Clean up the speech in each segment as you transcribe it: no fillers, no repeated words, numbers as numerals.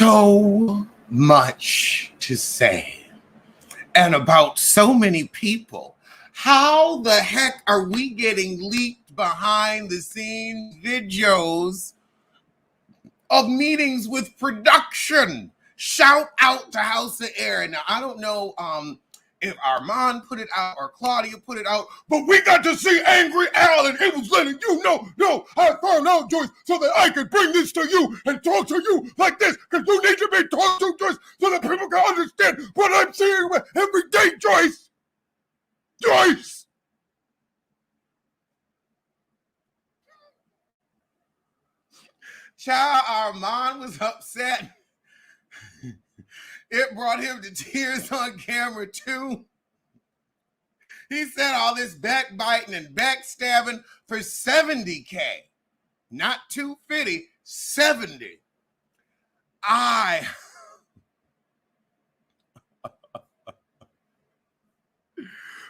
so much to say and about so many people. How the heck are we getting leaked behind the scenes videos of meetings with production? Shout out to House of Air. Now, I don't know if Armand put it out or Claudia put it out, but we got to see Angry Al, and he was letting you know, no, I found out, Joyce, so that I could bring this to you and talk to you like this, because you need to be talked to, Joyce, so that people can understand what I'm seeing every day, Joyce. Joyce! Child, Armand was upset. It brought him to tears on camera, too. He said all this backbiting and backstabbing for $70K. Not $250, $70.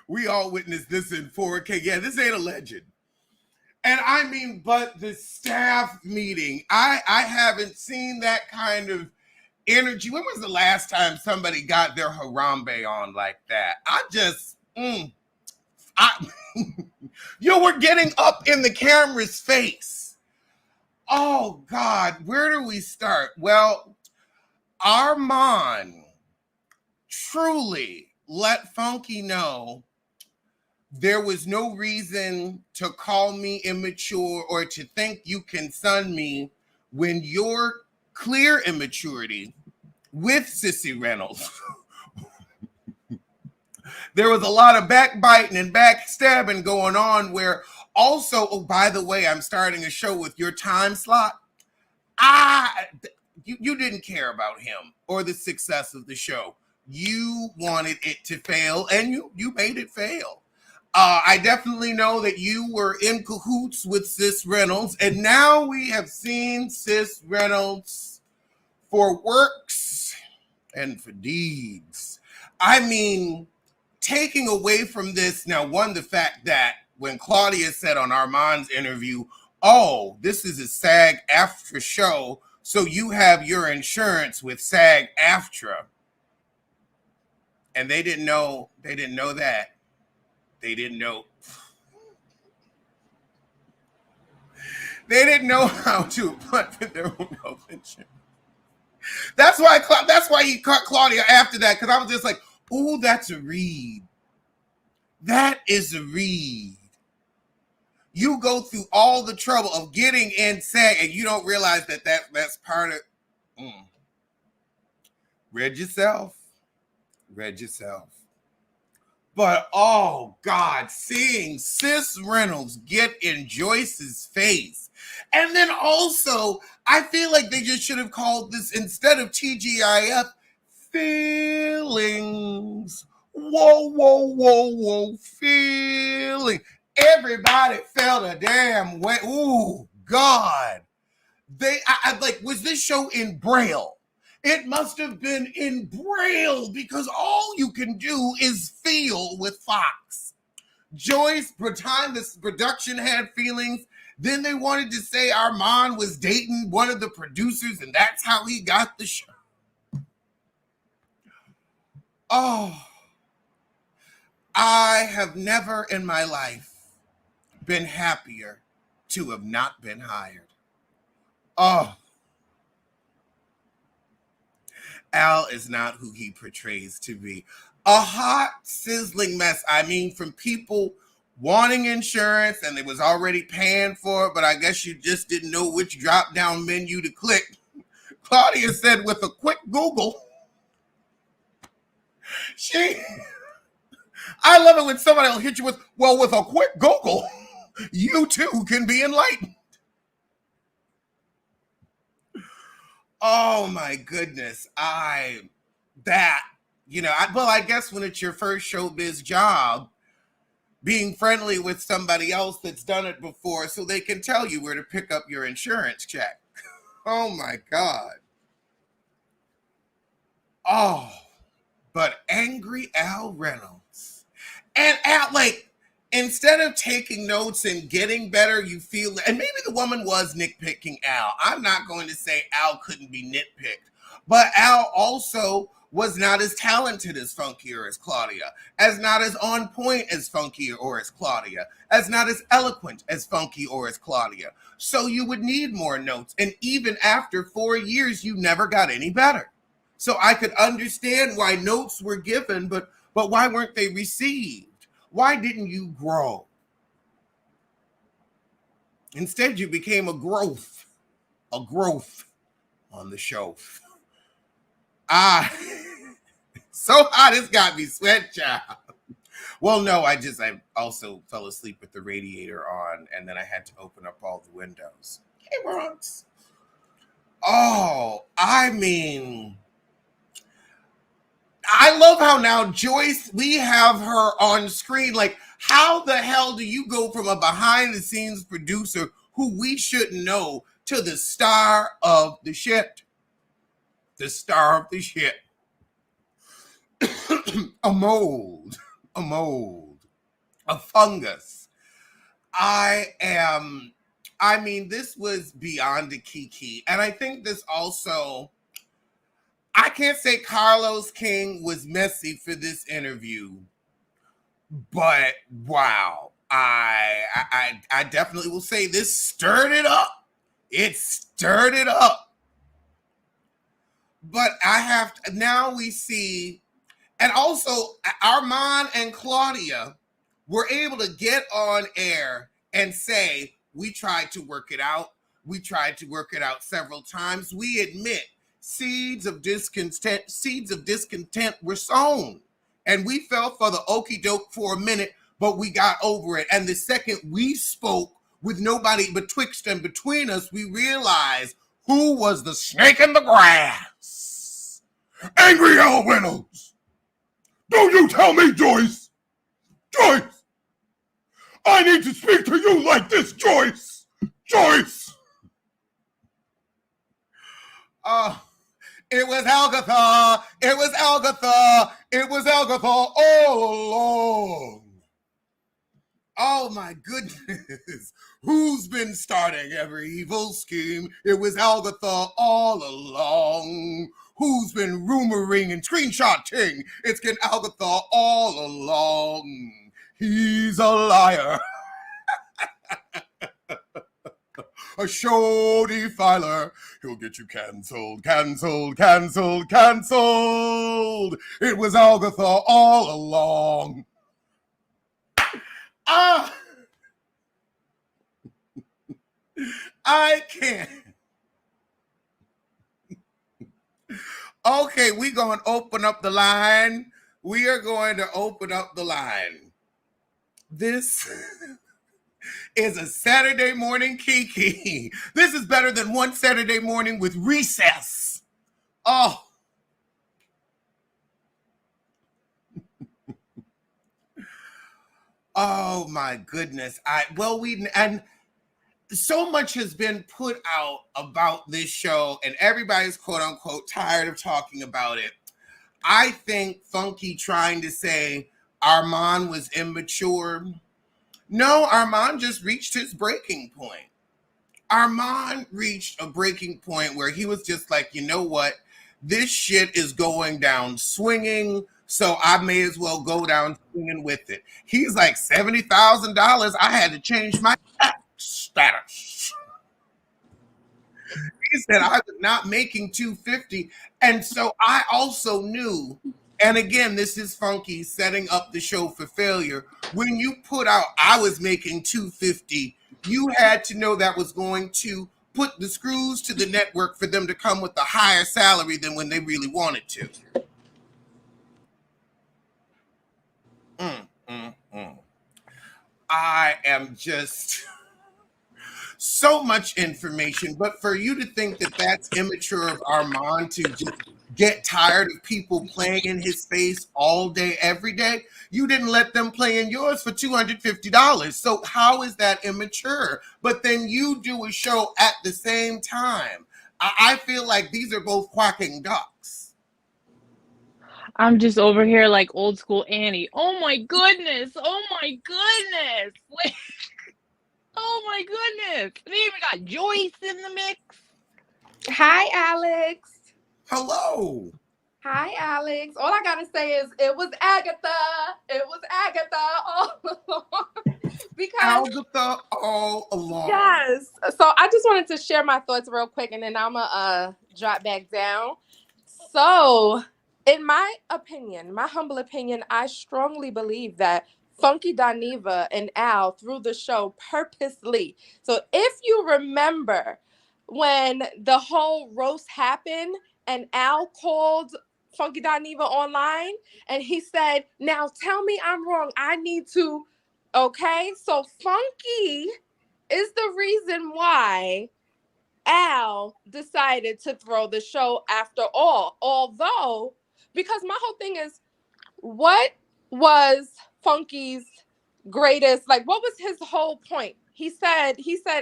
We all witnessed this in 4K. Yeah, this ain't a legend. And I mean, but the staff meeting, I haven't seen that kind of energy. When was the last time somebody got their Harambe on like that? You were getting up in the camera's face. Oh God, where do we start? Well, Armand truly let Funky know there was no reason to call me immature or to think you can sun me when your clear immaturity with Sissy Reynolds. There was a lot of backbiting and backstabbing going on where also, oh, by the way, I'm starting a show with your time slot. You didn't care about him or the success of the show. You wanted it to fail, and you made it fail. I definitely know that you were in cahoots with Sis Reynolds, and now we have seen Sis Reynolds for works and for deeds. I mean, taking away from this, now, one, the fact that when Claudia said on Armand's interview, oh, this is a SAG-AFTRA show, so you have your insurance with SAG-AFTRA. And they didn't know that. They didn't know. They didn't know how to apply for their own health insurance. That's why he cut Claudia after that, because I was just like, ooh, that's a read. That is a read. You go through all the trouble of getting in SAG and you don't realize that's part of. Read yourself. But oh God, seeing Sis Reynolds get in Joyce's face. And then also, I feel like they just should have called this, instead of TGIF, feelings. Whoa, feeling. Everybody felt a damn way. Ooh, God. Was this show in Braille? It must have been in Braille, because all you can do is feel with Fox. Joyce, per time this production had feelings, then they wanted to say Armand was dating one of the producers, and that's how he got the show. Oh, I have never in my life been happier to have not been hired. Oh, Al is not who he portrays to be. A hot, sizzling mess. I mean, from people wanting insurance and they was already paying for it, but I guess you just didn't know which drop-down menu to click. Claudia said with a quick Google, I love it when somebody will hit you with a quick Google, you too can be enlightened. Oh my goodness. I guess when it's your first showbiz job, being friendly with somebody else that's done it before so they can tell you where to pick up your insurance check. Oh my God. Oh, but angry Al Reynolds. And Al, instead of taking notes and getting better, you feel, and maybe the woman was nitpicking Al. I'm not going to say Al couldn't be nitpicked, But Al also was not as talented as Funky or as Claudia, as not as on point as Funky or as Claudia, as not as eloquent as Funky or as Claudia. So you would need more notes. And even after 4 years, you never got any better. So I could understand why notes were given, but why weren't they received? Why didn't you grow? Instead, you became a growth on the shelf. So hot it's got me sweat, child. Well, no, I also fell asleep with the radiator on, and then I had to open up all the windows. Hey, Bronx. Oh, I mean, I love how now Joyce, we have her on screen. Like, how the hell do you go from a behind the scenes producer who we shouldn't know to the star of the shit? The star of the shit. a mold, a fungus. This was beyond a kiki. And I think this also, I can't say Carlos King was messy for this interview, but wow. I definitely will say this stirred it up. It stirred it up. But now we see, and also Armand and Claudia were able to get on air and say, we tried to work it out. We tried to work it out several times. We admit seeds of discontent were sown. And we fell for the okie doke for a minute, but we got over it. And the second we spoke with nobody betwixt and between us, we realized who was the snake in the grass. Angry Al Reynolds. Don't you tell me, Joyce. Joyce. I need to speak to you like this, Joyce. Joyce. It was Agatha. It was Agatha. It was Agatha all along. Oh my goodness. Who's been starting every evil scheme? It was Agatha all along. Who's been rumoring and screenshotting? It's been Agatha all along. He's a liar. A show defiler. He'll get you canceled. It was Agatha all along. I can't. Okay, we're going to open up the line. We are going to open up the line. This is a Saturday morning kiki. This is better than one Saturday morning with recess. Oh. Oh my goodness. And so much has been put out about this show, and everybody's quote unquote tired of talking about it. I think Funky trying to say Armand was immature. No, Armand just reached his breaking point. Armand reached a breaking point where he was just like, you know what? This shit is going down swinging, so I may as well go down swinging with it. He's like, $70,000. I had to change my tax status. He said I was not making $250. And so I also knew, and again, this is Funky setting up the show for failure. When you put out, I was making $250, you had to know that was going to put the screws to the network for them to come with a higher salary than when they really wanted to. I am just so much information, but for you to think that that's immature of Armand to just get tired of people playing in his face all day, every day, you didn't let them play in yours for $250. So how is that immature? But then you do a show at the same time. I feel like these are both quacking ducks. I'm just over here like old school Annie. Oh my goodness. Oh my goodness. Wait. Oh my goodness. They even got Joyce in the mix. Hi, Alex. Hello. Hi, Alex. All I gotta say is it was Agatha. It was Agatha all along. Because Agatha all along. yes. So I just wanted to share my thoughts real quick, and then I'm gonna drop back down. So, in my opinion, my humble opinion, I strongly believe that Funky Dineva and Al threw the show purposely. So if you remember when the whole roast happened and Al called Funky Dineva online and he said, "Now tell me I'm wrong. I need to." Okay, so Funky is the reason why Al decided to throw the show after all. Although, because my whole thing is, what was Funky's greatest, like, what was his whole point? He said,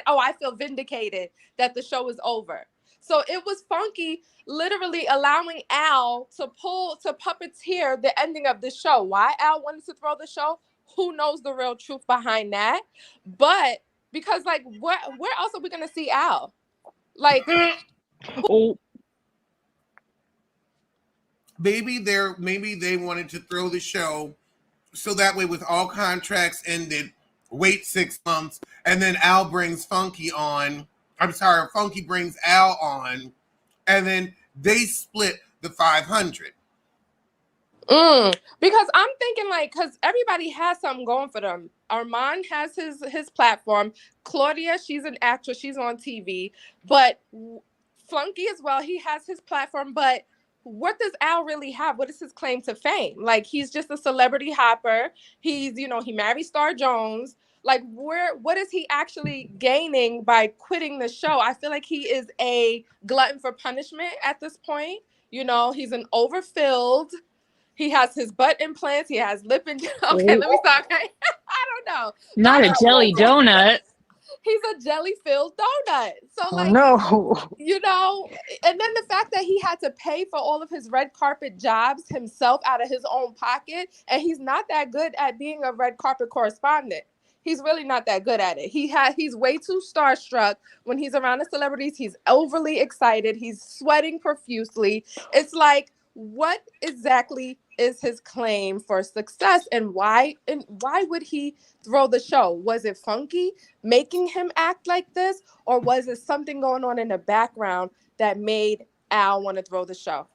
"Oh, I feel vindicated that the show is over." So it was Funky literally allowing Al to puppeteer the ending of the show. Why Al wanted to throw the show? Who knows the real truth behind that? But because, like, where else are we gonna see Al? Like, Oh, Maybe they wanted to throw the show so that way with all contracts ended, wait 6 months, and then Al brings Funky on. I'm sorry, Funky brings Al on, and then they split the 500. because I'm thinking, like, because everybody has something going for them. Armand has his platform. Claudia, she's an actress, she's on TV. But Flunky as well, he has his platform. But what does Al really have? What is his claim to fame? Like, he's just a celebrity hopper. He's, he married Star Jones. Like, what is he actually gaining by quitting the show? I feel like he is a glutton for punishment at this point. He's an overfilled. He has his butt implants. He has lip and okay, let me stop. Okay. I don't know. not a jelly donut. He's a jelly-filled donut. So, Oh like, no. and then the fact that he had to pay for all of his red carpet jobs himself out of his own pocket, and he's not that good at being a red carpet correspondent. He's really not that good at it. He's way too starstruck when he's around the celebrities. He's overly excited. He's sweating profusely. It's like, what exactly is his claim for success, and why would he throw the show? Was it Funky making him act like this, or was it something going on in the background that made Al want to throw the show?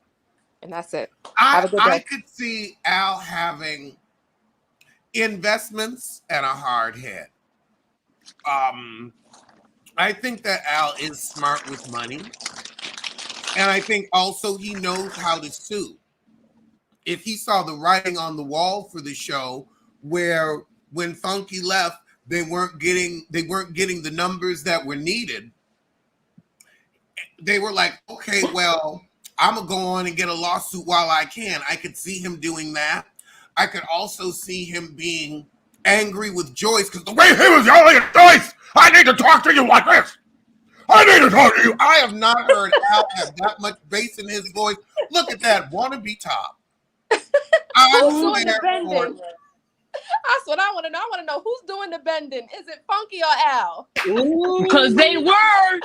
And that's it. Have a good day. I could see Al having investments and a hard head. I think that Al is smart with money. And I think also he knows how to sue. If he saw the writing on the wall for the show, where when Funky left, they weren't getting the numbers that were needed. They were like, okay, well, I'm gonna go on and get a lawsuit while I can. I could see him doing that. I could also see him being angry with Joyce because the way he was yelling at Joyce, I need to talk to you like this. I need to talk to you. I have not heard Al have that much bass in his voice. Look at that wannabe top. Who's doing the bending? That's what I want to know. I want to know who's doing the bending. Is it Funky or Al? Because they were.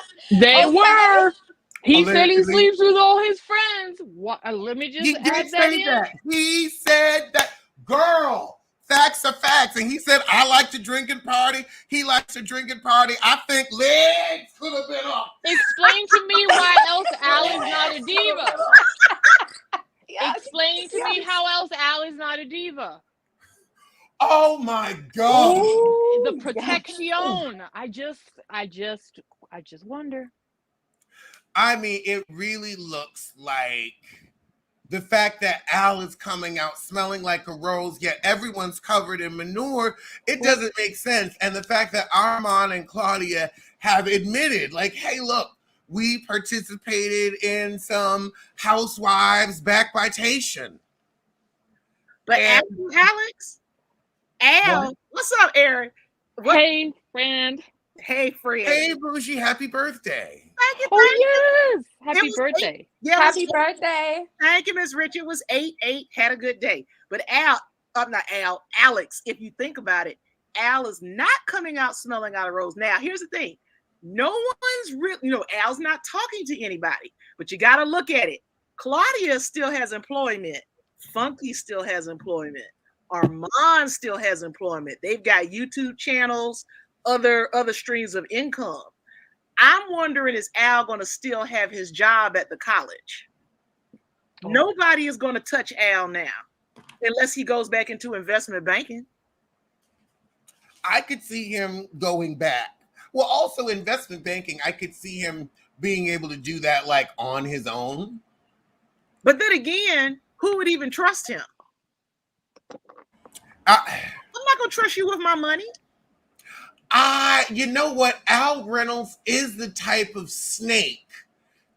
He said he sleeps with all his friends. What? Let me just add that in. He said that. Girl, facts are facts. And he said, I like to drink and party. He likes to drink and party. I think legs could have been up. Explain to me why else Al is not a diva. Yes. Explain to me how else Al is not a diva. Oh my God. Ooh, the protection. I just wonder. I mean, it really looks like the fact that Al is coming out smelling like a rose, yet everyone's covered in manure, it doesn't make sense. And the fact that Armand and Claudia have admitted, like, hey, look, we participated in some housewives backbitation. But Alex, Al, what's up, Aaron? Hey, friend. Hey, friend. Hey, Bougie, happy birthday. Thank you. Yes. Happy birthday. Happy birthday. Thank you, Miss Richard. It was 8-8. Had a good day. But Alex, if you think about it, Al is not coming out smelling out of rose. Now, here's the thing. No one's really, Al's not talking to anybody, but you got to look at it. Claudia still has employment. Funky still has employment. Armand still has employment. They've got YouTube channels, other streams of income. I'm wondering, is Al going to still have his job at the college? Nobody is going to touch Al now unless he goes back into investment banking. I could see him going back. Well, also investment banking, I could see him being able to do that like on his own. But then again, who would even trust him? I'm not going to trust you with my money. You know what? Al Reynolds is the type of snake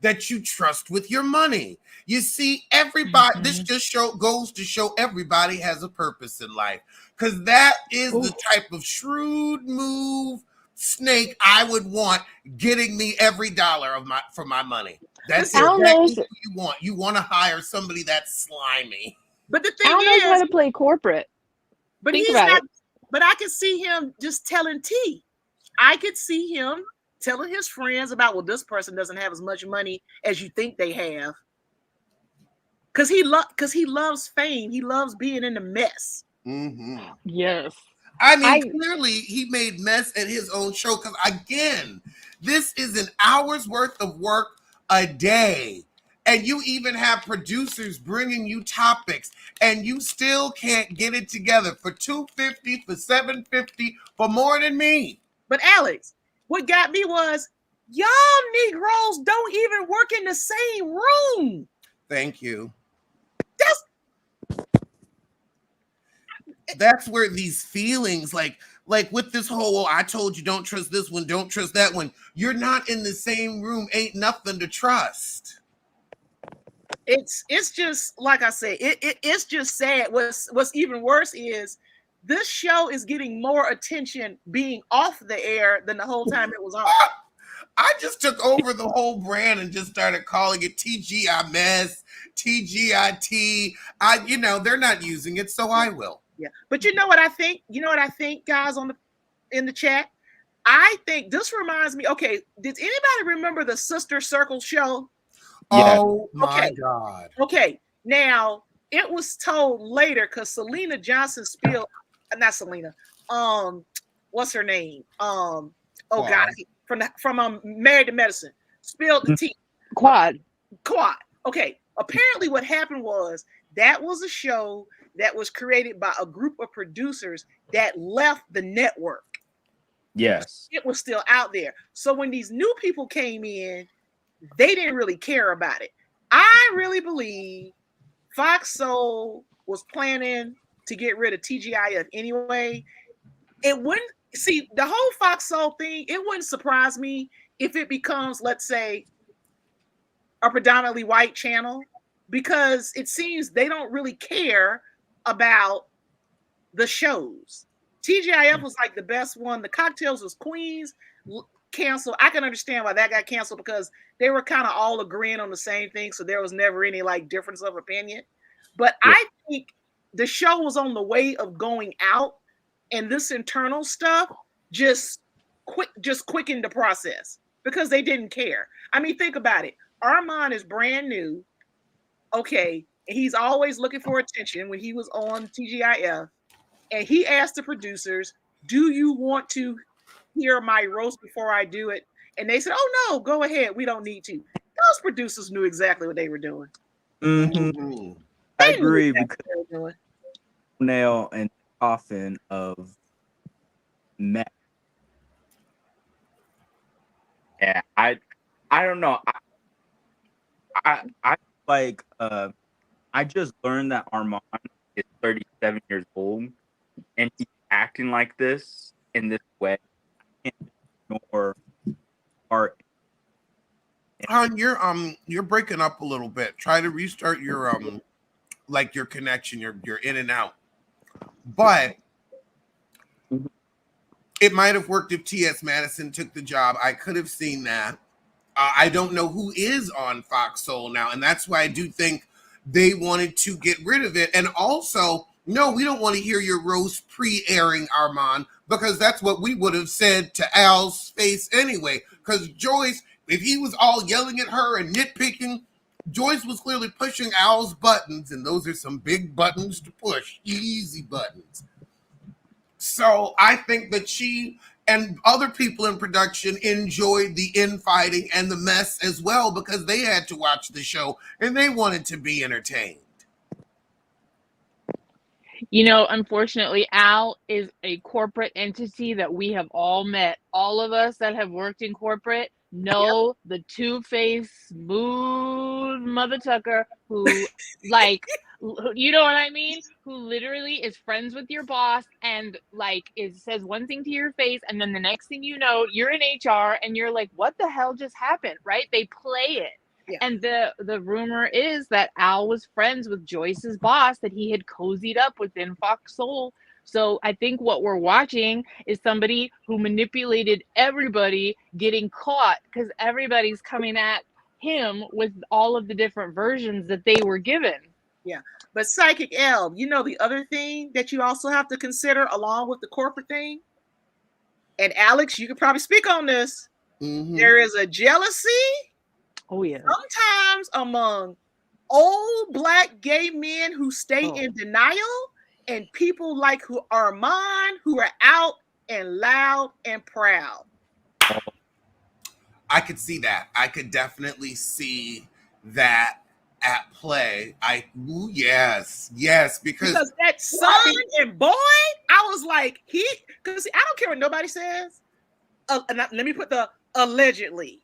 that you trust with your money. You see, everybody, this just goes to show everybody has a purpose in life. Because that is the type of shrewd move snake I would want getting me every dollar for my money. That's exactly what you want. You want to hire somebody that's slimy. But the thing Al knows how to play corporate. But he's not. But I could see him just telling T. I could see him telling his friends about, well, this person doesn't have as much money as you think they have. Because he loves fame. He loves being in the mess. Mm-hmm. Yes. I mean, clearly he made mess at his own show. Because again, this is an hour's worth of work a day. And you even have producers bringing you topics, and you still can't get it together for $250, for $750, for more than me. But Alex, what got me was y'all Negroes don't even work in the same room. Thank you. That's where these feelings, like with this whole, I told you don't trust this one, don't trust that one. You're not in the same room. Ain't nothing to trust. It's just like I said, it's just sad. What's even worse is this show is getting more attention being off the air than the whole time it was on. I just took over the whole brand and just started calling it TGI Mess, TGIT. They're not using it, so I will. Yeah, but you know what I think? Guys in the chat? I think this reminds me. Okay, did anybody remember the Sister Circle show? Yeah. Oh my God. Okay, now it was told later because Selena Johnson spilled, not Selena. What's her name? God, from Married to Medicine, spilled the tea. Quad. Okay, apparently what happened was that was a show that was created by a group of producers that left the network. Yes. It was still out there. So when these new people came in, they didn't really care about it. I really believe Fox Soul was planning to get rid of TGIF anyway. It wouldn't see the whole Fox Soul thing. It wouldn't surprise me if it becomes, let's say, a predominantly white channel, because it seems they don't really care about the shows. TGIF was like the best one. The Cocktails was Queens. Canceled. I can understand why that got canceled because they were kind of all agreeing on the same thing, so there was never any like difference of opinion. But yeah. I think the show was on the way of going out, and this internal stuff just quickened the process because they didn't care. I mean, think about it. Armand is brand new. Okay, and he's always looking for attention when he was on TGIF, and he asked the producers, "Do you want to hear my roast before I do it?" And they said, "Oh no, go ahead. We don't need to." Those producers knew exactly what they were doing. Mm-hmm. I agree, because nail and coffin of Matt. Yeah, I don't know. I like I just learned that Armand is 37 years old and he's acting like this in this way. I can't ignore art. Han, you're breaking up a little bit. Try to restart your your connection. You're in and out. But it might have worked if T.S. Madison took the job. I could have seen that. I don't know who is on Fox Soul now, and that's why I do think they wanted to get rid of it. And also, no, we don't want to hear your roast pre-airing, Armand, because that's what we would have said to Al's face anyway. Because Joyce, if he was all yelling at her and nitpicking, Joyce was clearly pushing Al's buttons, and those are some big buttons to push, easy buttons. So I think that she and other people in production enjoyed the infighting and the mess as well, because they had to watch the show and they wanted to be entertained. You know, unfortunately, Al is a corporate entity that we have all met. All of us that have worked in corporate know the two-faced, smooth mother tucker who, like, you know what I mean? Who literally is friends with your boss and, like, says one thing to your face, and then the next thing you know, you're in HR and you're like, what the hell just happened, right? They play it. Yeah. And the rumor is that Al was friends with Joyce's boss, that he had cozied up within Fox Soul. So I think what we're watching is somebody who manipulated everybody getting caught, because everybody's coming at him with all of the different versions that they were given. Yeah. But Psychic L, you know the other thing that you also have to consider along with the corporate thing? And Alex, you could probably speak on this. Mm-hmm. There is a jealousy. Oh, yeah. Sometimes among old Black gay men who stay in denial, and people like Armand, who are out and loud and proud. I could see that. I could definitely see that at play. Yes, because that son and boy, I was like, because I don't care what nobody says. Let me put the allegedly.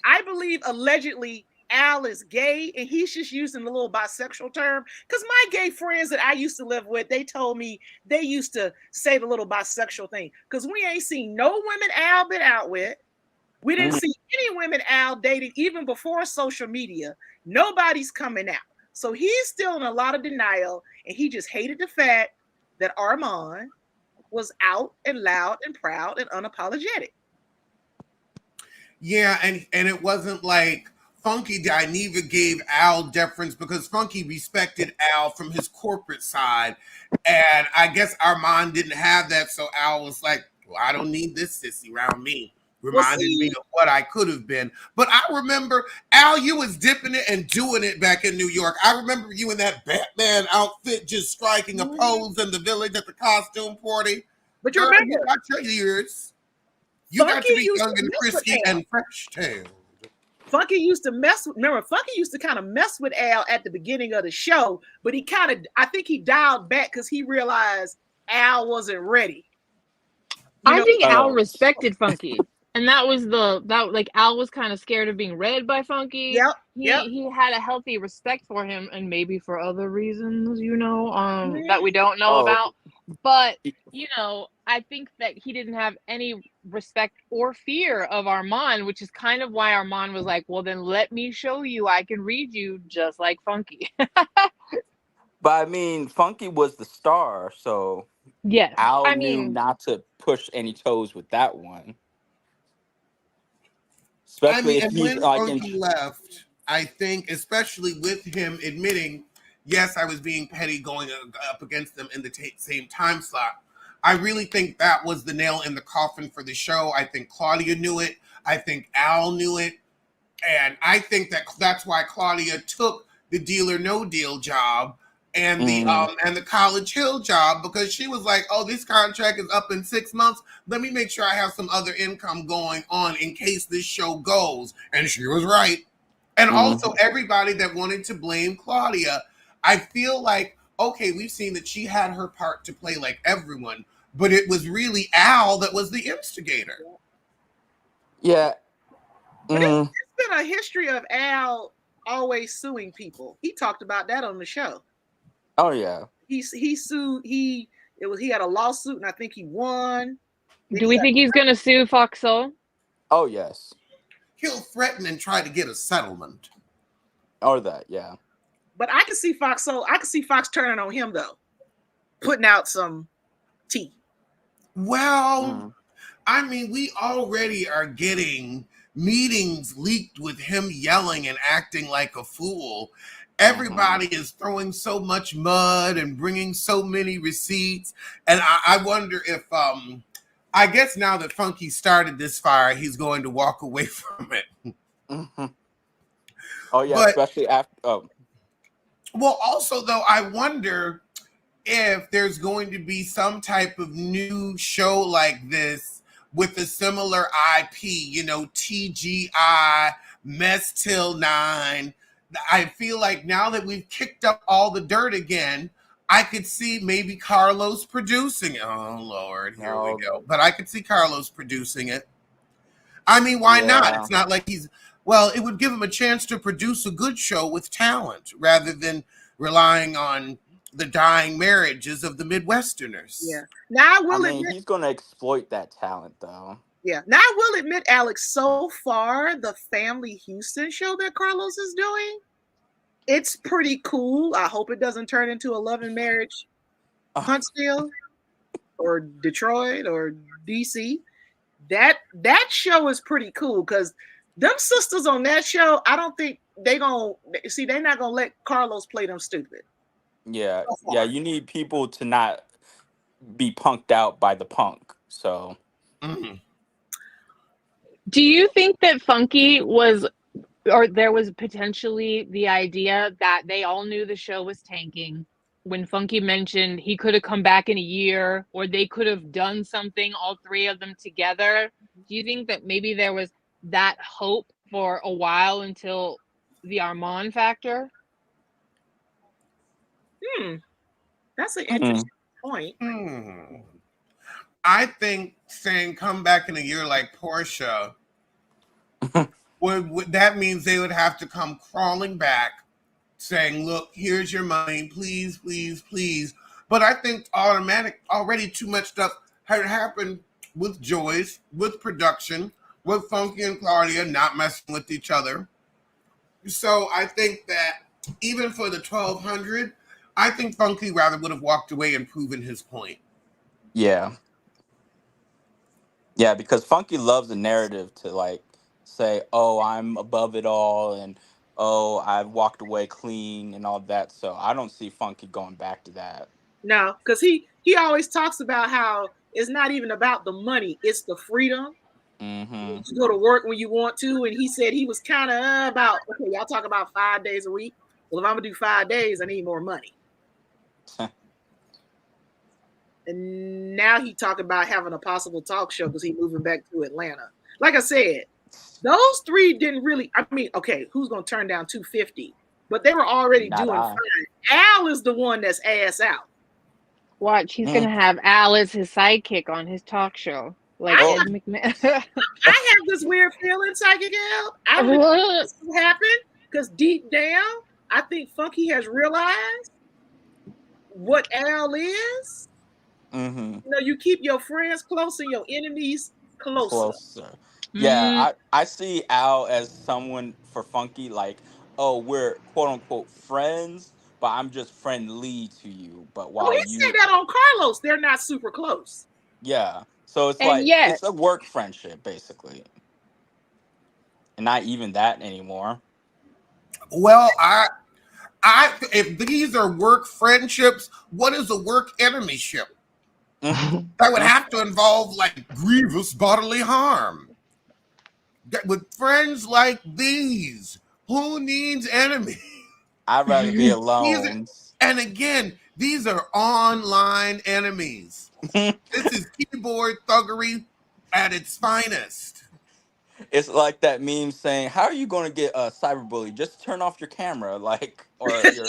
I believe allegedly Al is gay, and he's just using the little bisexual term. Because my gay friends that I used to live with, they told me they used to say the little bisexual thing. Because we ain't seen no women Al been out with. We didn't see any women Al dating even before social media. Nobody's coming out. So he's still in a lot of denial, and he just hated the fact that Armand was out and loud and proud and unapologetic. Yeah, and it wasn't like Funky Dineva gave Al deference, because Funky respected Al from his corporate side. And I guess Armand didn't have that, so Al was like, well, I don't need this sissy around me. Reminded me of what I could have been. But I remember, Al, you was dipping it and doing it back in New York. I remember you in that Batman outfit just striking a pose in the village at the costume party. But you remember, you got your years. You got to be young and frisky and fresh-tailed. Funky used to Funky used to kind of mess with Al at the beginning of the show, but I think he dialed back because he realized Al wasn't ready. I think Al respected Funky. And that was like Al was kind of scared of being read by Funky. He had a healthy respect for him, and maybe for other reasons, that we don't know about. But, I think that he didn't have any respect or fear of Armand, which is kind of why Armand was like, well, then let me show you I can read you just like Funky. But I mean, Funky was the star, so yes, Al knew not to push any toes with that one. Especially if when Funky left, I think, especially with him admitting, yes, I was being petty going up against them in the same time slot, I really think that was the nail in the coffin for the show. I think Claudia knew it. I think Al knew it. And I think that's why Claudia took the Deal or No Deal job and the College Hill job, because she was like, oh, this contract is up in 6 months. Let me make sure I have some other income going on in case this show goes. And she was right. And also everybody that wanted to blame Claudia, I feel like, okay, we've seen that she had her part to play like everyone, but it was really Al that was the instigator. Yeah. But it's been a history of Al always suing people. He talked about that on the show. Oh yeah. He sued. He had a lawsuit, and I think he won. Do we think he's gonna sue Fox Soul? Oh yes. He'll threaten and try to get a settlement. Or that, yeah. But I can see Fox Soul. I can see Fox turning on him though, putting out some tea. Well, I mean, we already are getting meetings leaked with him yelling and acting like a fool. Everybody is throwing so much mud and bringing so many receipts. And I wonder if, I guess now that Funky started this fire, he's going to walk away from it. Oh yeah, But especially after. Oh, well, also though, I wonder if there's going to be some type of new show like this with a similar IP, TGI, Mess Till 9. I feel like now that we've kicked up all the dirt again, I could see maybe Carlos producing it. Oh, Lord, here we no. go. But I could see Carlos producing it. I mean, why not? Yeah. It's not like well, it would give him a chance to produce a good show with talent rather than relying on the dying marriages of the Midwesterners. Yeah. Now I I will mean, admit. he's gonna exploit that talent though. Yeah. Now I will admit, Alex. So far, the Family Houston show that Carlos is doing, it's pretty cool. I hope it doesn't turn into a Love and Marriage, Huntsville, or Detroit, or DC. That show is pretty cool because them sisters on that show, I don't think they're not gonna let Carlos play them stupid. Yeah, So far. yeah. You need people to not be punked out by the punk. So Mhm. Do you think that Funky was, or there was potentially the idea that they all knew the show was tanking when Funky mentioned he could have come back in a year, or they could have done something, all three of them together? Do you think that maybe there was that hope for a while until the Armand factor? That's an interesting point. I think saying come back in a year like Portia would that means they would have to come crawling back saying, look, here's your money, please, please, please. But I think already too much stuff had happened with Joyce, with production, with Funky and Claudia not messing with each other. So I think that even for the 1200, I think Funky rather would have walked away and proven his point. yeah, yeah. Because Funky loves the narrative to like say, "Oh, I'm above it all," and "Oh, I've walked away clean," and all that. So I don't see Funky going back to that. No, because he always talks about how it's not even about the money, it's the freedom. Mm-hmm. You go to work when you want to, and he said he was kind of about, okay, y'all talk about 5 days a week. Well, if I'm gonna do 5 days, I need more money. And now he talking about having a possible talk show because he moving back to Atlanta. Like I said, those three didn't really. I mean, okay, who's gonna turn down 250? But they were already Not doing I. fine. Al is the one that's ass out. Watch, he's gonna have Alice, his sidekick, on his talk show, like I Ed McMahon. I have this weird feeling, Psychic Al. I really think this will happen because deep down, I think Funky has realized what Al is. Mm-hmm. You know, you keep your friends close and your enemies closer. Closer. Yeah, I see Al as someone for Funky, like, oh, we're quote unquote friends, but I'm just friendly to you. But Oh, while he you, said that on Carlos. They're not super close. yeah, so it's And like yet, it's a work friendship basically, and not even that anymore. Well, if these are work friendships, what is a work enemyship? That would have to involve like grievous bodily harm. With friends like these, who needs enemies? I'd rather be These are, alone. and again, these are online enemies. This is keyboard thuggery at its finest. It's like that meme saying, "How are you going to get a cyberbully? Just turn off your camera, like, or your."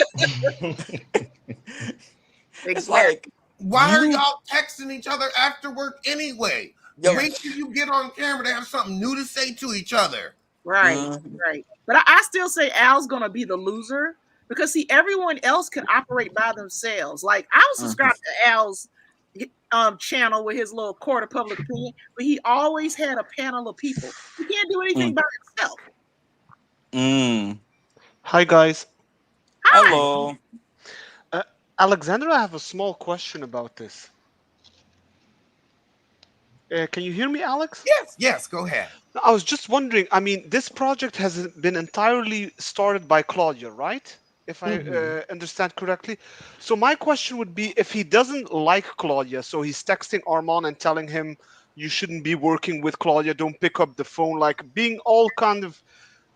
It's like Why are you, y'all texting each other after work anyway? yo, Wait till you get on camera to have something new to say to each other. Right, right. But I still say Al's gonna be the loser because see, everyone else can operate by themselves. Like I was subscribed to Al's channel with his little court of public opinion, but he always had a panel of people. He can't do anything by himself. Hi guys. Hi. Hello. Alexandra, I have a small question about this. Can you hear me, Alex? Yes, go ahead. I was just wondering, I mean, this project has been entirely started by Claudia, right? If I understand correctly. So my question would be, if he doesn't like Claudia, so he's texting Armand and telling him, you shouldn't be working with Claudia, don't pick up the phone, like being all kind of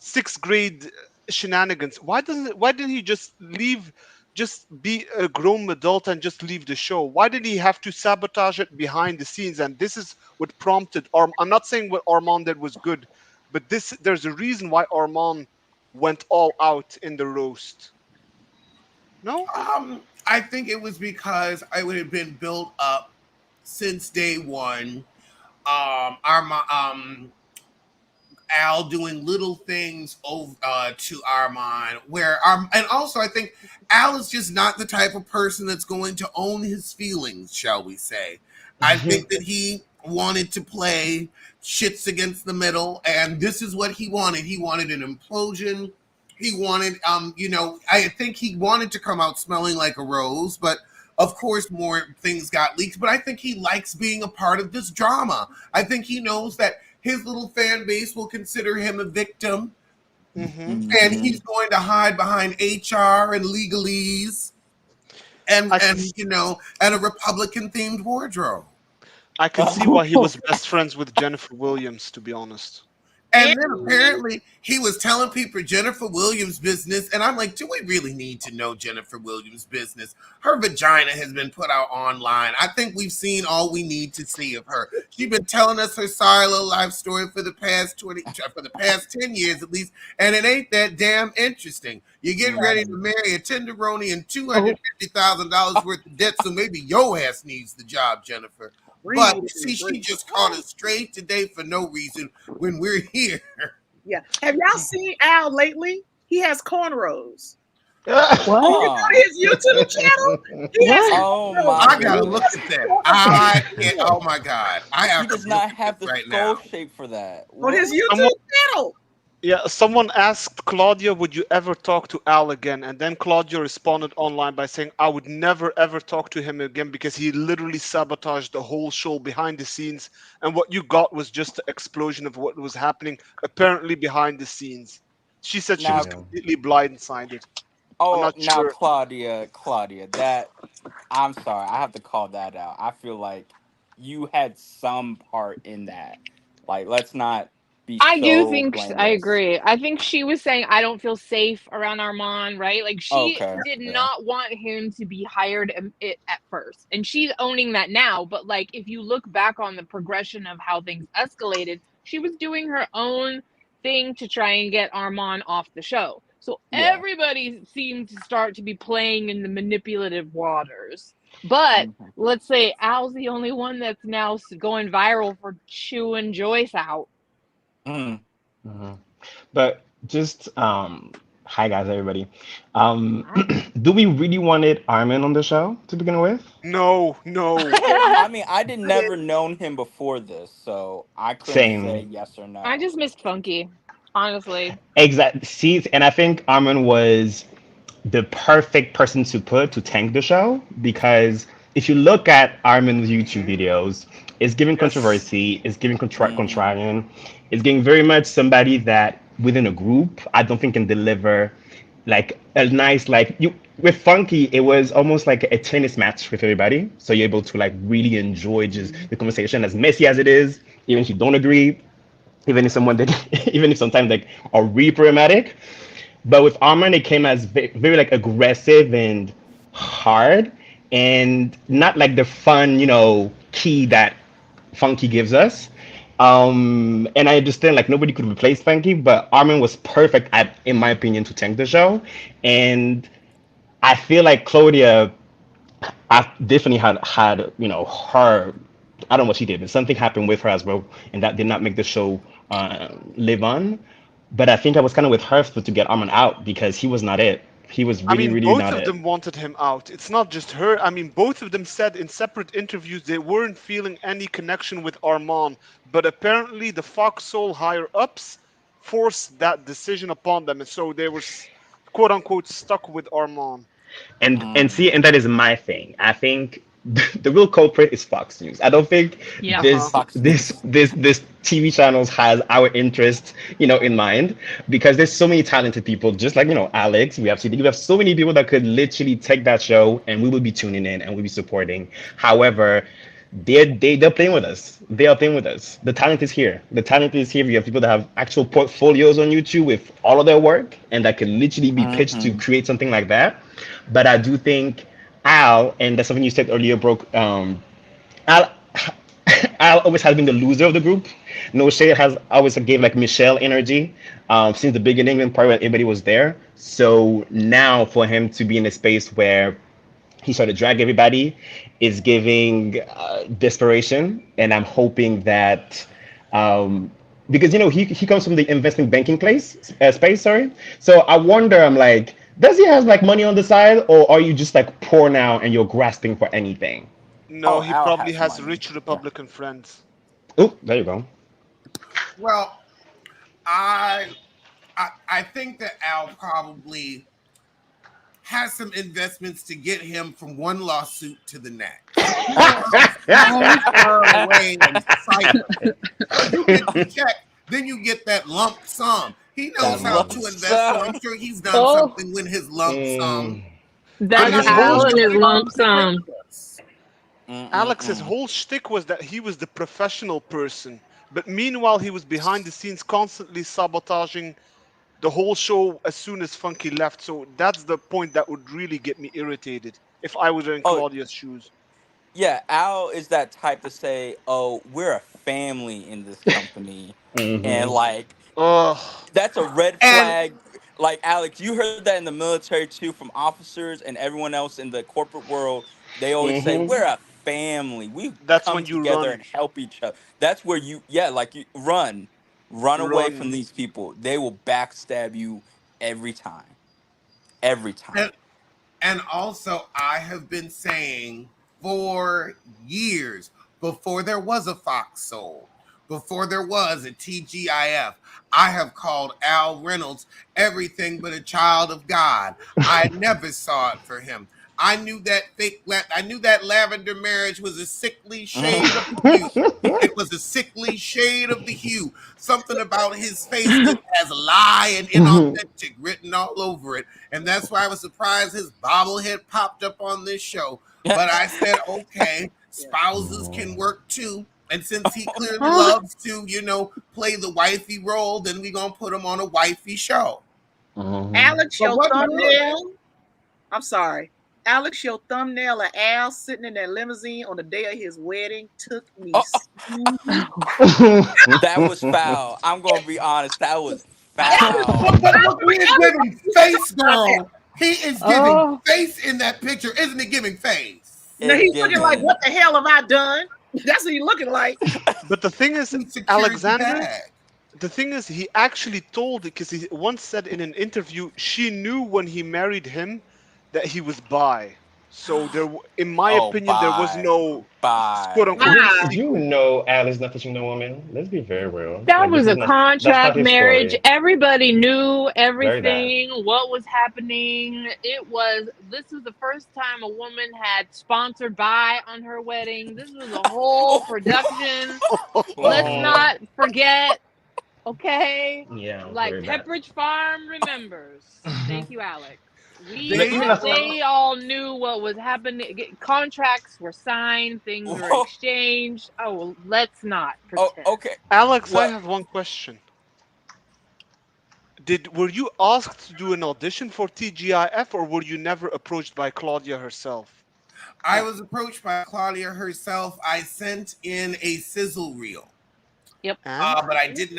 6th grade shenanigans. Why didn't he just leave, just be a grown adult and just leave the show? Why did he have to sabotage it behind the scenes? And this is what prompted I'm not saying what Armand did was good, but there's a reason why Armand went all out in the roast. No? I think it was because I would have been built up since day one. Al doing little things over to Armand, where and also I think Al is just not the type of person that's going to own his feelings, shall we say. I think that he wanted to play shits against the middle, and this is what he wanted. He wanted an implosion. He wanted, I think he wanted to come out smelling like a rose, but of course more things got leaked. But I think he likes being a part of this drama. I think he knows that his little fan base will consider him a victim, Mm-hmm. and he's going to hide behind HR and legalese and a Republican themed wardrobe. I can see why he was best friends with Jennifer Williams, to be honest. And then apparently he was telling people Jennifer Williams' business. And I'm like, do we really need to know Jennifer Williams' business? Her vagina has been put out online. I think we've seen all we need to see of her. She's been telling us her sorry little life story for the past 10 years at least. And it ain't that damn interesting. You're getting ready to marry a tenderoni and $250,000 worth of debt. So maybe your ass needs the job, Jennifer. But see, she just caught us straight today for no reason when we're here. Yeah. Have y'all seen Al lately? He has cornrows. What? His YouTube channel? He has Oh cornrows. my I gotta look at that. I can't. Oh my god! I have He to does look not at have this the right skull now. shape for that. On his YouTube Someone- channel. Yeah, someone asked Claudia, would you ever talk to Al again? And then Claudia responded online by saying, I would never ever talk to him again because he literally sabotaged the whole show behind the scenes. And what you got was just the explosion of what was happening, apparently behind the scenes. She said she was Now- completely blindsided. Oh, not now sure. Claudia, that I'm sorry, I have to call that out. I feel like you had some part in that. Like, let's not be I do so think I blameless. agree. I think she was saying I don't feel safe around Armand, right? Like she Okay, did yeah. not want him to be hired at first, and she's owning that now. But like, if you look back on the progression of how things escalated, she was doing her own thing to try and get Armand off the show. So Yeah. everybody seemed to start to be playing in the manipulative waters. But Mhm. let's say Al's the only one that's now going viral for chewing Joyce out. Mm. Mhm. But just hi guys, everybody. Do we really wanted Armin on the show to begin with? No. I mean, I did never known him before this, so I couldn't say Same. yes or no. I just missed Funky, honestly. Exactly. See, and I think Armin was the perfect person to put to tank the show because if you look at Armin's YouTube videos, it's giving Yes. controversy, it's giving Mhm. contrarian, it's giving very much somebody that within a group I don't think can deliver like a nice like you with Funky it was almost like a tennis match with everybody. So you're able to like really enjoy just the conversation as messy as it is, even if you don't agree, even if someone that even if sometimes like are really problematic. But with Armand, it came as very like aggressive and hard, and not like the fun, key that Funky gives us. And I understand like nobody could replace Funky, but Armin was perfect at, in my opinion, to tank the show. And I feel like Claudia, I definitely had her. I don't know what she did, but something happened with her as well, and that did not make the show live on. But I think I was kind of with her to get Armin out because he was not it. He was I really, mean, really both not of it. them wanted him out. It's not just her. I mean, both of them said in separate interviews they weren't feeling any connection with Armand, but apparently the Foxhole higher ups forced that decision upon them, and so they were quote unquote stuck with Armand. And see, and that is my thing. I think the real culprit is Fox News. I don't think Yeah. this Fox this News. this TV channels has our interest, in mind because there's so many talented people, just like Alex. We have CD. We have so many people that could literally take that show, and we will be tuning in and we'll be supporting. However, they're playing with us. They are playing with us. The talent is here. The talent is here. We have people that have actual portfolios on YouTube with all of their work, and that can literally be pitched to create something like that. But I do think Al, and that's something you said earlier, broke. Al, Al always has been the loser of the group. No shade has always gave like Michelle energy since the beginning, and probably when everybody was there. So now for him to be in a space where he started to drag everybody is giving desperation, and I'm hoping that because he comes from the investment banking space, sorry. So I wonder, I'm like, does he have like money on the side, or are you just like poor now and you're grasping for anything? No, he Al probably has has money. rich Republican friends. Oh, there you go. Well, I I think that Al probably has some investments to get him from one lawsuit to the next. Away and cycle. You get the check, then you get that lump sum. He knows That how lump to invest, so sum. I'm sure he's done Oh, something with his lump sum. that's But his I whole Al and know his he lump loves sum. Christmas. Alex's Mm-mm-mm. whole shtick was that he was the professional person, but meanwhile he was behind the scenes constantly sabotaging the whole show as soon as Funky left. So that's the point that would really get me irritated if I was in Oh, Claudia's shoes. yeah, Al is that type to say, "Oh, we're a family in this company," and Hmm. like Ugh. that's a red And flag. Like Alex, you heard that in the military too, from officers and everyone else in the corporate world. They always say, Hmm. "We're a family. We That's come when you together run. and help each other." That's where yeah, like you run away from Run. these people. They will backstab you every time, every time. and And also, I have been saying for years, before there was a Fox Soul, before there was a TGIF, I have called Al Reynolds everything but a child of God. I never saw it for him. I knew that I knew that Lavender marriage was a sickly shade of the hue. It was a sickly shade of the hue. Something about his face just has lie and inauthentic written all over it. And that's why I was surprised his bobblehead popped up on this show. But I said, okay, Yeah. spouses can work too. And since he clearly Oh, loves to, play the wifey role, then we're going to put him on a wifey show. Alex, But your what good? thumbnail. I'm sorry. Alex, your thumbnail of Al sitting in that limousine on the day of his wedding took me. Oh, that was foul. I'm gonna be honest. That was But, foul. but look, he is giving face, girl. He is giving oh, face in that picture. Isn't it giving face? No, It's he's looking like, what given. the hell have I done? That's what he's looking like. But the thing is, He secured the Alexander, bag. the thing is, he actually told, because he once said in an interview, she knew when he married him that he was bi. So in my Oh, opinion, there was bye, no quote bye. unquote You secret. know Al is not touching the woman. Let's be very real. that Like, was a that's not contract his marriage. story. Everybody knew Very bad. everything, what was happening. This was the first time a woman had sponsored by on her wedding. This was a whole production. Let's Mm, not forget, okay? yeah, Like very bad. Pepperidge Farm remembers. Thank you, Alex. They were. They all knew what was happening. Contracts were signed, things were exchanged. Oh, well, let's not Oh, pretend. okay. Alex, I Well, have one question. Were you asked to do an audition for TGIF, or were you never approached by Claudia herself? I was approached by Claudia herself. I sent in a sizzle reel, Yep. And but I didn't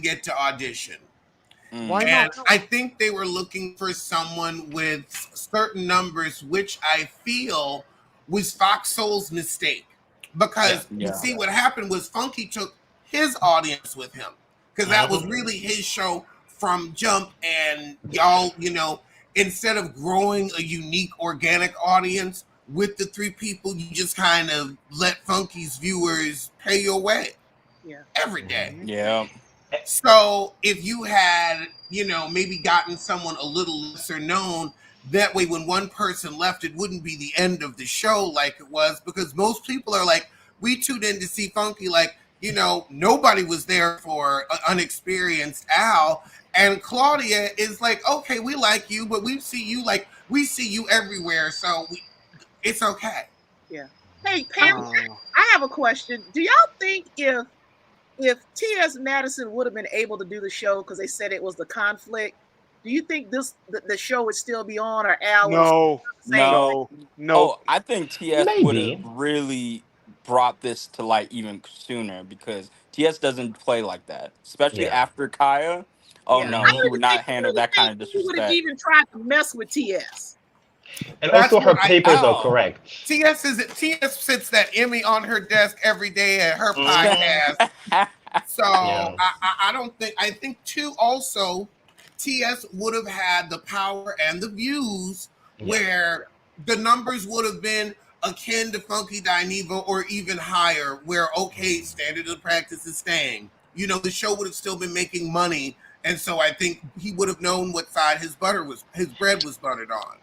get to audition. why mm, And not? I think they were looking for someone with certain numbers, which I feel was Fox Soul's mistake. Yeah. Because you yeah. see, what happened was Funky took his audience with him. Because that was really his show from jump. And y'all, instead of growing a unique organic audience with the three people, you just kind of let Funky's viewers pay your way Yeah. every day. Mhm. Yeah. So if you had, maybe gotten someone a little lesser known, that way when one person left, it wouldn't be the end of the show like it was, because most people are like, we tuned in to see Funky, like, nobody was there for an unexperienced Al. And Claudia is like, okay, we like you, but we see you everywhere, so it's okay. Yeah. Hey Pam, Uh, I have a question. Do y'all think if T.S. Madison would have been able to do the show because they said it was the conflict, do you think the show would still be on, or Al would have no, the same thing? No. no, no. Oh, I think TS would have Maybe. really brought this to light even sooner because TS doesn't play like that, especially Yeah. after Kaya. Oh Yeah, no, I he Hmm. would really not think handle that kind of he would have disrespect. even tried to mess with T.S. And That's also, what her I papers are Ow. correct. TS sits that Emmy on her desk every day at her Hmm. podcast. So Yeah. I don't think I think too also TS would have had the power and the views Yeah. where the numbers would have been akin to Funky Dineva or even higher, where okay, standard of practice is staying. You know, the show would have still been making money, and so I think he would have known what side his bread was buttered on.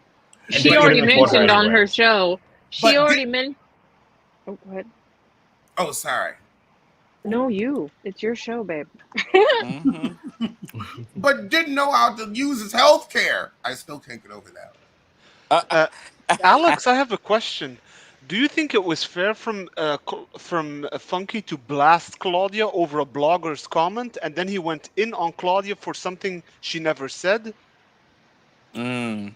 And they She But couldn't already afford her mentioned on anyway. her show. She but did already meant. Oh, go ahead. oh sorry. No, you. It's your show, babe. Hmm. But didn't know how to use his health care. I still can't get over that. Uh, Alex, I have a question. Do you think it was fair from Funky to blast Claudia over a blogger's comment, and then he went in on Claudia for something she never said? Mm.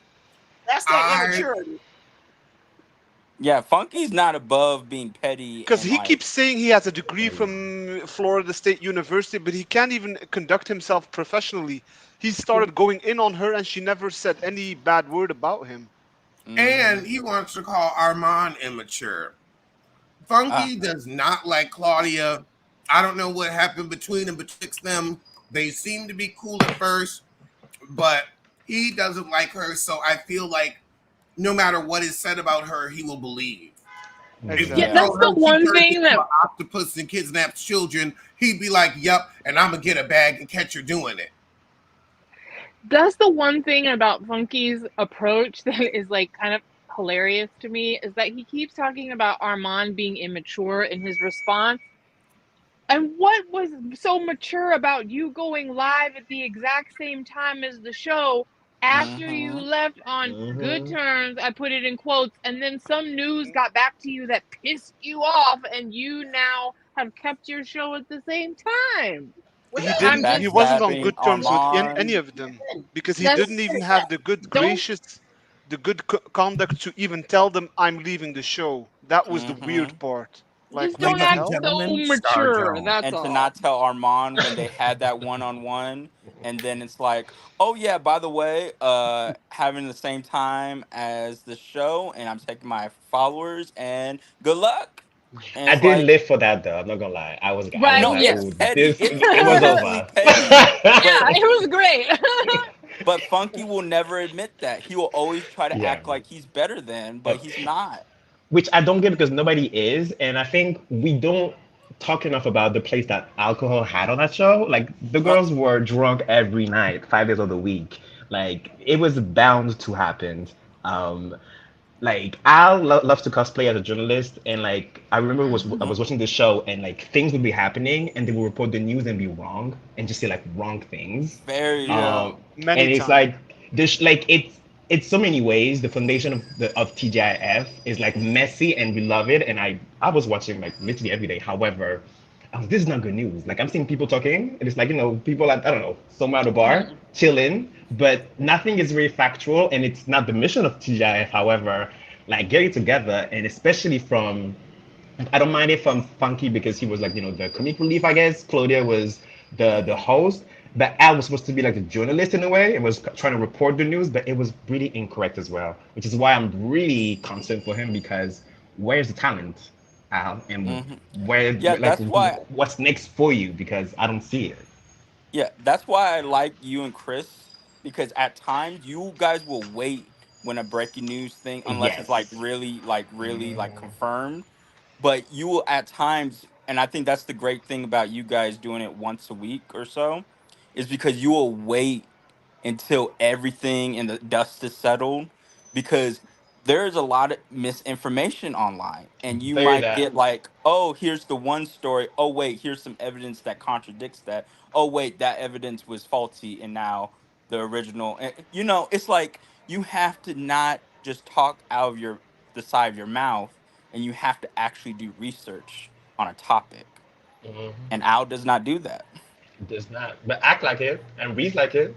That's that I immaturity. Yeah, Funky's not above being petty Because and he like. keeps saying he has a degree from Florida State University, but he can't even conduct himself professionally. He started going in on her, and she never said any bad word about him. Hmm. and he wants to call Armand immature. Uh, Funky does not like Claudia. I don't know what happened between and betwixt them. They seem to be cool at first, but he doesn't like her. So I feel like no matter what is said about her, he will believe. If you Yeah, yeah. Exactly. told that's the her she one turned thing into that an octopus and kidnaps children, he'd be like, "Yep," and I'm gonna get a bag and catch her doing it. that's the one thing about Funky's approach that is like kind of hilarious to me is that he keeps talking about Armand being immature in his response. And what was so mature about you going live at the exact same time as the show after you Hmm. left on good Hmm. terms? I put it in quotes, and then some news got back to you that pissed you off, and you now have kept your show at the same time. Well, He I'm didn't. He just wasn't on Backstabbing good terms with any Armand. of them because he didn't that's even have the good don't gracious, the good conduct to even tell them I'm leaving the show. That was the Hmm. weird part. Like, just what don't the Ladies and act hell? so gentlemen, Star mature. Jones. That's And to all. not tell Armand when they had that one on one, and then it's like, oh yeah, by the way, having the same time as the show, and I'm taking my followers, and good luck. And I it's did like, live for that though. I'm not gonna lie. I was Right? no, like, Yeah. it's oh, petty. this It's it was definitely over. petty, but Yeah, it was great. but Funky will never admit that. He will always try to Yeah. act like he's better than, but Uh, he's not. which I don't get because nobody is, and I think we don't talk enough about the place that alcohol had on that show. Like the Uh, girls were drunk every night, 5 days of the week. Like it was bound to happen. Um, like loves to cosplay as a journalist, and like I remember I mhm. was watching the show, and like things would be happening, and they would report the news and be wrong, and just say like wrong things. Very Yeah, Um, wrong. and many it's times. like this, like it's so many ways. The foundation of TGIF is like messy, and we love it. And I was watching like literally every day. However, this is not good news. Like I'm seeing people talking, and it's like people at I don't know somewhere at a bar chilling, but nothing is very factual, and it's not the mission of TGIF. However, like getting together, and especially from I don't mind it from Funky because he was like, the comic relief, I guess. Claudia was the Hmm. host, but Al was supposed to be like the journalist in a way and was trying to report the news, but it was really incorrect as well, which is why I'm really concerned for him because where's the talent, Al, and Hmm. where Yeah, like that's why. what's next for you because I don't see it. Yeah, that's why I like you and Chris because at times you guys will wait when a breaking news thing, unless it's Yes. like really like confirmed. But you will at times, and I think that's the great thing about you guys doing it once a week or so, is because you will wait until everything and the dust is settled because there's a lot of misinformation online and you Very might that. get like, oh, here's the one story, oh wait, here's some evidence that contradicts that, oh wait, that evidence was faulty and now the original, and it's like you have to not just talk out of the side of your mouth and you have to actually do research on a topic. Mhm. And Al does not do that. Does not, but act like it and read like it.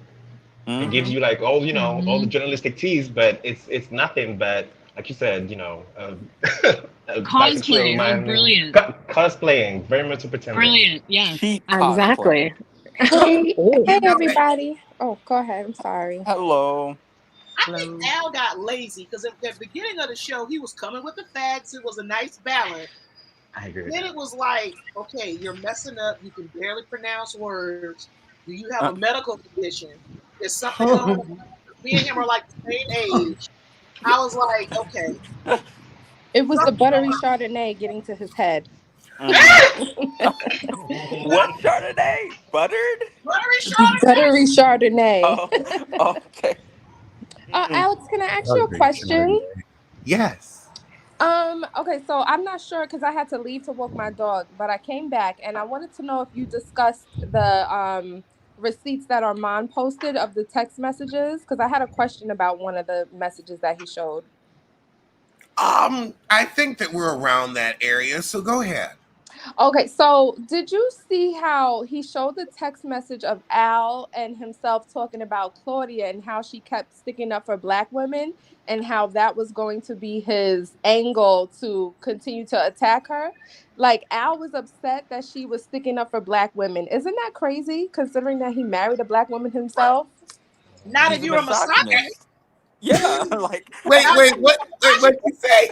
It gives Hmm. you like all all the Mhm. journalistic teas, but it's nothing but like you said, a bisexual Cosplay. Oh, man brilliant. cosplaying, very much a pretender. Brilliant. Yes. Cheap cosplay. Exactly. Hey, Oh. hey, You know that. everybody. Oh, go ahead. I'm sorry. Hello. I think Hello. Al got lazy because at the beginning of the show, he was coming with the facts. It was a nice balance. I agree with Then that. it was like, okay, you're messing up. You can barely pronounce words. Do you have Uh, a medical condition? Is something going on? Me and him are like the same age. I was like, okay, It was the something buttery going Chardonnay getting to his head. mhm. on. What Chardonnay? Buttered? Buttery Chardonnay. Buttery Chardonnay. Oh, okay. Mm. Alex, can I ask you a Buttery question? Chardonnay. Yes. Okay, so I'm not sure because I had to leave to walk my dog, but I came back and I wanted to know if you discussed the receipts that Armand posted of the text messages because I had a question about one of the messages that he showed. I think that we're around that area, so go ahead. Okay, so did you see how he showed the text message of Al and himself talking about Claudia and how she kept sticking up for Black women and how that was going to be his angle to continue to attack her? Like, Al was upset that she was sticking up for Black women. Isn't that crazy considering that he married a Black woman himself? Not if He's a you're a misogynist. misogynist. Yeah, like Wait, Not if wait, you're what? Wait, what you say?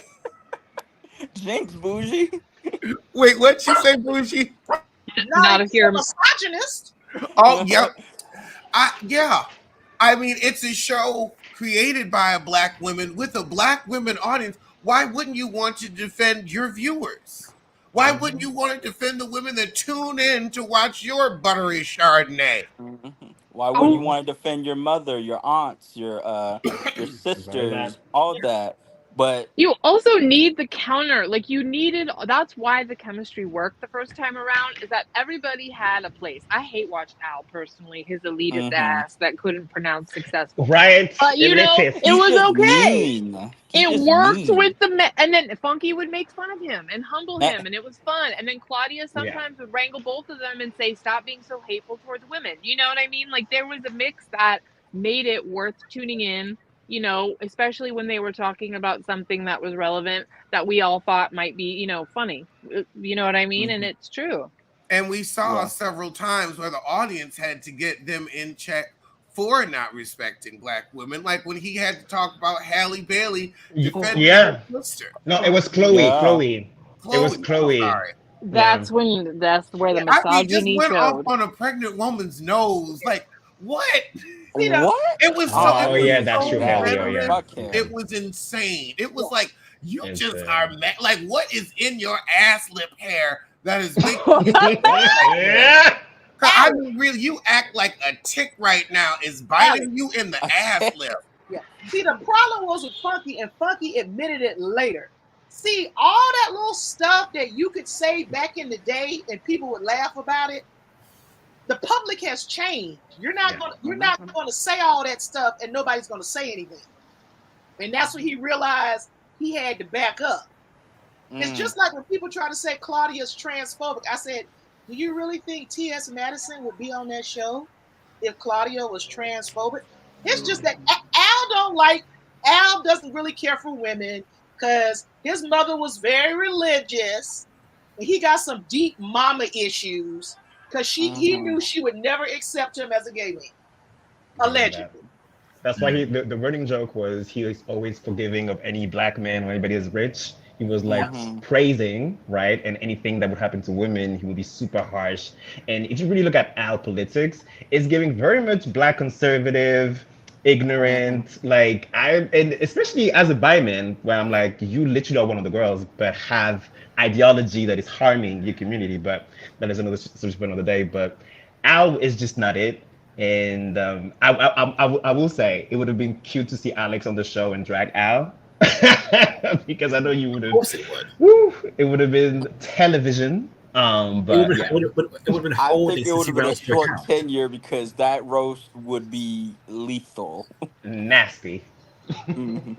Jinx bougie. Wait, what you say, Bougie? not Not if if you're a you're misogynist. Oh, yep. Yeah. I mean, it's a show created by a Black woman with a Black women audience. Why wouldn't you want to defend your viewers? Why wouldn't you want to defend the women that tune in to watch your buttery Chardonnay? Mhm. Why wouldn't you oh, want to defend your mother, your aunts, your Very bad. sisters, all that? But you also need the counter. Like you needed that's why the chemistry worked the first time around, is that everybody had a place. I hate watched Al personally, his elitist mhm. ass that couldn't pronounce successful. Right, But elitist. it He's was just okay. mean. He's It just worked with mean. and then Funky would make fun of him and humble Eh, him, and it was fun. And then Claudia Yeah. sometimes would wrangle both of them and say, "Stop being so hateful towards women." You know what I mean? Like there was a mix that made it worth tuning in. Especially when they were talking about something that was relevant that we all thought might be, funny. You know what I mean? And mhm. it's true. And we saw Yeah. several times where the audience had to get them in check for not respecting Black women, like when he had to talk about Halle Bailey defending Yeah. her sister, No, it was Chloe. Yeah. Chloe. It was Chloe. I'm Chloe. sorry. Yeah. That's where the Yeah. I mean, just misogyny went off showed. on a pregnant woman's nose. Like, what? See the What? It was so. Oh, It Oh I was yeah, couldn't that's so true. see that. Haley. Oh yeah. veteran. Fuck Yeah. It him. was insane. It was yeah. like you just are Insane. mad. Like, what is in your ass lip hair that is making you like this? Yeah. 'Cause I Alex, mean, really, you act like a tick right now is Alex. biting you in the ass lip. Yeah. See, the problem was with Funky, and Funky admitted it later. See, all that little stuff that you could say back in the day and people would laugh about it, the public has changed. You're not Yeah. Mhm. gonna say all that stuff and nobody's gonna say anything. And that's when he realized he had to back up. It's Mm. just like when people try to say Claudia's transphobic. I said, do you really think T.S. Madison would be on that show if Claudia was transphobic? It's just that Al doesn't really care for women because his mother was very religious and he got some deep mama issues because he Mhm. knew she would never accept him as a gay man, Very bad. allegedly. That's why the running joke was he was always forgiving of any Black man when anybody is rich. He was like Mhm. praising, right? And anything that would happen to women, he would be super harsh. And if you really look at Al politics, it's giving very much Black conservative, Mhm. ignorant, like and especially as a bi man, where I'm like, you literally are one of the girls, but have ideology that is harming your community. But that is another subject for another day. But Al is just not it. And I will say it would have been cute to see Alex on the show and drag Al because I know you would Of have. course it would. Woo, it would have been television. It would But yeah, have been I holding think it since would he have been a Reynolds your short account. tenure because that roast would be lethal. nasty. Mhm.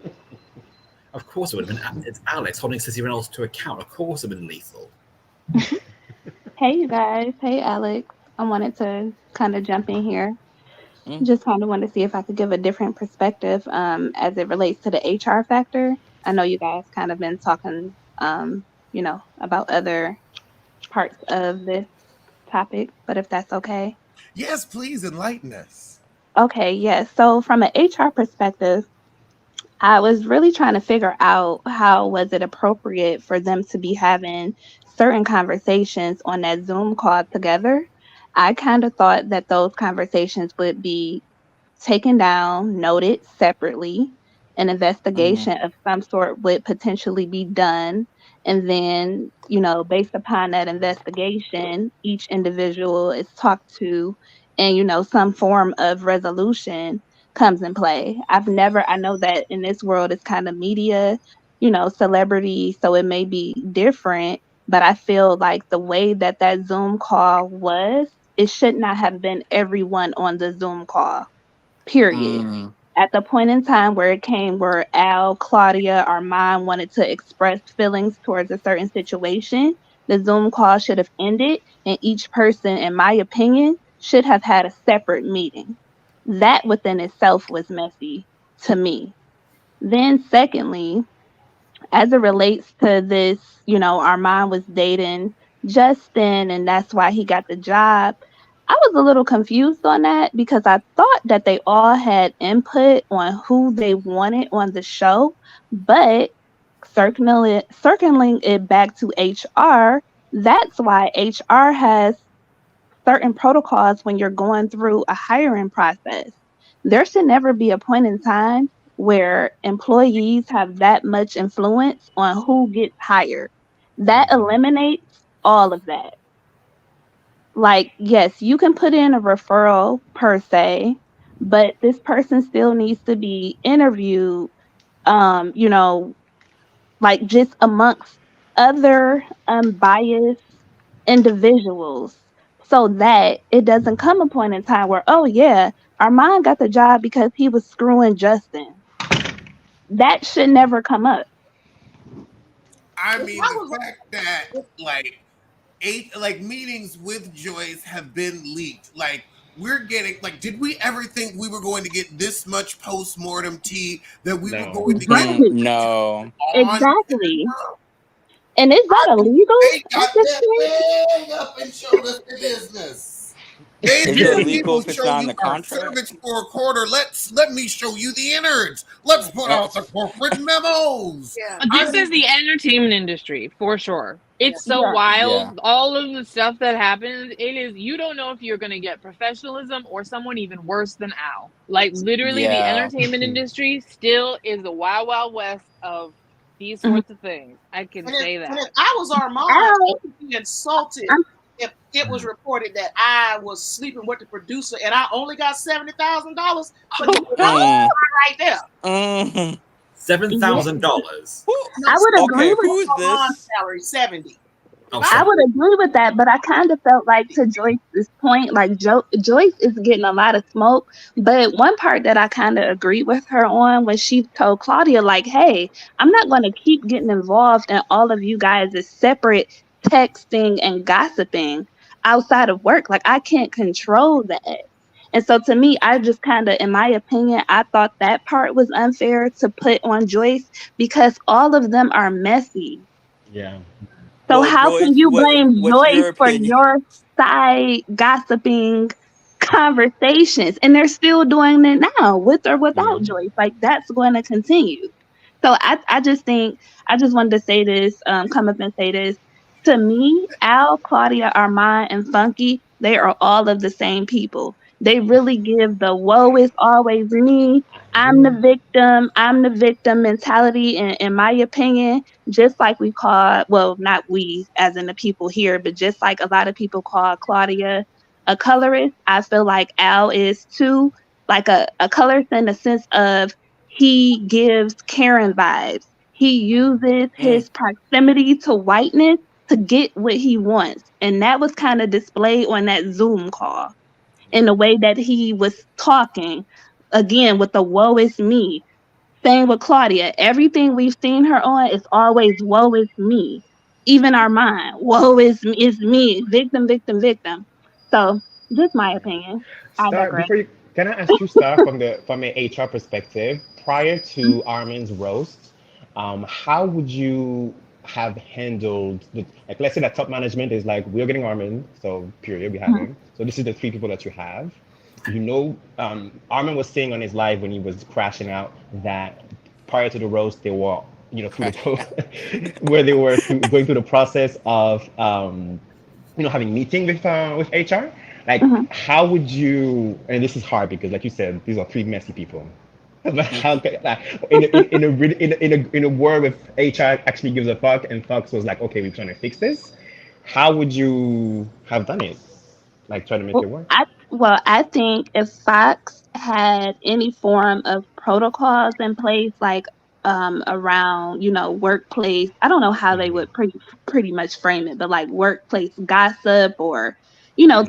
Of course it would have been. It's Alex holding Sissy Reynolds to account. Of course it would have been lethal. Hey, you guys. Hey, Alex. I wanted to kind of jump in here. Mm. Just kind of wanted to see if I could give a different perspective as it relates to the HR factor. I know you guys kind of been talking, about other parts of this topic, but if that's okay. Yes, please enlighten us. Okay, yes. So from an HR perspective, I was really trying to figure out how was it appropriate for them to be having certain conversations on that Zoom call together. I kind of thought that those conversations would be taken down, noted separately. An Mm. investigation of some sort would potentially be done. And then, based upon that investigation, each individual is talked to and, some form of resolution comes in play. I know that in this world it's kind of media, celebrity, so it may be different, but I feel like the way that that Zoom call was, it should not have been everyone on the Zoom call, period. Mm. At the point in time where it came where Al, Claudia, or mine wanted to express feelings towards a certain situation, the Zoom call should have ended and each person, in my opinion, should have had a separate meeting. That within itself was messy to me. Then, secondly, as it relates to this, Armand was dating Justin and that's why he got the job. I was a little confused on that because I thought that they all had input on who they wanted on the show, but circling it back to HR, that's why HR has certain protocols when you're going through a hiring process. There should never be a point in time where employees have that much influence on who gets hired. That eliminates all of that. Like, yes, you can put in a referral per se, but this person still needs to be interviewed, um, you know, like just amongst other unbiased individuals so that it doesn't come a point in time where, oh yeah, Armand got the job because he was screwing Justin. That should never come up. I If mean, I the was fact that like meetings with Joyce have been leaked. Like we're getting did we ever think we were going to get this much post-mortem tea that we were No. going to get Mm. Right. No. on Exactly. And is I that mean, illegal they at got this that point? thing up and showed us the business. They Is it said Yeah. we illegal will if it's show not in you the our contract? cervix for a quarter. Let me show you the innards. Let's put Uh, out the corporate memos. yeah, But I this mean, is the entertainment industry for sure. It's so Yeah. yeah. wild. All of the stuff that happens, it is, you don't know if you're going to get professionalism or someone even worse than Al. Like, literally, the Yeah. entertainment industry still is the wild, wild west of these Mhm. sorts of things. I can say and if that. I was Armand, I Al, would be insulted I'm if it was reported that I was sleeping with the producer and I only got $70,000 for you Mm. right there. Mm. yeah, $7,000. Who? No, I would agree Okay, with who is Armand's this? salary 70. Oh, If I I sorry. would agree with that, but I kind of felt like to Joyce's point, like Joyce is getting a lot of smoke. But one part that I kind of agreed with her on when she told Claudia, like, hey, I'm not going to keep getting involved in all of you guys' separate texting and gossiping outside of work. Like, I can't control that. And so to me, I just kind of, in my opinion, I thought that part was unfair to put on Joyce because all of them are messy. Yeah. So Well, how can Joyce, you blame what's Joyce your for opinion? your side gossiping conversations? And they're still doing it now with or Yeah. without Joyce. Like that's going to continue. So I just think I just wanted to say this, come up and say this. To me, Al, Claudia, Armand, and Funky, they are all of the same people. They really give the woe is always me. I I'm the agree. victim. I'm the victim mentality. In my opinion, just like we call, well, not we as in the people here, but just like a lot of people call Claudia a colorist, I feel like Al is too, like a colorist in the sense of he gives Karen vibes. He uses Mm. his proximity to whiteness to get what he wants. And that was kind of displayed on that Zoom call in the way that he was talking, again, with the woe is me. Same with Claudia. Everything we've seen her on is always woe is me. Even Armand, woe is me. Victim, victim, victim. So just my opinion. I Star, digress. before you, can I ask you, Star, from an HR perspective, prior to Armin's roast, how would you have handled like, let's say that top management is like, we're getting Armin, so period, we have Mhm. him. So this is the three people that you have. You know, Armin was saying on his live when he was crashing out that prior to the roast, they were, through the where they were going through the process of having meeting with HR. Like, Mhm. how would you? And this is hard because, like you said, these are three messy people. But how like, in a world with HR actually gives a fuck, and Fox was like, okay, we're trying to fix this. How would you have done it? Like, try to make Well, it work? I think if Fox had any form of protocols in place, like around workplace, I don't know how they would pretty much frame it, but like workplace gossip or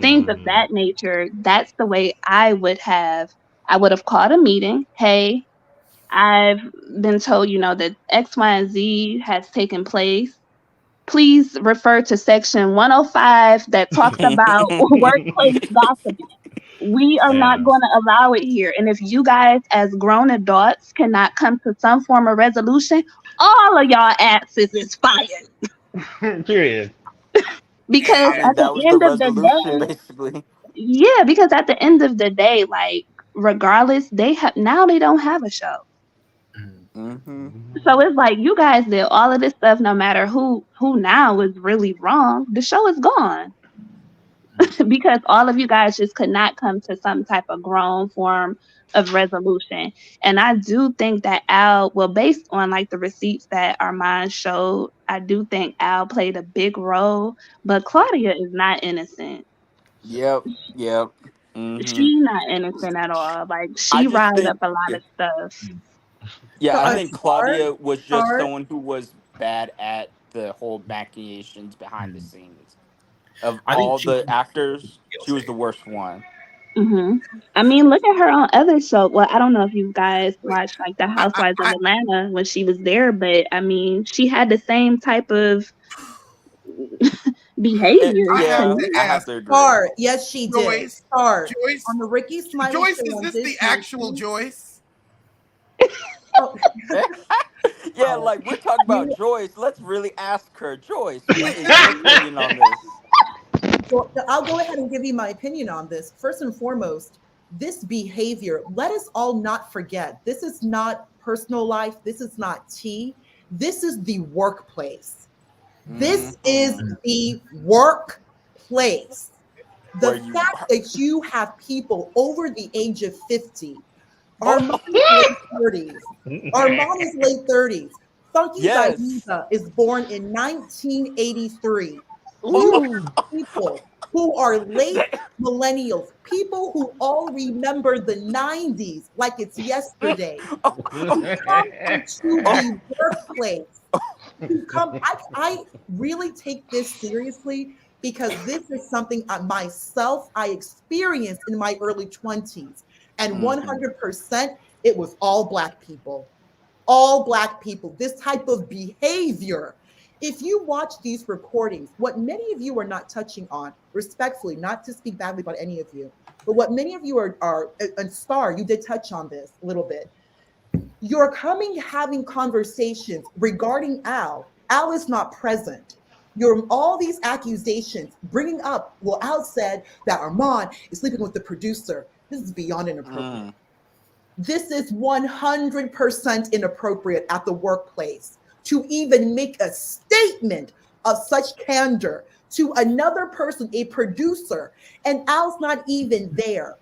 things of Mm. that nature. That's the way I would have. I would have called a meeting. Hey, I've been told that X, Y, and Z has taken place. Please refer to section 105 that talks about workplace gossiping. We are not Yeah. going to allow it here. And if you guys, as grown adults, cannot come to some form of resolution, all of y'all asses is fired. Period. Because I at mean, the that was the end of the resolution, day, basically. yeah, because at the end of the day, like, regardless, they don't have a show. Hmm. So it's like you guys did all of this stuff, no matter who now is really wrong. The show is gone. Because all of you guys just could not come to some type of grown form of resolution. And I do think that Al, well, based on like the receipts that Armand showed, I do think Al played a big role. But Claudia is not innocent. Yep. Yep. Hmm. She's not innocent at all. Like I she just riled think, up a lot of stuff. yeah, So I a think Claudia was just star, someone who was bad at the whole machinations behind the scenes. Of I think all she was the actors, she was guilty. the worst one. hmm I mean, look at her on other shows. Well, I don't know if you guys watched like The I, I, Housewives of I Atlanta when she was there, but I mean, she had the same type of behaviors I to have Yeah, to me. I have ask to agree. star. Yes, she did. Joyce, Star Joyce, on the Ricky Smiley Joyce, show is on this the Disney. actual Joyce? Oh, Yeah, like we're talking about you, Joyce. Let's really ask her. Joyce, what is your opinion on this? I'll go ahead and give you my opinion on this. First and foremost, this behavior, let us all not forget, this is not personal life. This is not tea. This is the workplace. This is Hmm. the workplace. Where The you? fact that you have people over the age of 50, Oh, Armand is late 30s, Armand is late 30s, Funky yes. Diva is born in 1983. You Oh, have people who are late millennials, people who all remember the 90s like it's yesterday, oh, who come into oh, the workplace, who come. I really take this seriously because this is something I experienced in my early 20s. And mhm. 100%, it was all Black people. All Black people, this type of behavior. If you watch these recordings, what many of you are not touching on, respectfully, not to speak badly about any of you, but what many of you are and Star, you did touch on this a little bit. You're coming having conversations regarding Al. Al is not present. You're all these accusations bringing up. Well, Al said that Armand is sleeping with the producer. This is beyond inappropriate. Mm. This is 100% inappropriate at the workplace to even make a statement of such candor to another person, a producer, and Al's not even there.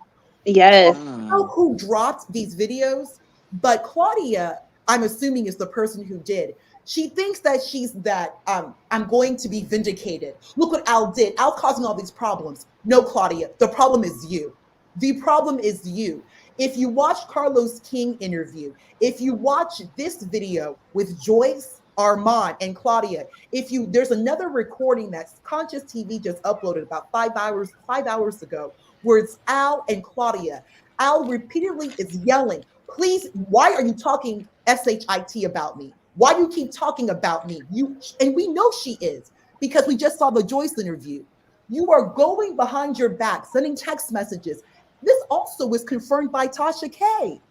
I Yes. don't know Mm. who dropped these videos, but Claudia, I'm assuming, is the person who did. She thinks that she's that I'm going to be vindicated. Look what Al did. Al causing all these problems. No, Claudia, the problem is you. The problem is you. If you watch Carlos King interview, if you watch this video with Joyce, Armand, and Claudia, if you there's another recording that Conscious TV just uploaded about 5 hours ago, where it's Al and Claudia. Al repeatedly is yelling, Please, why are you talking shit about me? Why do you keep talking about me? And we know she is, because we just saw the Joyce interview. You are going behind your back, sending text messages. This also was confirmed by Tasha K.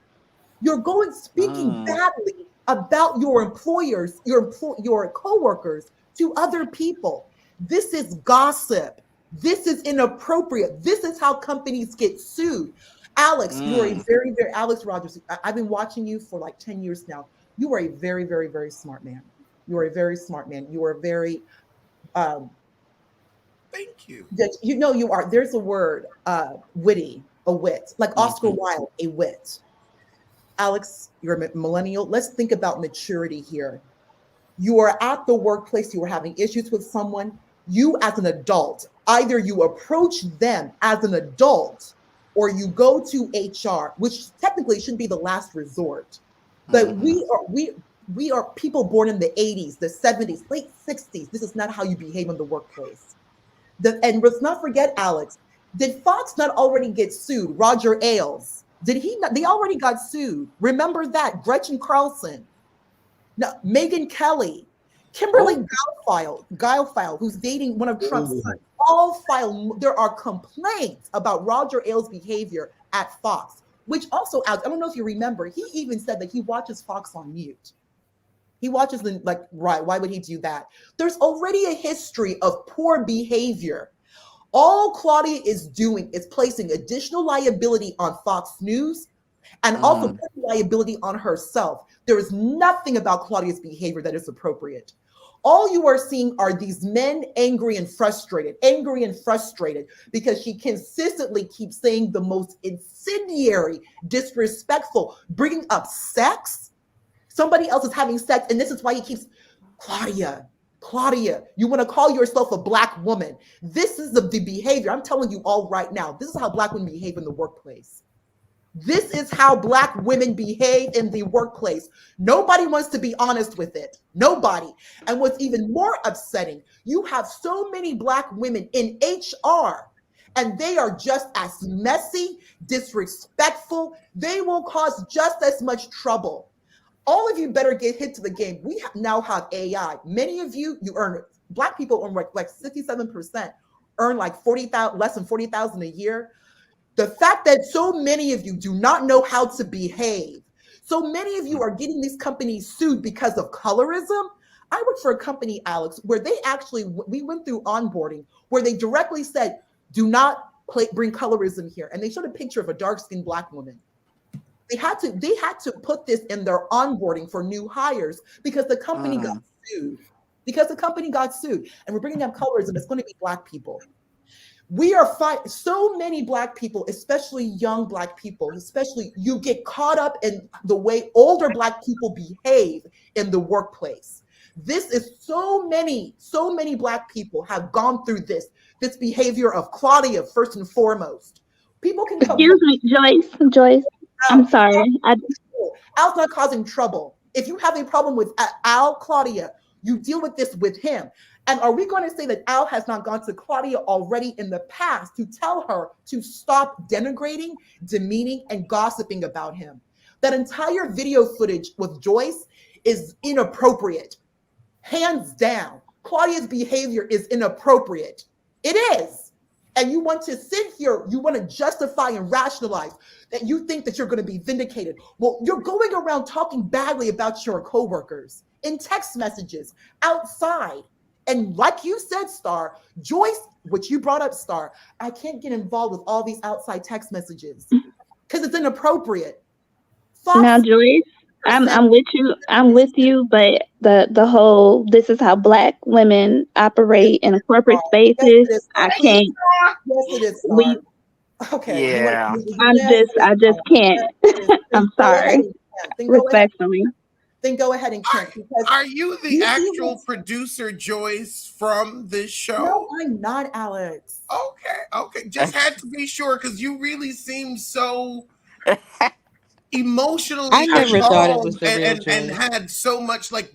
You're going speaking badly about your employers, your coworkers to other people. This is gossip. This is inappropriate. This is how companies get sued. Alex, you are a very, very, Alex Rogers, I've been watching you for like 10 years now. You are a very, very, very smart man. You are a very smart man. You are very, thank you. you know, you are, there's a word, witty, a wit, like Oscar Wilde, a wit. Alex, you're a millennial. Let's think about maturity here. You are at the workplace, you are having issues with someone. You, as an adult, either you approach them as an adult or you go to HR, which technically should be the last resort. But we are people born in the 80s, the 70s, late 60s. This is not how you behave in the workplace. And let's not forget, Alex, did Fox not already get sued? Roger Ailes. Did he not? They already got sued. Remember that. Gretchen Carlson. No, Megyn Kelly. Kimberly Guilfoyle, who's dating one of Trump's sons. All filed. There are complaints about Roger Ailes' behavior at Fox, which also, Alex, I don't know if you remember, he even said that he watches Fox on mute. He watches them like, right, why would he do that? There's already a history of poor behavior. All Claudia is doing is placing additional liability on Fox News and also putting liability on herself. There is nothing about Claudia's behavior that is appropriate. All you are seeing are these men angry and frustrated because she consistently keeps saying the most incendiary, disrespectful, bringing up sex. Somebody else is having sex, and this is why he keeps, Claudia, you want to call yourself a Black woman. This is the behavior. I'm telling you all right now. This is how Black women behave in the workplace. This is how Black women behave in the workplace. Nobody wants to be honest with it. Nobody. And what's even more upsetting, you have so many Black women in HR, and they are just as messy, disrespectful. They will cause just as much trouble. All of you better get hit to the game. We now have AI. Many of you earn, Black people earn like 67%, earn like 40,000, less than 40,000 a year. The fact that so many of you do not know how to behave, so many of you are getting these companies sued because of colorism. I worked for a company, Alex, where they actually, we went through onboarding, where they directly said, do not bring colorism here. And they showed a picture of a dark-skinned Black woman. They had to put this in their onboarding for new hires because the company got sued. And we're bringing up colorism. It's going to be Black people. We are fighting so many Black people, especially young Black people, especially you get caught up in the way older Black people behave in the workplace. This is so many Black people have gone through this behavior of Claudia, first and foremost. People can come. Excuse me, Joyce. I'm sorry. Al's not causing trouble. If you have a problem with Al, Claudia, you deal with this with him. And are we going to say that Al has not gone to Claudia already in the past to tell her to stop denigrating, demeaning, and gossiping about him? That entire video footage with Joyce is inappropriate. Hands down. Claudia's behavior is inappropriate. It is. And you want to sit here, you want to justify and rationalize that you think that you're going to be vindicated. Well, you're going around talking badly about your coworkers in text messages, outside. And like you said, Star, Joyce, which you brought up, Star, I can't get involved with all these outside text messages because it's inappropriate. Fox, now, Joyce, I'm with you. I'm with you, but the whole this is how Black women operate in corporate spaces. Yes, I can't. Yes, it is. Star. Okay. Yeah. I just can't. I'm sorry. Respectfully. Then go ahead and Kent. Are you the actual producer, Joyce, from this show? No, I'm not, Alex. Okay. Just had to be sure because you really seem so emotionally I never thought it was the real and Joyce. had so much like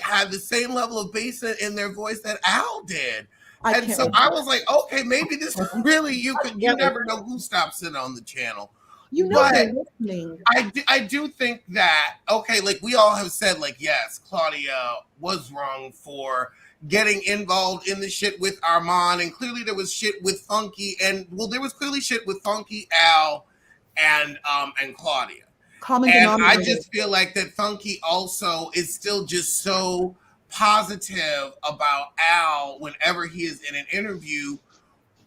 had the same level of bass in their voice that Al did. And so I was like, okay, maybe this really you never know who stops in on the channel. You know But they're listening. I do think that, okay, like we all have said, like, yes, Claudia was wrong for getting involved in the shit with Armand, and clearly there was shit with Funky, and well, there was clearly shit with Funky, Al, and Claudia. Common And I denominator. just feel like that Funky also is still just so positive about Al whenever he is in an interview,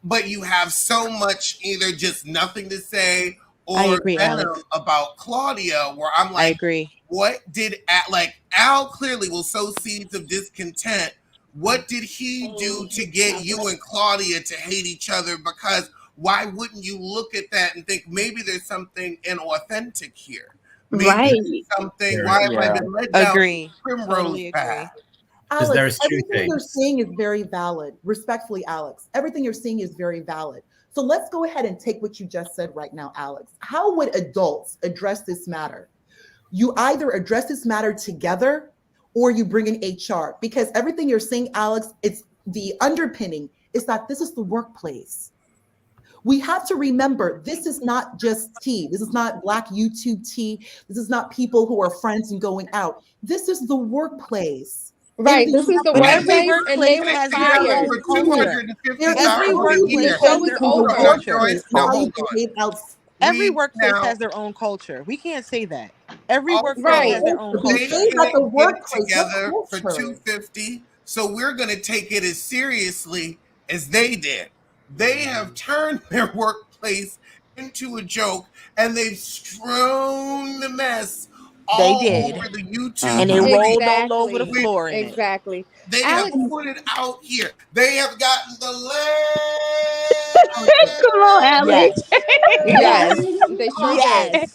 but you have so much either just nothing to say I or agree, venom Alex. about Claudia, where I'm I like, agree. what did Al clearly will sow seeds of discontent. What did he do to get you and Claudia to hate each other? Because why wouldn't you look at that and think maybe there's something inauthentic here? Maybe Right. there's something. Why have I been led down Agree. primrose Totally agree. path? Because there Alex, is two everything you're things. saying is very valid. Respectfully, Alex, everything you're saying is very valid. So let's go ahead and take what you just said right now, Alex. How would adults address this matter? You either address this matter together or you bring in HR, because everything you're saying, Alex, it's the underpinning is that this is the workplace. We have to remember this is not just tea. This is not Black YouTube tea. This is not people who are friends and going out. This is the workplace. Right. And This is the But workplace, every and they workplace were has their fired. own For culture. Every $250 a workplace year. The show is has their in the own over. culture. workplace, Now how you hold on. behave out. Every We workplace now has their own culture. We can't say that. Every workplace Right. has their own they culture. Behave at the can't get workplace. together What for culture? $250, so we're going to take it as seriously as they did. They have turned their workplace into a joke, and they've strewn the mess They all did. over the YouTube. And they rolled all over the Exactly. floor in it. Exactly. They Alex, have put it out here. They have gotten the Come on, Alex. Yes. yes, they sure did. Yes.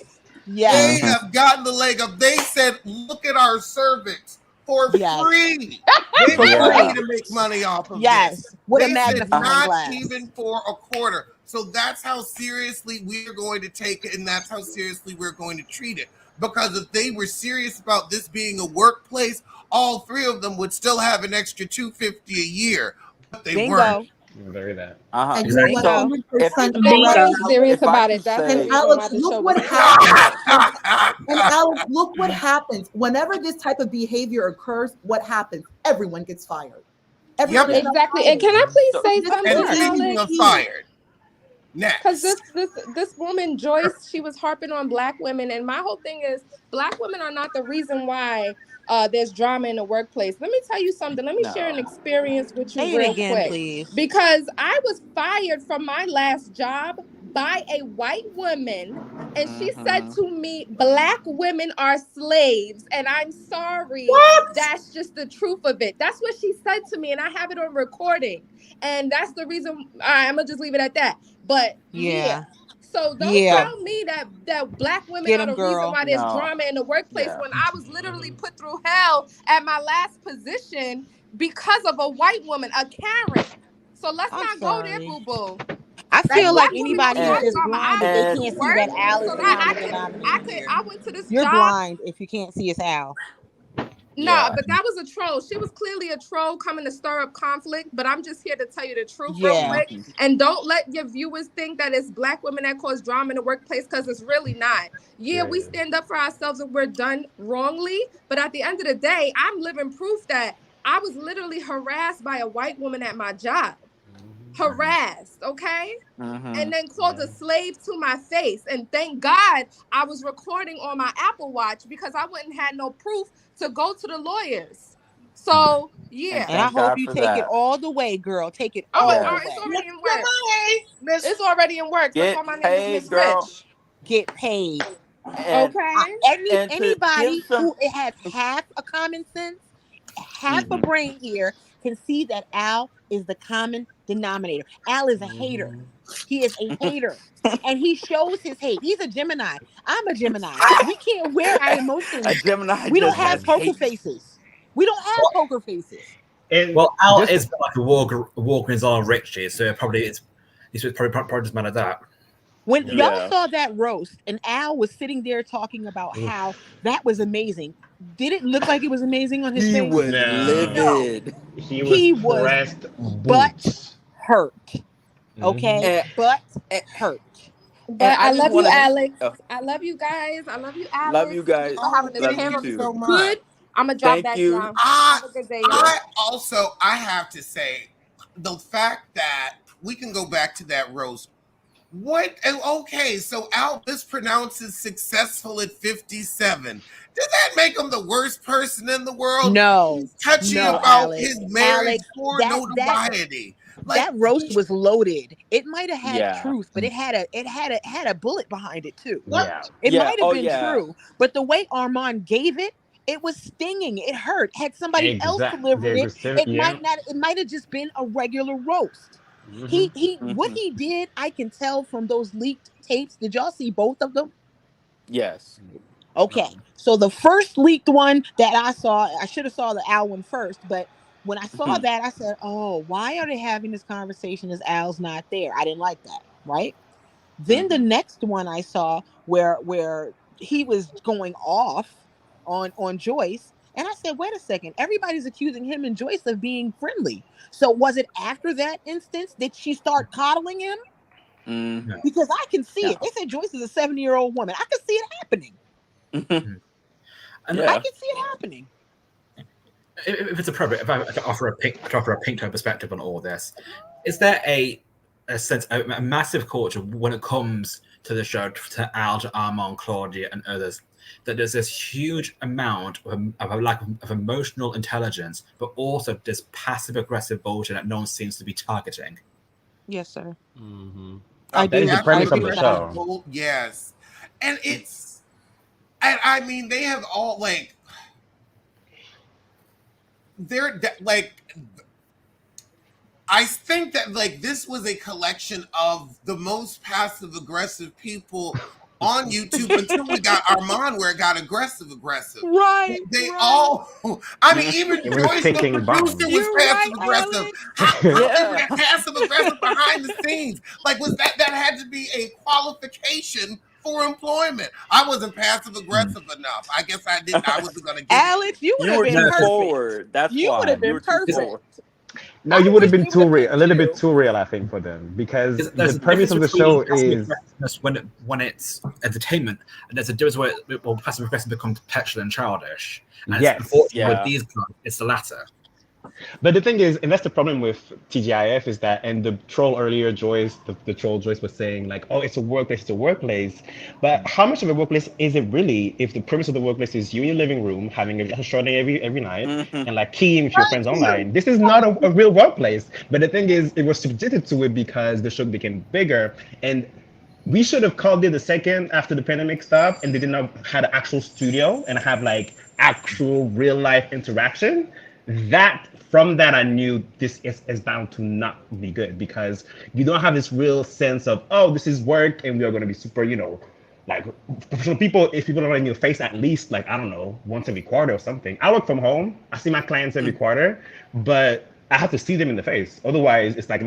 They Yes. have gotten the leg up. They said, look at our cervix for Yes. free. They For didn't free. need to make money off of Yes. this. With a They said magnifying not glass. even for a quarter. So that's how seriously we're going to take it, and that's how seriously we're going to treat it. Because if they were serious about this being a workplace, all three of them would still have an extra $250 a year. But they weren't. Bingo. Very that. And you know Exactly. what? Bingo. 100% They correct. weren't serious if I about could it. That's the say- And reason why Alex, the show look what was happens. And Alex, look what happens. Whenever this type of behavior occurs, what happens? Everyone gets fired. Everyone Yep. is exactly. And can I please say And something, speaking Alex? of fired, Because next. this woman Joyce, she was harping on Black women, and my whole thing is Black women are not the reason why there's drama in the workplace. Let me tell you something. Let me share an No. experience with you Say it real again, quick. please. Because I was fired from my last job by a white woman, and she said Mhm. to me, Black women are slaves. And I'm sorry. That's just the truth of it. That's what she said to me, and I have it on recording. And that's the reason. I'm gonna just leave it at that. But yeah. So don't Yeah. tell me that Black women Get are 'em, the reason girl. why there's No. drama in the workplace Yeah. when I was literally put through hell at my last position because of a white woman, a Karen. So let's I'm not go there, sorry. boo boo. I That feel like Black woman anybody don't is talk just about me. blind I if they was can't doing see that work Al is so the that common denominator here. I went to this You're job. blind if you can't see it's Al. No, Yeah. but that was a troll. She was clearly a troll coming to stir up conflict, but I'm just here to tell you the truth real Yeah. quick. And don't let your viewers think that it's Black women that cause drama in the workplace, because it's really not. Yeah, we stand up for ourselves and we're done wrongly, but at the end of the day, I'm living proof that I was literally harassed by a white woman at my job. Harassed, okay? And then called a slave to my face. And thank God I was recording on my Apple Watch, because I wouldn't have no proof to go to the lawyers. So yeah. And I Thank hope God you for take it that. all the way, girl. Take it Oh, all Yeah. the it's way. already in work. It's already in work. That's Get why my name is paid, Miss girl. Rich. Get paid. And Okay. and to give Anybody some who has half a common sense, half a brain here, can see that Al is the common denominator. Al is a hater. He is a hater. And he shows his hate. He's a Gemini. I'm a Gemini. We can't wear our emotions. a Gemini We don't just have has poker hate. faces. We don't have poker faces. And Well, Al just- is like a walk in his own riches, so probably it's probably just mad at that. When Yeah. y'all saw that roast and Al was sitting there talking about how that was amazing, did it look like it was amazing on his He face? was No. livid. He was pressed butt boots. hurt. Okay? And, Butt and, hurt. But I I just love you, want to. Alex. Oh, I love you guys. I love you, love Alex. you Thank you guys. for having Oh, this Love thank you panel. you This too. so was much. good. I'm gonna drop Thank back you. down. Yeah. Have a good day, y'all. I have to say, the fact that we can go back to that roast. What? Okay, so Al mispronounces successful at 57. Does that make him the worst person in the world? No, He's touchy no, about Alex. his marriage Alex, for that notoriety. Like, that roast was loaded. It might have had Yeah. truth, but it had a bullet behind it too. Yeah. It Yeah. might have Oh been yeah. true, but the way Armand gave it, it was stinging. It hurt. Had somebody else Exact. delivered There's it, a seven. it Yeah. might not. It might have just been a regular roast. Hmm. What Hmm. he did, I can tell from those leaked tapes. Did y'all see both of them? Yes. Okay, so the first leaked one that I saw, I should have saw the Al one first, but when I saw Mhm. that, I said, "Oh, why are they having this conversation as Al's not there?" I didn't like that, right? Then the Mhm. next one I saw where he was going off on Joyce, and I said, "Wait a second, everybody's accusing him and Joyce of being friendly. So was it after that instance that she started coddling him? Mm. Because I can see Yeah. it. They said Joyce is a 70-year-old woman. I can see it happening. Mhm. And I Yeah. can see it happening." if it's appropriate, if I could offer a pink toe perspective on all this, is there a sense, a massive culture when it comes to the show, to Al, to Armand, Claudia, and others, that there's this huge amount of a lack of emotional intelligence, but also this passive aggressive bullshit that no one seems to be targeting? Yes, sir. Hmm. I That is do. the I premise agree of the with that. show. Yes. And and I mean, they have all like, I think that like this was a collection of the most passive aggressive people on YouTube until we got Armand where it got aggressive. Right, They right. all, I mean, even It was Joyce, the ticking producer, bombs. was You're passive right, aggressive. Alex. How is Yeah. that passive aggressive behind the scenes? Like, was that had to be a qualification for employment? I wasn't passive aggressive enough. I guess I wasn't gonna get it. Alex, you would You have were been too No, perfect. forward. That's You would why have you been were too Is- forward. perfect. No, I you would have wish been they would too have real, a picked little bit you. too real, I think, for them, because there's the a premise difference of the between show passive is aggressiveness when it's entertainment, and there's a difference where passive aggressive becomes petulant and childish. And yes. unfortunately, with Yeah. these guys, it's the latter. But the thing is, and that's the problem with TGIF, is that, and the troll earlier, Joyce, the troll Joyce was saying, like, oh, it's a workplace, it's a workplace. But how much of a workplace is it really if the premise of the workplace is you in your living room having a short day every night Mhm. and like keying with your friends online? This is not a real workplace. But the thing is, it was subjected to it because the show became bigger. And we should have called it the second after the pandemic stopped and they did not have an actual studio and have like actual real life interaction. That from that I knew this is bound to not be good because you don't have this real sense of, oh, this is work and we are going to be super, like professional people. If people are in your face at least, like, I don't know, once every quarter or something. I work from home, I see my clients every quarter, but I have to see them in the face, otherwise it's like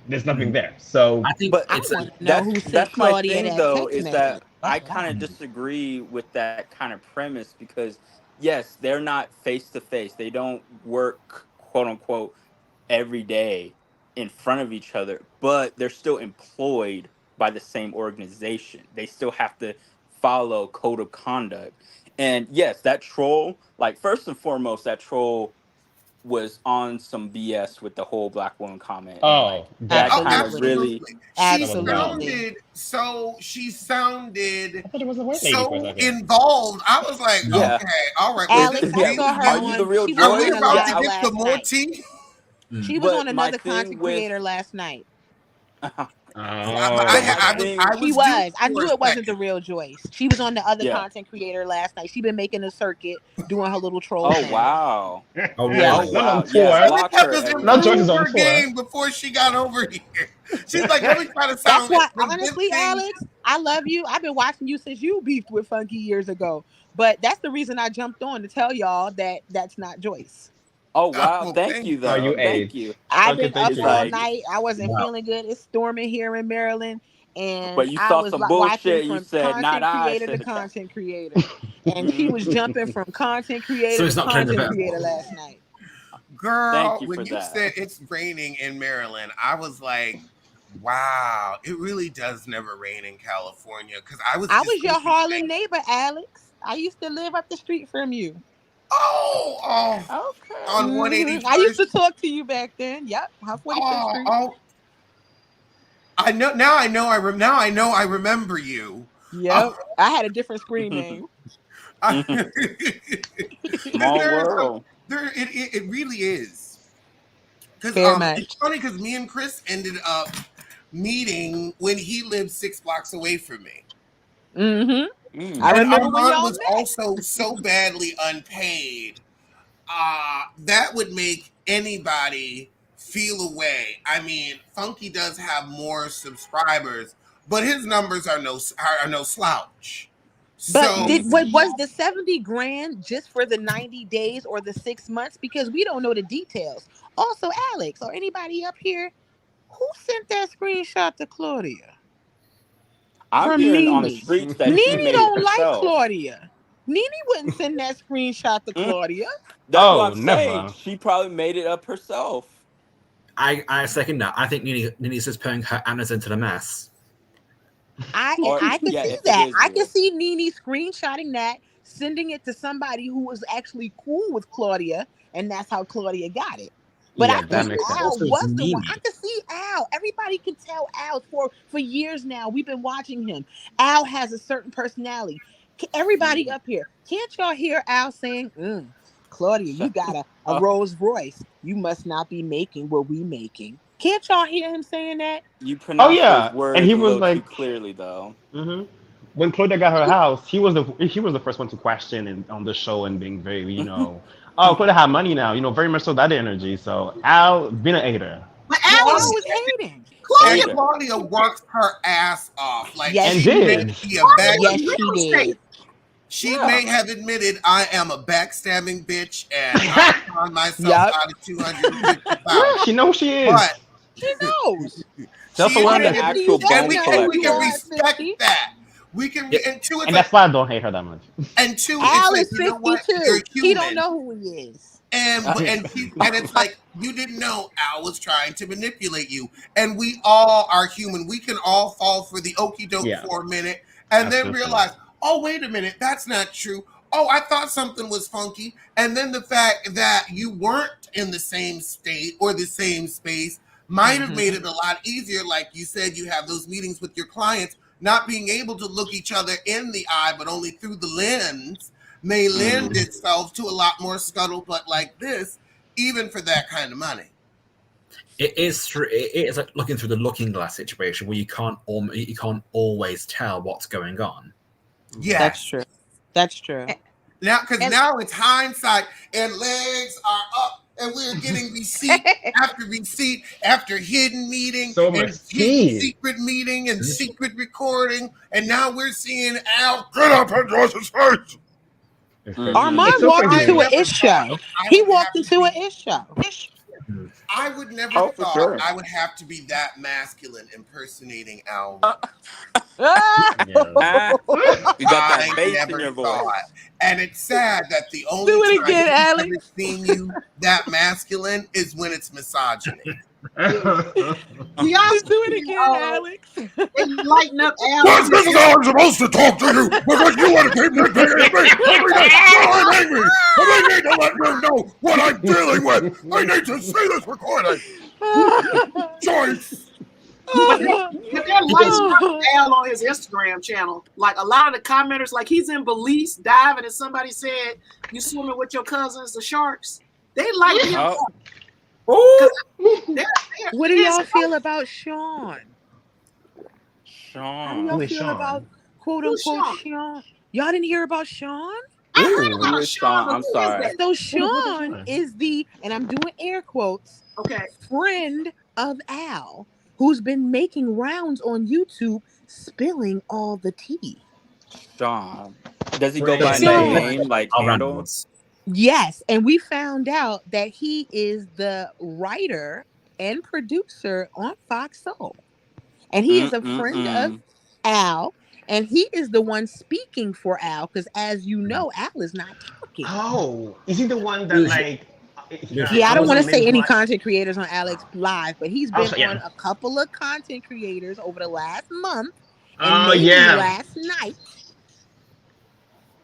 there's nothing there. So I think But I it's want to know who sent that's my Claudia thing that though, text is message. that I kind of disagree with that kind of premise because yes, they're not face to face. They don't work quote unquote every day in front of each other, but they're still employed by the same organization. They still have to follow code of conduct. And yes, that troll, like first and foremost, that troll was on some BS with the whole black woman comment and oh, like that that Oh, kind was of Absolutely. really absolutely. that was wild. Absolutely. She sounded I thought it was a white lady for a so second. involved. I was like, yeah. okay, all right. Was Alex, this I Yeah, saw her are you the on, real she was Are we on a Joyce? about Yeah, to live get some last more night. tea? She was on but my another thing content with creator last night. but my thing I She was due was. I for knew a it wasn't the second. real Joyce. She was on the other yeah. content creator last night. She been making a circuit, doing her little troll Oh thing. wow. oh Yeah. Oh really? Not on wow. Yeah, tour. She block kept her us Not Joyce everybody. is improve on her tour. game before she got over here. She's like, let me try to That's sound why, honestly, convincing. Alex, I love you. I've been watching you since you beefed with Funky years ago. But that's the reason I jumped on to tell y'all that that's not Joyce. Oh wow. Oh, Thank thank you Oh, you. you though. Thank ate. you. I've Okay, been thank up It's you, all guys. like night. I wasn't Wow. feeling good. It's storming here in Maryland. And but you I saw was some like watching bullshit. You from said, not content I creator to said that. content creator. And she was jumping from content creator So to it's not playing the content better. creator last night. Thank Girl, you for when you that. said it's raining in Maryland, I was like, Wow, it really does never rain in California because I was I just was your thinking, Harlem neighbor, Alex. I used to live up the street from you. oh, Okay. on I used 181st. to talk to you back then. Yep, 145th Oh, Street. oh, I know now. Now I know. I remember you. Yep, I had a different screen name. Small There's world. it really is. Because Very it's much. funny because me and Chris ended up meeting when he lived 6 blocks away from me. Mm-hmm. Mm. I And remember when Armand y'all was met. also so badly unpaid. That would make anybody feel away. I mean, Funky does have more subscribers, but his numbers are no slouch. But So what was the 70 grand just for the 90 days or the 6 months? Because we don't know the details. Also, Alex or anybody up here, who sent that screenshot to Claudia? I'm From hearing on the Nene. streets that she Nene made it don't like herself. Claudia. Nene wouldn't send that screenshot to Claudia. That's what Oh, I'm saying. never. She probably made it up herself. I second that. I think Nini's just putting her annas into the mess. I could see if it that. is I you. could see Nene screenshotting that, sending it to somebody who was actually cool with Claudia, and that's how Claudia got it. But Yeah, I that think makes sense. Al Also, was the one. Nene. I could see Al. Everybody can tell Al for years now. We've been watching him. Al has a certain personality. Everybody up here, can't y'all hear Al saying, Claudia, you got a up. Rolls Royce. You must not be making what we making. Can't y'all hear him saying that? You Oh pronounce those yeah, and words he a was little too like, clearly, though. when Claudia got her house, he was the first one to question and on the show and being very, oh, Claudia have money now, very much so that energy. So Al been a hater. But Yeah, Al Al was was hating. and Claudia. Hater. Claudia worked her ass off. Like Yes, And she she may did. did. be a Claudia back. was Yes, she real did. estate. She Yeah. may have admitted I am a backstabbing bitch and I found myself Yup. out of 250,000. Yeah, she knows she is. But She knows. she I'm an admitted, Self-awareness. actual You and bone we know can who you are at respect 50. that. We can, Yeah. and two, it's And like, that's why I don't hate her that much. and two, it's Al like, is you know what? 52. You're He don't human. know who he is. And it's like you didn't know Al was trying to manipulate you, and we all are human. We can all fall for the okie doke Yeah. for a minute, and then Absolutely. realize, oh wait a minute, that's not true. Oh, I thought something was funky, and then the fact that you weren't in the same state or the same space might have made it a lot easier. Like you said, you have those meetings with your clients, not being able to look each other in the eye, but only through the lens may lend itself to a lot more scuttlebutt like this, even for that kind of money. It is true. It is like looking through the looking glass situation where you can't always tell what's going on. Yeah, That's true. That's true. Now, because now it's hindsight, and legs are up, and we're getting receipt after receipt after hidden meeting, So and much tea. secret meeting, and secret recording, and now we're seeing Al get up and dress his face. Armand It's so walked crazy. into an ish show. He walked into an ish show. I would never Oh, for thought sure. I would have to be that masculine impersonating Al. You got that I bass in never your voice. thought. And it's sad that the only Do it time again, I've Alex. ever seen you that masculine is when it's misogyny. We also Do it again, Alex. they lighten up Al. Well, this is how I'm supposed to talk to you because you want to keep nitpicking at me every day. So I'm angry. And I need to let you know what I'm dealing with. I need to see this recording. Joyce. But they're lighting up Al on his Instagram channel. Like a lot of the commenters, like he's in Belize diving, and somebody said, "You swimming with your cousins, the sharks." They like him. Oh. What do y'all feel about Sean? Sean. How do y'all feel about quote unquote Sean? Y'all didn't hear about Sean? I heard Who about is Sean? I'm Who is sorry. that? So Sean is the, and I'm doing air quotes, friend of Al, who's been making rounds on YouTube spilling all the tea. Sean. Does he go by Sean. name like handle? Yes, and we found out that he is the writer and producer on Fox Soul. And he is a friend of Al, and he is the one speaking for Al, because as you know, Al is not talking. Oh, is he the one that like Yeah, I don't want to say any Live content creators on Alex Live, but he's been Also, on yeah. a couple of content creators over the last month and Oh maybe yeah. last night.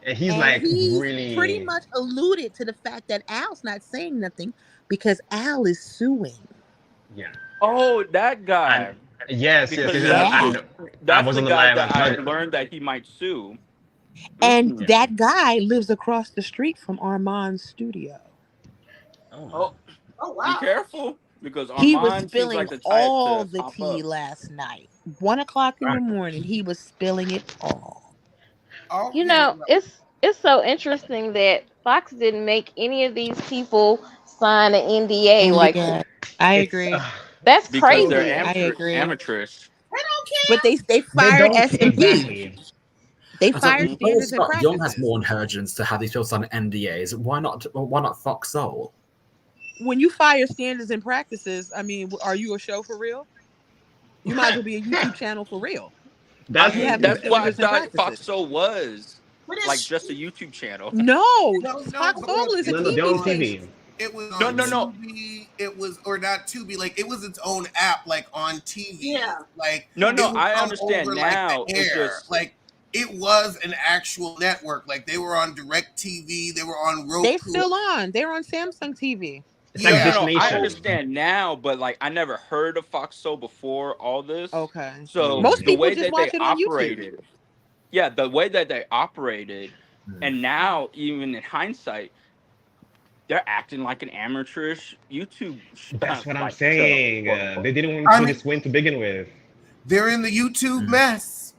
And he's And like he's pretty really. much alluded to the fact that Al's not saying nothing because Al is suing. Yeah. Oh, that guy. And yes, yes, Because yes. Yeah. I that's was the on the guy live. that I I saw. learned that he might sue. And Yeah. that guy lives across the street from Armand's studio. Oh, Oh be wow. careful because He was Armand seems spilling like the type all to the pop up. tea last night. 1:00 in the morning, he was spilling it all. You Okay. know, it's so interesting that Fox didn't make any of these people sign an NDA. And Like yeah, I It's agree. that's Because they're crazy. I agree. amateurish. They don't care. But they they fired don't S&P. exactly. They It's like, fired Mhm. Paul standards and Scott Young has practices. more intelligence to have these people sign NDAs. Why not Fox Soul? When you fire standards and practices, I mean, are you a show for real? You might as well be a YouTube channel for real. I That's You mean, have no that's why I standards and thought Fox practices. Soul was But like it's just a YouTube channel. No, No, Fox Soul because is a no, they're TV on station. TV. it was No, on no, no. Tubi. It was, or not Tubi, like it was its own app, like on TV. yeah. Like No, it no, would I come understand over like now. the It's air. just Like it was an actual network. Like they were on Direct TV. They were on They're Roku. still on. They're on Samsung TV. It's like no, Yeah. no, no. I Nation. understand now, but like I never heard of Fox Soul before all this. Okay. So Most the people way just that they watch it on YouTube. operated, yeah, the way that they operated, Hmm. and now even in hindsight, they're acting like an amateurish YouTube That's what I'm like show. saying. quote, unquote. They didn't want I to mean, this win to begin with. they're in the YouTube mess.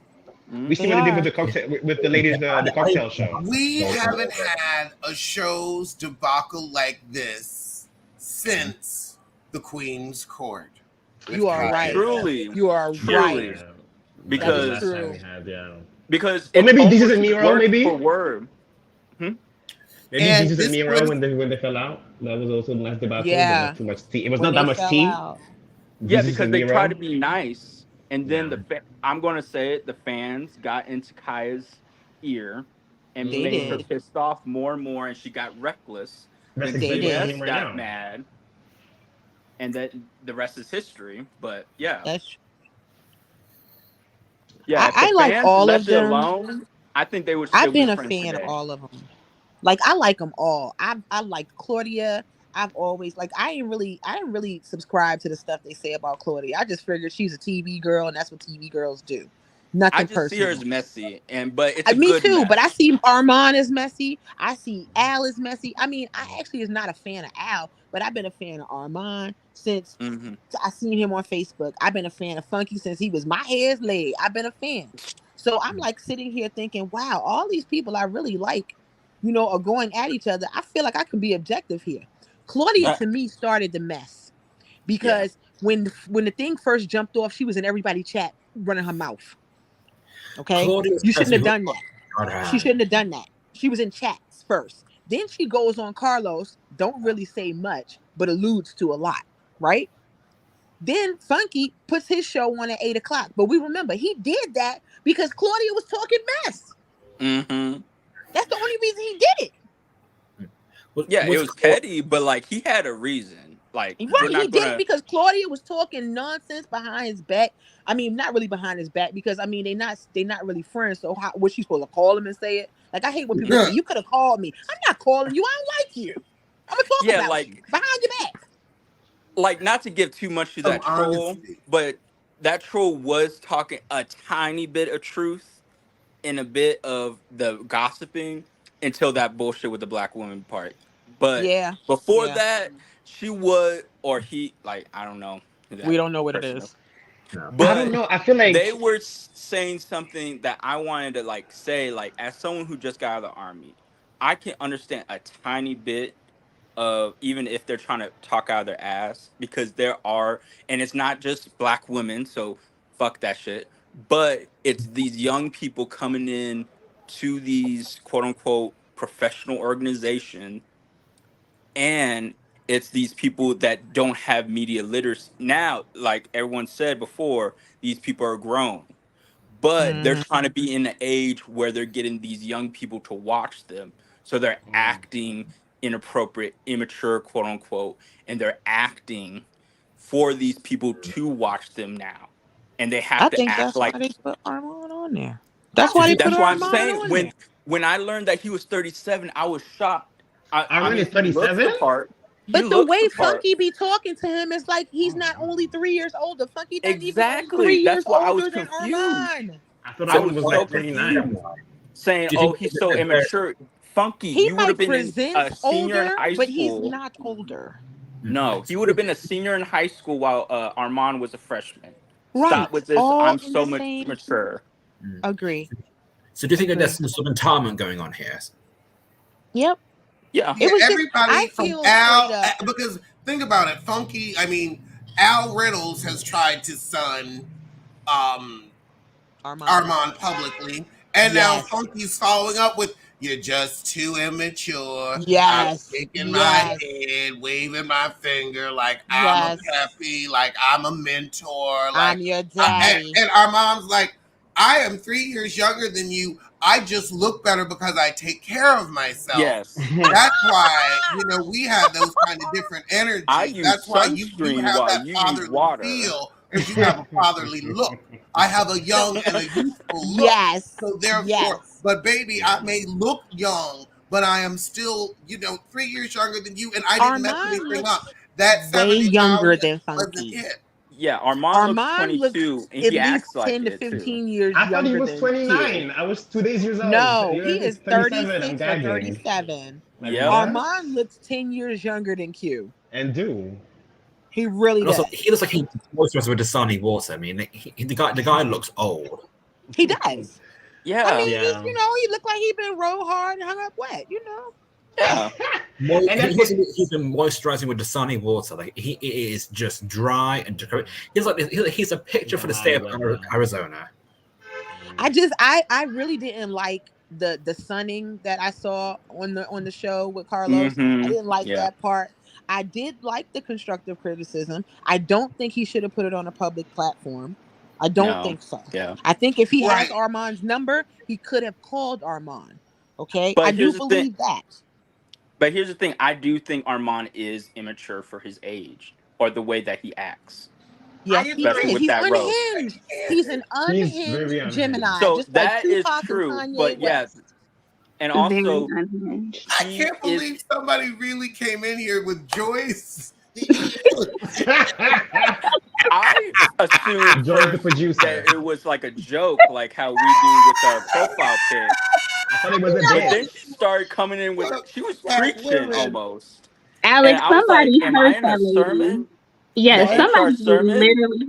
We see They what they did with are. the cocktail with the ladies, the cocktail show. We haven't had a show's debacle like this since the Queen's Court. You are right. Truly, You are truly, right. because That is true. because Or it's maybe this is a almost Nero, word maybe? for word. Maybe And Jesus and this Nero was when they fell out. That was also the last debacle, but Yeah. not too much tea. It was When not that they much fell tea. out. Yeah, Jesus because and they Nero. try to be nice, and then Yeah. I'm going to say it, the fans got into Kaya's ear and They made her did. pissed off more and more, and she got reckless. That's Then They exactly what I'm did. CBS saying right got now. mad, and then the rest is history. But yeah, That's yeah. If the I like fans all of left it them. alone, I think they would still I've be been a friends fan of today. all of them. Like I like them all. I like Claudia. I've always like I didn't really subscribe to the stuff they say about Claudia. I just figured she's a TV girl and that's what TV girls do. I Nothing just see her personal. as messy, but it's a Me good too, mess. but I see Armand as messy. I see Al as messy. I mean, I actually is not a fan of Al, but I've been a fan of Armand since hmm I seen him on Facebook. I've been a fan of Funky since he was my hair's laid. I've been a fan. So I'm like sitting here thinking, wow, all these people I really like, are going at each other. I feel like I can be objective here. Claudia to me started the mess Yeah. because when the thing first jumped off, she was in everybody's chat running her mouth. Okay, Claudia's you shouldn't have done personal- that. She shouldn't have done that. She was in chats first. Then she goes on Carlos, don't really say much, but alludes to a lot, right? Then Funky puts his show on at 8:00. But we remember he did that because Claudia was talking mess. hmm That's the only reason he did it. Yeah, it was petty, but like he had a reason. Like we're Right, he not did it gonna. because Claudia was talking nonsense behind his back. I mean, not really behind his back because I mean they not really friends. So how was she supposed to call him and say it? Like I hate when people say you could have called me. I'm not calling you. I don't like you. I'm gonna talk Yeah, about like- you behind your back. Like not to give too much to Some that troll, honesty. but that troll was talking a tiny bit of truth and a bit of the gossiping until that bullshit with the black woman part. But Yeah, before yeah. that, she would or he like I don't know. who that We don't know what it person is. But I don't know. I feel like they were saying something that I wanted to like say, like as someone who just got out of the army, I can understand a tiny bit of even if they're trying to talk out of their ass because there are, and it's not just black women, so fuck that shit. But it's these young people coming in to these quote unquote professional organization, and it's these people that don't have media literacy. Now, like everyone said before, these people are grown, but they're Mhm. trying to be in the age where they're getting these young people to watch them. So they're acting inappropriate, immature, quote unquote, and they're acting for these people to watch them now, and they have I to think act that's why like. they put Armand on there. I That's why they think put That's why I'm Armand saying on when there. I learned that he was 37, I was shocked. I Armin mean, is he looks the 37? part. He But the looks the way part. Funky be talking to him is like he's Oh, not wow. only 3 years older. Funky doesn't even is Exactly. 3 years That's why I was older than confused. Armand. I thought I so. Armin was was so like confused. 29. Saying, Do you "Oh, think he's so it's immature." Funky, He you would have might been present a senior in older, high but he's school. not older. No, he would have been a senior in high school while Armand was a freshman. Right. Stop with this. All I'm in so the much same. mature. Agree. So do you think that there's Agree. some sort of entitlement going on here? Yep. Yeah. Yeah, It was just, I everybody from feel straight Al, up. because think about it, Funky. I mean, Al Reynolds has tried to son Armand publicly, and now Yes. Funky's following up with, "You're just too immature." I'm Yes. shaking my Yes. head, waving my finger like I'm a Yes. peppy, like I'm a mentor, like I'm your daddy. and our mom's like, "I am 3 years younger than you. I just look better because I take care of myself." Yes. That's why, we have those kind of different I energies. use That's why you sunscreen have while that you use fatherly water. feel, because you have a fatherly look. I have a young and a youthful look. Yes. So therefore, Yes. but baby, I may look young, but I am still, 3 years younger than you, and I didn't mess Armand anything looks up. That way 70 younger pounds than wasn't Funky. it. Yeah, Armand looks Armand looks 22, and at he least acts like 10 to it too. 15 years I thought he younger was than 29. Q. I was 2 days old. No, You're he is 37. I'm 36 or gagging. 37. Like, Yep. what? Armand looks 10 years younger than Q. And do. He really And also, does. he looks like he moisturized with Dasani water. I mean, the guy looks old. He does. Yeah. I mean, Yeah. he's, he looked like he been rolled hard and hung up wet, Yeah. And that's He's been moisturizing with Dasani water. Like he is just dry and decrepit. He's a picture for the state of Arizona. I really didn't like the sunning that I saw on the show with Carlos. I didn't like that part. I did like the constructive criticism. I don't think he should have put it on a public platform. I don't think so. Yeah. I think if he has Right. Armand's number, he could have called Armand. Okay, But I do here's the believe that. But here's the thing: I do think Armand is immature for his age or the way that he acts. Yes, I he agree. is. with He's that robe. unhinged. He's an He's very unhinged unhinged. Gemini, So just like that is Tupac true. and Kanye But yeah, West. and Very also unhinged. I he can't is. believe somebody really came in here with Joyce. I assumed Joyce the first producer. that it was like a joke, like how we do with our profile pic. I thought it was a But then bit. she started coming in with, she was Black preaching women. almost. Alex, And I was like, somebody am I hurt in a that lady. sermon? Yes, The somebody HR sermon? literally.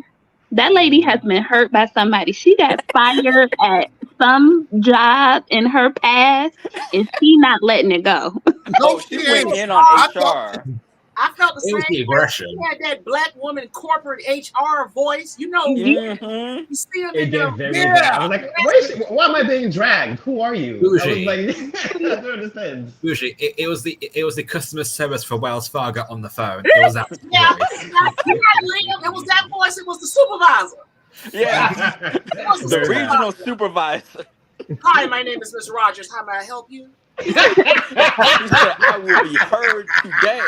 That lady has been hurt by somebody. She got fired at some job in her past, and she not letting it go. Oh, she went in on HR. I felt the It was same the way. aggression. He had that black woman corporate HR voice. You know, Mhm. you see him It in there. gets very bad. I was like, why am I being dragged? Who are you? I was Bougie. like, I don't understand. Usually, it was the customer service for Wells Fargo on the phone. It was that. Yeah, voice. it was that voice. It was the supervisor. Yeah. It was the The Very bad. regional supervisor. Hi, my name is Miss Rogers. How may I help you? She said, I will be heard today.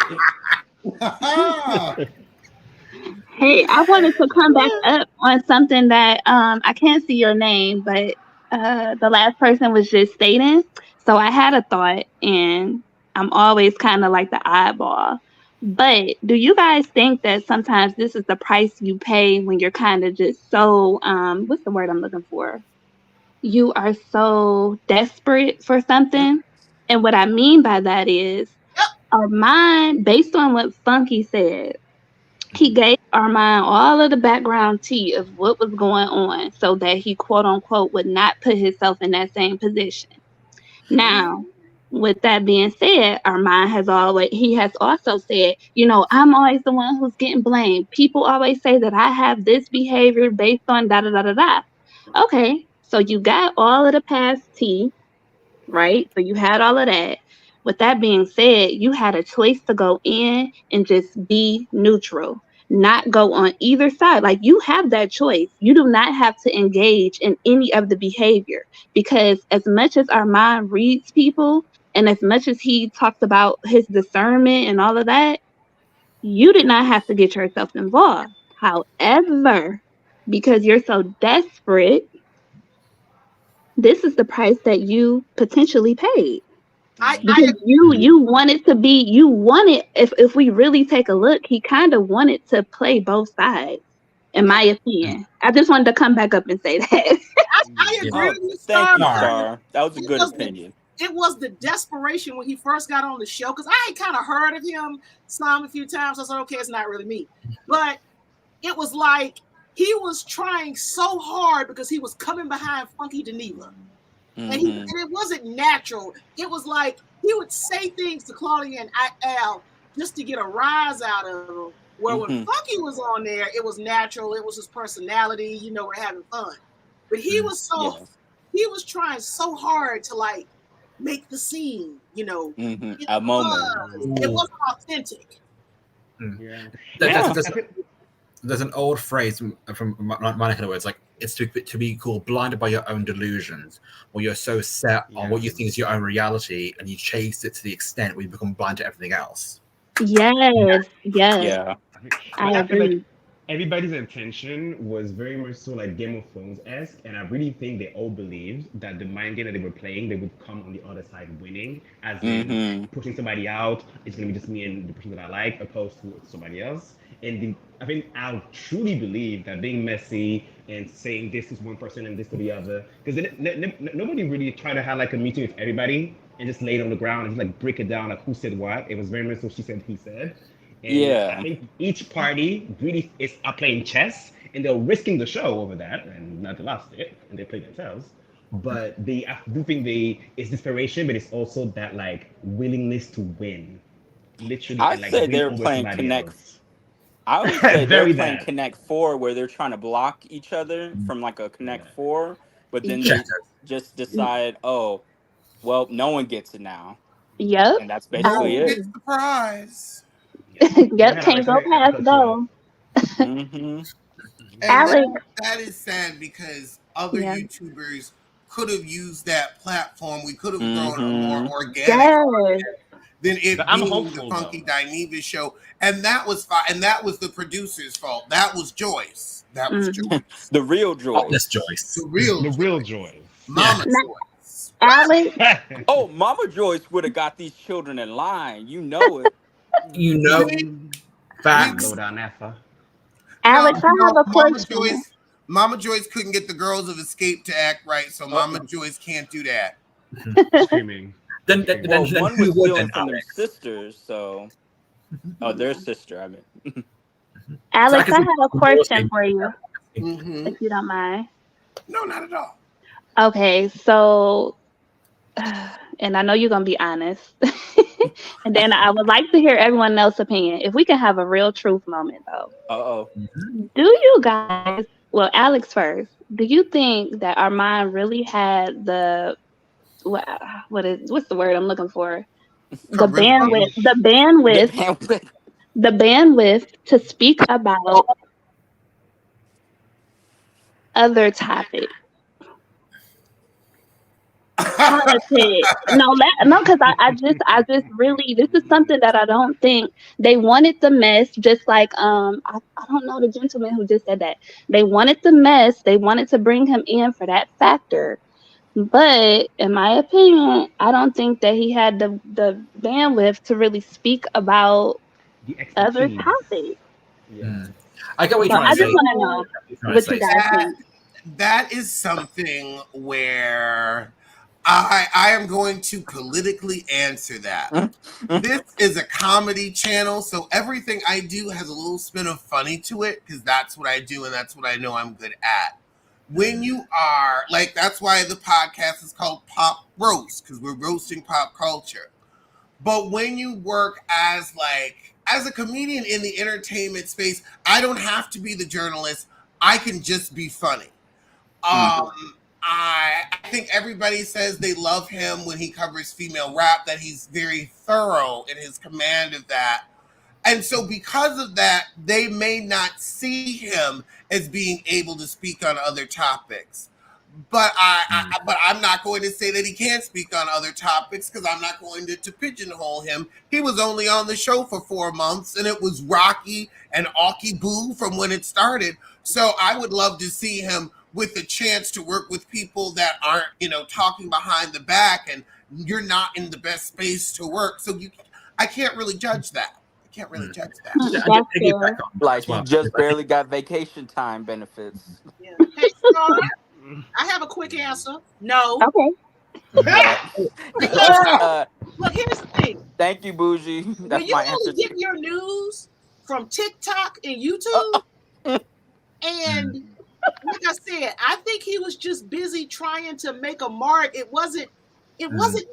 Hey, I wanted to come back up on something that I can't see your name, but the last person was just stating. So I had a thought, and I'm always kind of like the eyeball. But do you guys think that sometimes this is the price you pay when you're kind of just so what's the word I'm looking for? You are so desperate for something. And what I mean by that is Armand, based on what Funky said, he gave Armand all of the background tea of what was going on so that he quote unquote would not put himself in that same position. Now, with that being said, Armand has also said, I'm always the one who's getting blamed. People always say that I have this behavior based on da da da da da. Okay, so you got all of the past tea, right? So you had all of that. With that being said, you had a choice to go in and just be neutral, not go on either side. Like you have that choice. You do not have to engage in any of the behavior because as much as Armand reads people And as much as he talked about his discernment and all of that, you did not have to get yourself involved. However, because you're so desperate, this is the price that you potentially paid. Because you wanted to be, you wanted, if we really take a look, he kind of wanted to play both sides, in my opinion. I just wanted to come back up and say that. I agree with you, Thank Star. you, Star. That was a good was opinion. It was the desperation when he first got on the show, because I had kind of heard of him a few times. I said, okay, it's not really me. But it was like he was trying so hard because he was coming behind Funky Geneva. And it wasn't natural. It was like he would say things to Claudia and Al just to get a rise out of them. Where when Funky was on there, it was natural. It was his personality. You know, we're having fun. But he was he was trying so hard to like make the scene, you know, a moment. It wasn't authentic. There's an old phrase from my neck of the woods, like it's to be called blinded by your own delusions, where you're so set on what you think is your own reality, and you chase it to the extent where you become blind to everything else. Yes. Yeah. I feel like agree. everybody's intention was very much so like Game of Thrones-esque, and I really think they all believed that the mind game that they were playing, they would come on the other side winning, as in pushing somebody out. It's gonna be just me and the person that I like, opposed to somebody else. And I think I truly believe that being messy and saying this is one person and this to the other, because nobody really tried to have like a meeting with everybody and just lay it on the ground and just like break it down like who said what. It was very much so she said, he said. And I think each party really are playing chess, and they're risking the show over that, and not they lost it, and they played themselves. But I do think it's desperation, but it's also that like willingness to win, literally. I and, like, say win they're over playing somebody Connect. else. I would say they're Very playing that. Connect 4, where they're trying to block each other from like a Connect 4, but then they just decide, oh, well, no one gets it now. Yep. And that's basically it. It's the prize. Yep, can't go past though. And Alex. that is sad, because other Yeah. YouTubers could have used that platform. We could have grown a more organic than it I'm being hopeful, the Funky Dineva show. And that was fine. And that was the producer's fault. That was Joyce. That was Joyce. The real Joyce. This Joyce. The real Joyce. Mama Joyce. Alex. Oh, Mama Joyce would have got these children in line. You know it. You know. Facts. Low down Alpha. Alex, I have a question. Mama Joyce couldn't get the girls of Escape to act right, so Mama Joyce can't do that. Screaming. Then one was stealing from their sisters, so their sister, I mean. Alex, I have a question for you, if you don't mind. No, not at all. Okay, so, and I know you're gonna be honest, and then I would like to hear everyone else's opinion. If we can have a real truth moment, though. Do you guys? Well, Alex first. Do you think that Armand really had what's the word I'm looking for? The bandwidth to speak about other topics. Politics. Because I just really, this is something that I don't think they wanted the mess. Just like I don't know the gentleman who just said that they wanted the mess. They wanted to bring him in for that factor. But in my opinion, I don't think that he had the bandwidth to really speak about other topics. Yeah. I get what you're trying to say. I just want to know what you guys think. That is something where I am going to politically answer that. This is a comedy channel, so everything I do has a little spin of funny to it, because that's what I do and that's what I know I'm good at. When you are, like, that's why the podcast is called Pop Roast, because we're roasting pop culture. But when you work as a comedian in the entertainment space, I don't have to be the journalist. I can just be funny. I think everybody says they love him when he covers female rap, that he's very thorough in his command of that. And so because of that, they may not see him as being able to speak on other topics. But but I'm not going to say that he can't speak on other topics because I'm not going to pigeonhole him. He was only on the show for 4 months, and it was rocky and awky boo from when it started. So I would love to see him with a chance to work with people that aren't, talking behind the back, and you're not in the best space to work. So I can't really judge that. I can't really judge that. That's fair. Like he just barely got vacation time benefits. Yeah. Hey, Star, I have a quick answer. No. Okay. Because, look, here's the thing. Thank you, Bougie. When That's you my only answer. get your news from TikTok and YouTube, and like I said, I think he was just busy trying to make a mark. It wasn't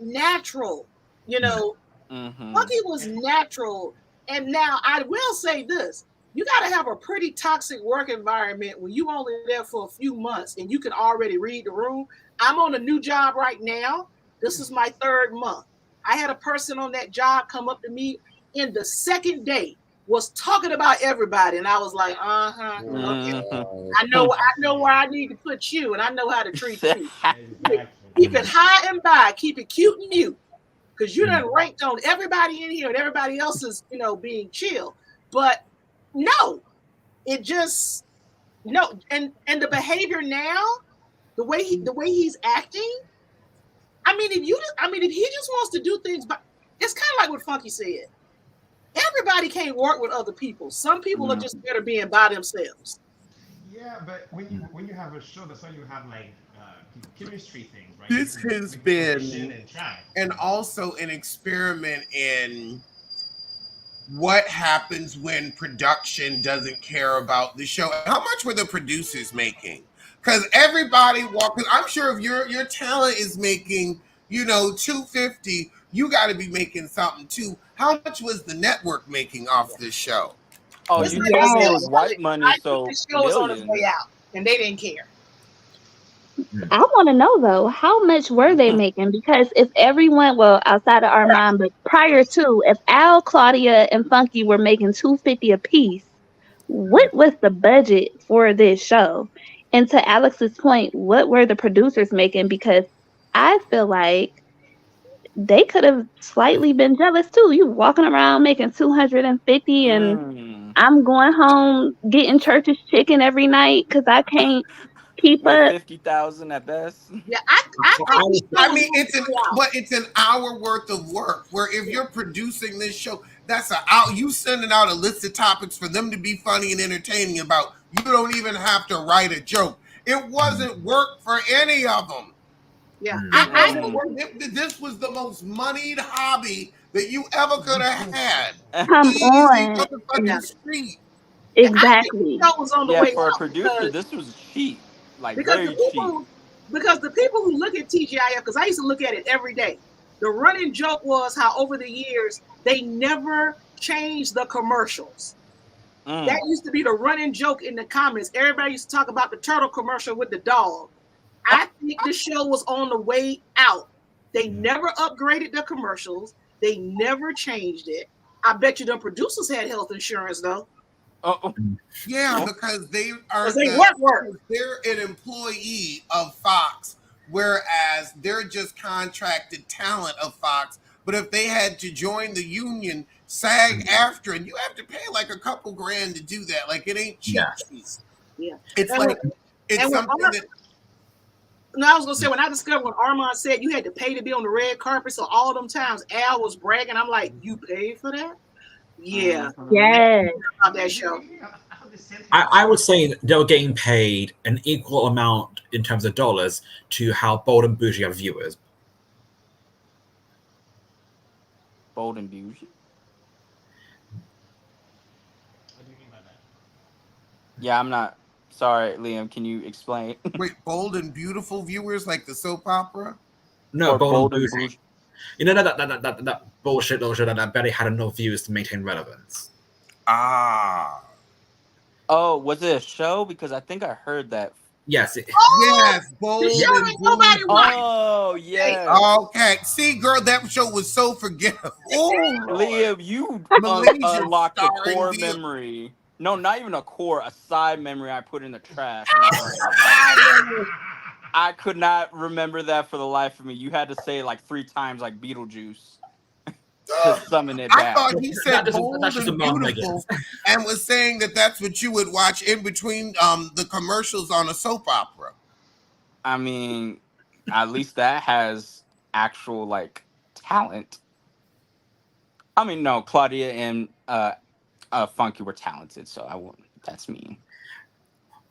natural, Funky was natural. And now I will say this. You got to have a pretty toxic work environment when you only there for a few months and you can already read the room. I'm on a new job right now. This is my 3rd month. I had a person on that job come up to me in the second day, was talking about everybody, and I was like, okay. I know where I need to put you, and I know how to treat you. Keep it high and by, keep it cute and mute, because you done ranked on everybody in here, and everybody else is, being chill. But no, it just no, and the behavior now, the way he's acting. I mean, if he just wants to do things, but it's kind of like what Funky said. Everybody can't work with other people. Some people are just better being by themselves. Yeah, but when you have a show, that's why you have like chemistry things, right? This has been and also an experiment in what happens when production doesn't care about the show. How much were the producers making? Because everybody walking, I'm sure if your talent is making, $250, you got to be making something too. How much was the network making off this show? Oh, you told me it was white money, so the show was on its way out, and they didn't care. I want to know though, how much were they making? Because if everyone, well, outside of Armand, but prior to, if Al, Claudia, and Funky were making $250 a piece, what was the budget for this show? And to Alex's point, what were the producers making? Because I feel like they could have slightly been jealous too. You walking around making $250, and I'm going home getting church's chicken every night because I can't keep with up. 50,000 at best. Yeah, I mean, it's an hour worth of work. Where if you're producing this show, that's an hour. You sending out a list of topics for them to be funny and entertaining about. You don't even have to write a joke. It wasn't work for any of them. Yeah, this was the most moneyed hobby that you ever could have had. Come on. Exactly. For a producer, this was cheap. Like very cheap. Because the people who look at TGIF, because I used to look at it every day, the running joke was how over the years they never changed the commercials. That used to be the running joke in the comments. Everybody used to talk about the turtle commercial with the dog. I think the show was on the way out. They never upgraded the commercials. They never changed it. I bet you the producers had health insurance though. Yeah, because they're an employee of Fox, whereas they're just contracted talent of Fox. But if they had to join the union, SAG after, and you have to pay like a couple grand to do that. Like it ain't cheap. Yeah, it's something that. No, I was gonna say when I discovered when Armand said you had to pay to be on the red carpet, so all them times Al was bragging, I'm like, you paid for that? Yeah. Yeah. About that show. I would say they were getting paid an equal amount in terms of dollars to how Bold and Bougie have viewers. Bold and Bougie? What do you mean by that? Yeah, I'm not. Sorry, Liam, can you explain? Wait, Bold and Beautiful viewers like the soap opera? No, Bold and Bougie. You know that bullshit that barely had enough views to maintain relevance. Ah. Oh, was it a show? Because I think I heard that. Yes. Yes, Bold and Bougie. Oh, yes. Okay. See, girl, that show was so forgettable. Liam, you unlocked a core memory. No, not even a core, a side memory I put in the trash. I could not remember that for the life of me. You had to say it like 3 times, like Beetlejuice, to summon it I back. thought he said bold and beautiful and was saying that that's what you would watch in between the commercials on a soap opera. I mean, at least that has actual like talent. I mean, no, Claudia and Funky were talented, so I won't. That's me.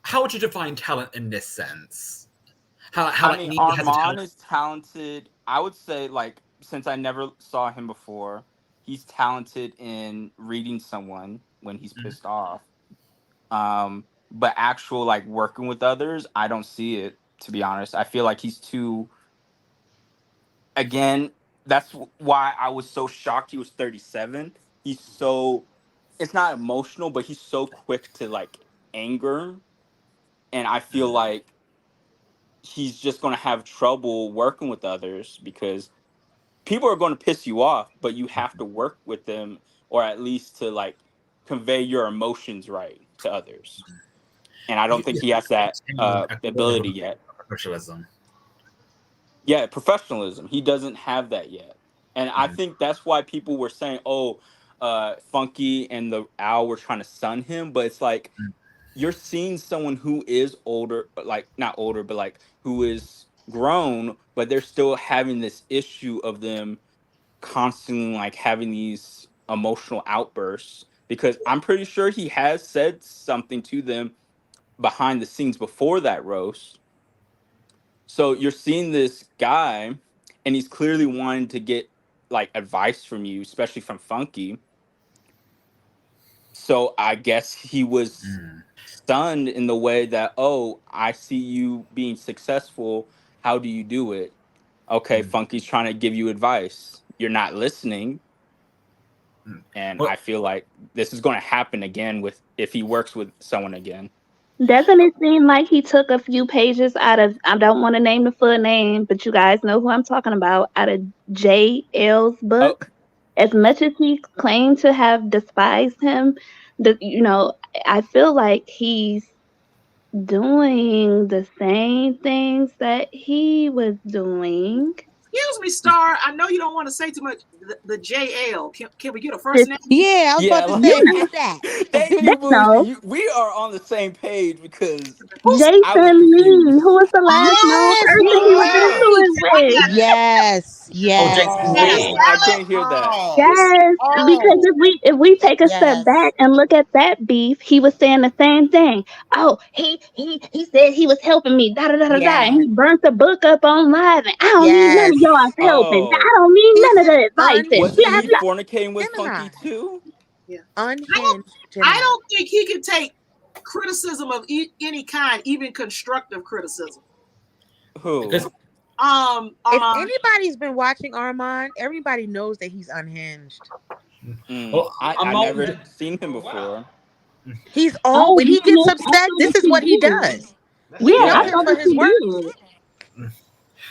How would you define talent in this sense? How I mean, Needy has a Armand talent? is talented. I would say, like, since I never saw him before, he's talented in reading someone when he's pissed off. But actual like working with others, I don't see it. To be honest, I feel like he's too. Again, that's why I was so shocked he was 37. He's so. It's not emotional, but he's so quick to like anger, and I feel like he's just going to have trouble working with others because people are going to piss you off, but you have to work with them, or at least to like convey your emotions right to others. And I don't think he has that ability yet. Professionalism. Yeah, professionalism. He doesn't have that yet. And I think that's why people were saying, oh, Funky and the Owl were trying to sun him. But it's like, you're seeing someone who is older, like not older, but like who is grown, but they're still having this issue of them constantly like having these emotional outbursts. Because I'm pretty sure he has said something to them behind the scenes before that roast. So you're seeing this guy, and he's clearly wanting to get like advice from you, especially from Funky. So I guess he was stunned in the way that, oh, I see you being successful. How do you do it? Okay, Funky's trying to give you advice. You're not listening. And I feel like this is going to happen again if he works with someone again. Doesn't it seem like he took a few pages out of, I don't want to name the full name, but you guys know who I'm talking about, out of J.L.'s book? As much as he claimed to have despised him, I feel like he's doing the same things that he was doing. Excuse me, Star. I know you don't want to say too much. The JL. Can we get a first name? Yeah, I was about to say who's that. Thank you, Bougie. We are on the same page because Jason Lee, who was the last known person he was into with. Yes, yes. I can't hear that. Yes, because if we take a step back and look at that beef, he was saying the same thing. Oh, he said he was helping me, da da da da da, and he burnt the book up on live. And I don't need none of y'all's helping. I don't need none of the advice. Was he fornicating with Funky too? Yeah. Unhinged. I don't think he can take criticism of any kind, even constructive criticism. Who? If anybody's been watching Armand, everybody knows that he's unhinged. I've never seen him before. He's when he gets upset, this is what he does. We know him for his work.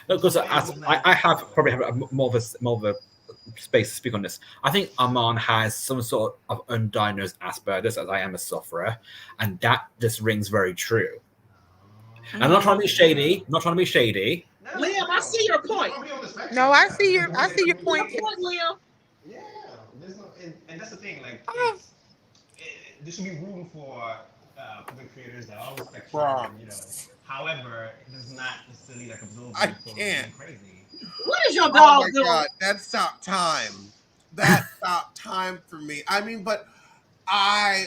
Because I probably have more of a space to speak on this. I think Armand has some sort of undiagnosed Asperger's, as I am a sufferer, and that just rings very true. I'm not trying to be shady. Liam, I see your point. No, I see your point. Liam. Yeah, and that's the thing. Like, there should be room for the creators that are respectful. However, it does not necessarily like absolve I you from can't. being crazy. What is your Oh dog my doing? God, that stopped time. That stopped time for me. I mean, but I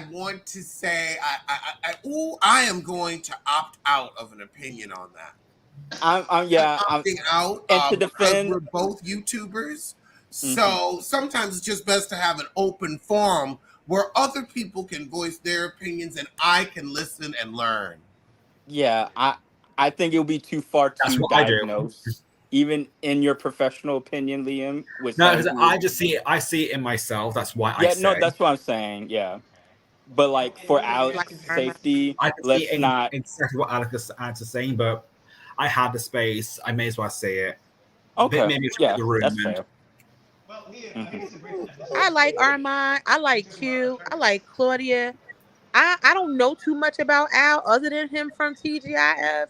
want to say I am going to opt out of an opinion on that. I'm opting out. And to defend, we're both YouTubers, so sometimes it's just best to have an open forum where other people can voice their opinions and I can listen and learn. Yeah, I think it would be too far to diagnose, even in your professional opinion, Liam. No, because I see it in myself. That's why I say. No, that's what I'm saying. Yeah, but like for Alex's safety, I can let's see not exactly what Alex is saying, but I had the space. I may as well say it. Okay, maybe yeah, that's fair. I like Armand. I like Q. I like Claudia. I don't know too much about Al other than him from TGIF.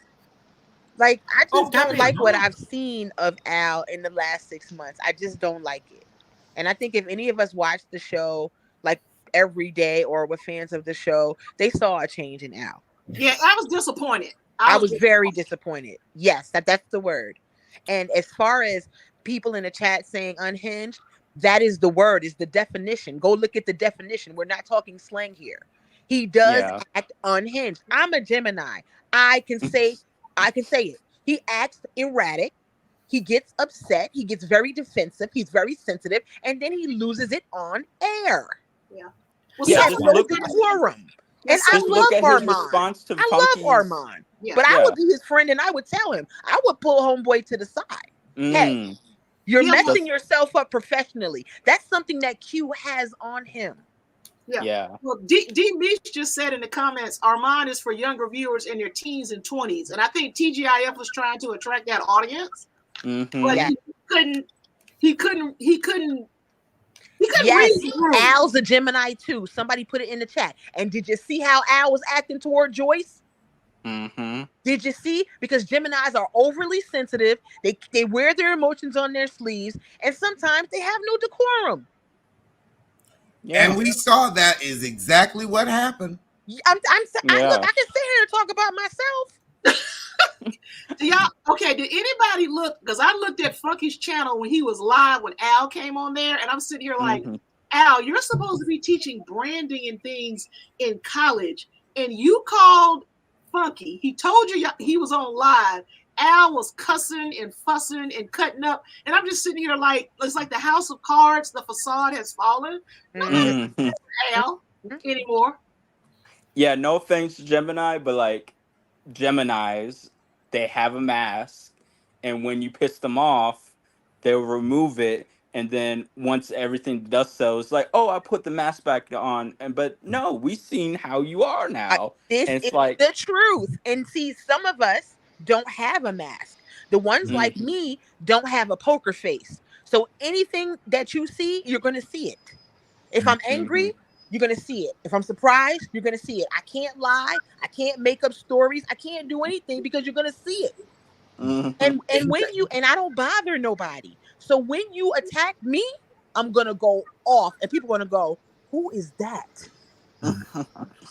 Like, I just don't Gabby. like what I've seen of Al in the last 6 months. I just don't like it. And I think if any of us watched the show like every day or were fans of the show, they saw a change in Al. Yeah, I was disappointed. I was very disappointed. Yes, that's the word. And as far as people in the chat saying unhinged, that is the word, is the definition. Go look at the definition. We're not talking slang here. He does Yeah. act unhinged. I'm a Gemini. I can say it. He acts erratic. He gets upset. He gets very defensive. He's very sensitive, and then he loses it on air. Yeah. He Yeah, has just no look- decorum. And I Just look love at his Armand. response to I Funky's. love Armand. Yeah. But I Yeah. would be his friend and I would tell him. I would pull homeboy to the side. Hey, Mm. you're Yeah, messing yourself up professionally. That's something that Q has on him. Yeah. Yeah. Well, D Beach just said in the comments, Armand is for younger viewers in their teens and 20s. And I think TGIF was trying to attract that audience. Mhm. But Yeah. he couldn't Yes, read the room. Al's a Gemini too. Somebody put it in the chat. And did you see how Al was acting toward Joyce? Mhm. Did you see? Because Geminis are overly sensitive. They wear their emotions on their sleeves, and sometimes they have no decorum. Yeah. And we saw that is exactly what happened. Look, Yeah. I can sit here and talk about myself. Okay, did anybody look? Because I looked at Funky's channel when he was live when Al came on there, and I'm sitting here like, Mhm. Al, you're supposed to be teaching branding and things in college, and you called Funky. He told you he was on live. Al was cussing and fussing and cutting up, and I'm just sitting here like it's like the house of cards. The facade has fallen. Nobody Mhm. Al anymore. Yeah, no offense, Gemini, but like Geminis, they have a mask, and when you piss them off, they'll remove it, and then once everything dust settles, it's like, oh, I put the mask back on, but no, we've seen how you are now, This and is it's like, the truth. And see, some of us don't have a mask. The ones like Mhm. me don't have a poker face. So anything that you see, you're going to see it. If I'm angry, you're going to see it. If I'm surprised, you're going to see it. I can't lie. I can't make up stories. I can't do anything because you're going to see it. Mhm. And when you, and I don't bother nobody. So when you attack me, I'm going to go off and people are going to go, who is that?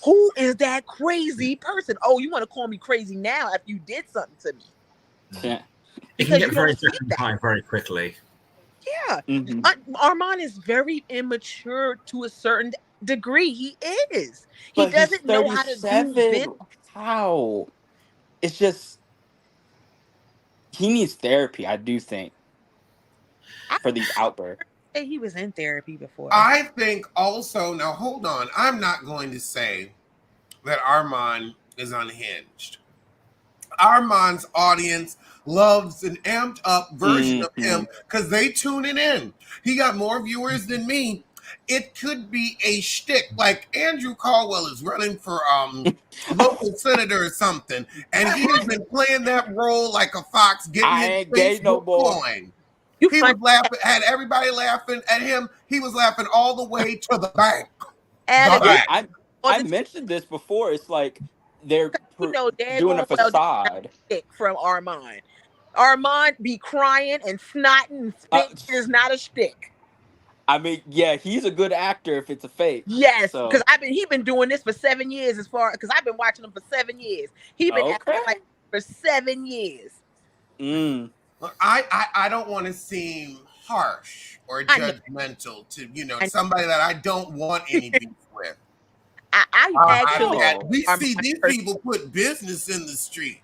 Who is that crazy person? Oh, you want to call me crazy now after you did something to me? Yeah. It can Because get you very don't see that. time very quickly. Yeah. Mhm. Armand is very immature to a certain degree. He is. He But he's doesn't know how to do 37. business. How? It's just he needs therapy, I do think, for these outbursts. Say he was in therapy before. I think also, now hold on, I'm not going to say that Armand is unhinged. Armand's audience loves an amped up version of him because they tune it in. He got more viewers than me. It could be a shtick, like Andrew Caldwell is running for local senator or something, and he has been playing that role like a fox, getting I his ain't gay no Facebook more. coin. You He funny. was laughing, had everybody laughing at him. He was laughing all the way to the bank. Adam, Yeah, Back. I mentioned this before. It's like they're you know doing a daggone well that's facade. shtick from Armand. Armand be crying and snotting and spitting. It is not a shtick. I mean, yeah, he's a good actor if it's a fake. Yes, So because he been doing this for 7 years because I've been watching him for 7 years. He been acting okay. like for 7 years. Look, I don't want to seem harsh or I know. judgmental to I- somebody that I don't want any beef with. I actually We Armand see these people put business in the street.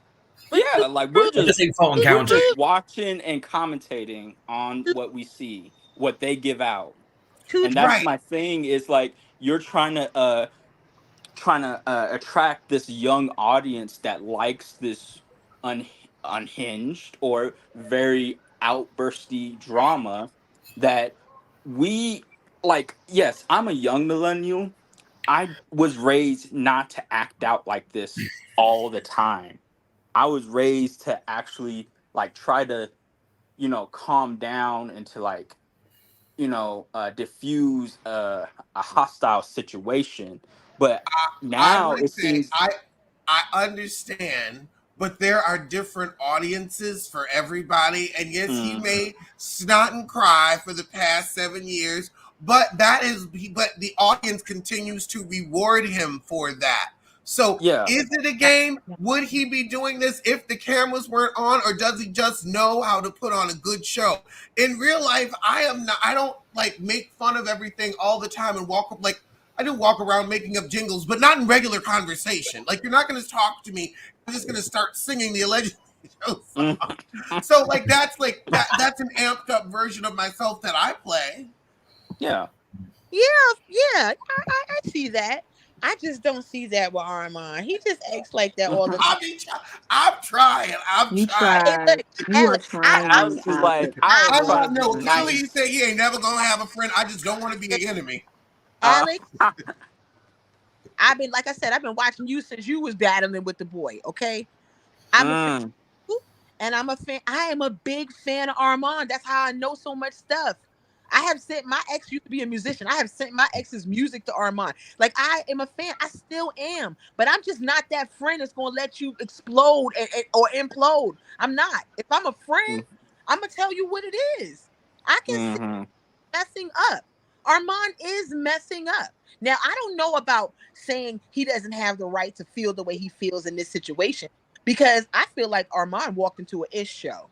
Yeah, like we're just encounter. watching and commentating on what we see, what they give out, Too and that's Right. my thing. Is like you're trying to attract this young audience that likes this unhinged or very outbursty drama that we like. Yes, I'm a young millennial. I was raised not to act out like this all the time. I was raised to actually like try to, calm down and to diffuse a hostile situation But I now would it say seems, I understand, but there are different audiences for everybody. And yes, he mm, made snot and cry for the past 7 years, but but the audience continues to reward him for that. So yeah. is it a game? Would he be doing this if the cameras weren't on, or does he just know how to put on a good show? In real life, I don't like make fun of everything all the time and walk up like I do walk around making up jingles, but not in regular conversation. Like, you're not going to talk to me. I'm just going to start singing the Allegedly Show song. Mm, So, that's an amped up version of myself that I play. yeah. I see that. I just don't see that with Armand. He just acts like that all the time. I mean, I'm trying. I'm You trying. Hey, look, tried. You are Alex, trying, Alex is like, Alex. I am I trying to be No, clearly he nice. said he ain't never going to have a friend. I just don't want to be an enemy. Alex, I've been like I said, I've been watching you since you was battling with the boy. Okay, I'm a fan, mm, and I'm a fan. I am a big fan of Armand. That's how I know so much stuff. I have sent my ex used to be a musician. I have sent my ex's music to Armand. Like I am a fan. I still am, but I'm just not that friend that's gonna let you explode or implode. I'm not. If I'm a friend, mm, I'm gonna tell you what it is. I can see mhm. messing up. Armand is messing up. Now, I don't know about saying he doesn't have the right to feel the way he feels in this situation because I feel like Armand walked into an ish show.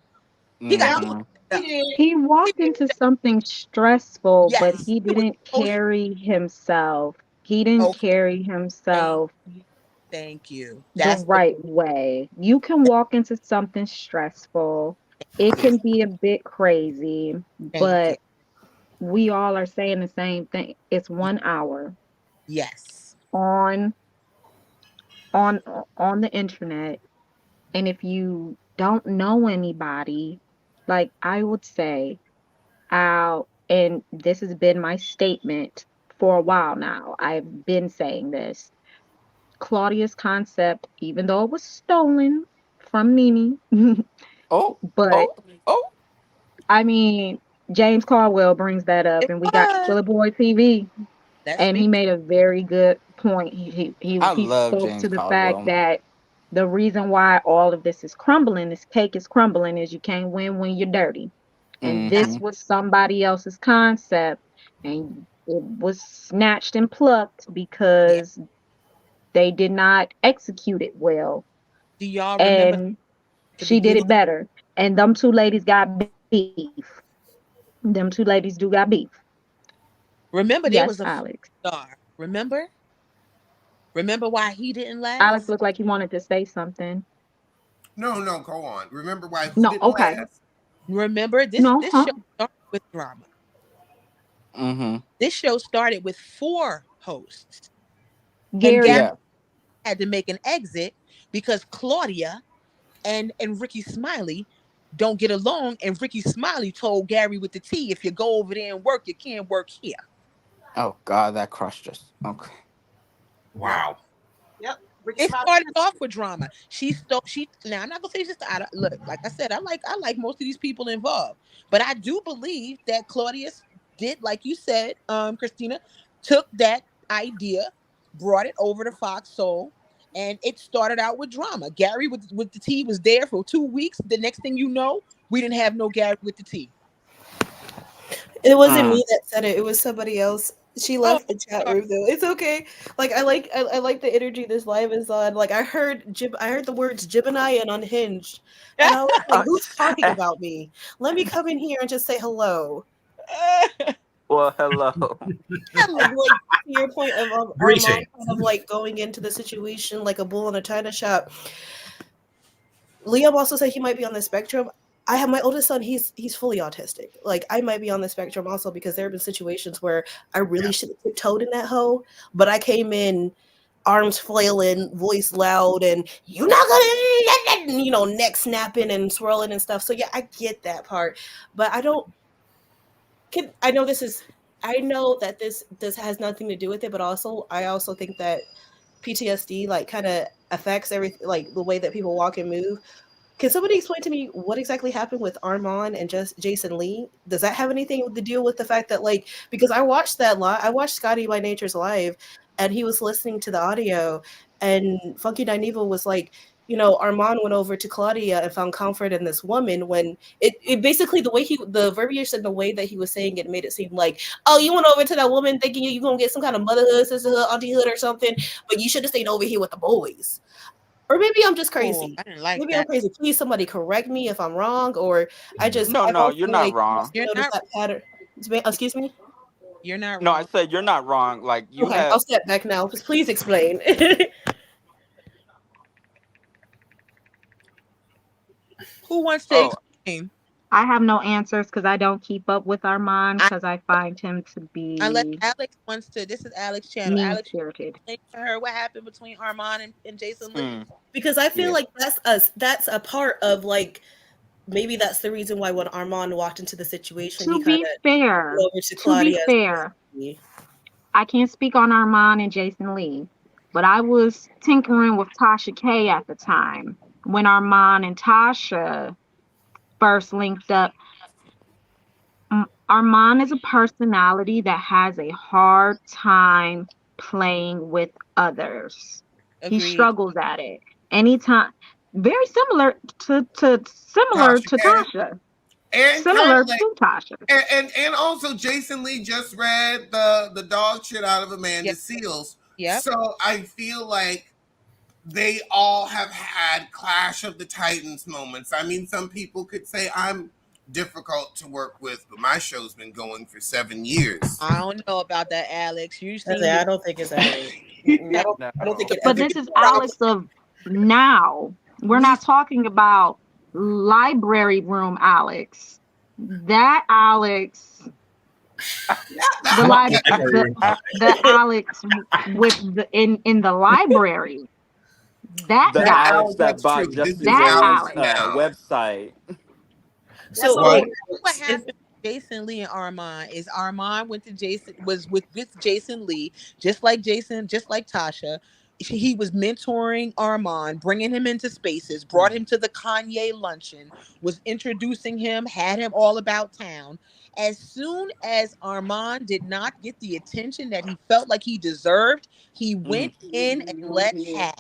He got Now too Mhm. he up. did. He walked into something stressful, but Yes, he it was didn't emotional. carry himself. He didn't Okay, carry thank himself you. Thank you. the That's what. right way. You can walk into something stressful. It Yeah, can be a bit crazy, thank you. but we all are saying the same thing. It's 1 hour Yes. on on on the internet, and if you don't know anybody, like I would say, and this has been my statement for a while now. I've been saying this. Claudia's concept, even though it was stolen from Mimi, Oh, but oh, oh. I mean, James Caldwell brings that up, It and we got was. Killer Boy TV, That's and he big. made a very good point. I He love spoke James to the fact Caldwell. that the reason why all of this is crumbling, this cake is crumbling, is you can't win when you're dirty. And this Mhm. was somebody else's concept, and it was snatched and plucked Yeah. because they did not execute it well, Do y'all remember and the she did beginning? it better. And them two ladies got beef. Them two ladies do got beef. Remember, there Yes, was a Alex. star. Remember? Remember why he didn't Alex last? looked like he wanted to say something. No, go on. Remember why who No, didn't okay. last? Remember this No, this huh? show started with drama. Mhm. This show started with 4 hosts, and Gary Gary. Yeah. had to make an exit because Claudia and Ricky Smiley don't get along, and Ricky Smiley told Gary with the T, "If you go over there and work, you can't work here." Oh God, that crushed us. Okay. Yep. Wow. Yep. Ricky It Smiley. started off with drama. She stole. She now I'm not gonna say just look. Like I said, I like most of these people involved, but I do believe that Claudius did, like you said, Christina, took that idea, brought it over to Fox Soul, and it started out with drama. Gary with the T was there for 2 weeks. The next thing you know, we didn't have no Gary with the T. It wasn't Mm. me that said it. It was somebody else. She Oh, left the chat sorry. room though. It's okay. Like I like the energy this live is on. Like I heard the words Gemini and unhinged. And I was like, who's talking about me? Let me come in here and just say hello. Well, hello. And like to your point of our mom Greeting. kind of like going into the situation like a bull in a china shop. Liam also said he might be on the spectrum. I have my oldest son, he's fully autistic. Like I might be on the spectrum also because there have been situations where I really should have tiptoed in that hole, but I came in arms flailing, voice loud, and you're not gonna neck snapping and swirling and stuff. So yeah, I get that part. But I know that this has nothing to do with it, but I also think that PTSD like kind of affects everything, like the way that people walk and move. Can somebody explain to me what exactly happened with Armand and just Jason Lee? Does that have anything to do with the fact that because I watched that live, I watched Scotty by Nature's live, and he was listening to the audio, and Funky Dineva was like, you know, Armand went over to Claudia and found comfort in this woman, when it basically, the verbiage and the way that he was saying it made it seem like, oh, you went over to that woman thinking you're gonna get some kind of motherhood, sisterhood, auntiehood or something, but you should have stayed over here with the boys. Or maybe I'm just crazy. I didn't like Maybe that. I'm crazy. Please, somebody correct me if I'm wrong, or I No, don't you're feel not like wrong. You're notice not. that pattern. Excuse me. You're not No, I wrong. said you're not wrong. Like you Okay, I'll have. step back now. Please explain. Who wants to Oh, explain? I have no answers because I don't keep up with Armand because I find him to Unless be Alex wants to. This is Alex's channel. mean Alex, spirited. explain to her what happened between Armand and Jason Lee. Because I feel Yeah. like that's a part of, like, maybe that's the reason why when Armand walked into the situation, To he kind be of fair, over to Claudia. I can't speak on Armand and Jason Lee, but I was tinkering with Tasha K at the time when Armand and Tasha first linked up. Armand is a personality that has a hard time playing with others. He Agreed. struggles at it. Anytime, very similar to Tasha. And Similar kind of like, to Tasha. and also Jason Lee just read the dog shit out of Amanda Seals. Yep. So I feel like they all have had Clash of the Titans moments. I mean, some people could say I'm difficult to work with, but my show's been going for 7 years. I don't know about that, Alex. You see, I don't think it's Alex. I don't think it. But this is Alex of now. We're not talking about library room Alex. That Alex, the Alex with the in the library. That the guy. Alex that bought Justin That Ray's website. So what happened with Jason Lee and Armand is Armand went to Jason was with Jason Lee, just like Tasha. He was mentoring Armand, bringing him into spaces, brought him to the Kanye luncheon, was introducing him, had him all about town. As soon as Armand did not get the attention that he felt like he deserved, he went in and let have.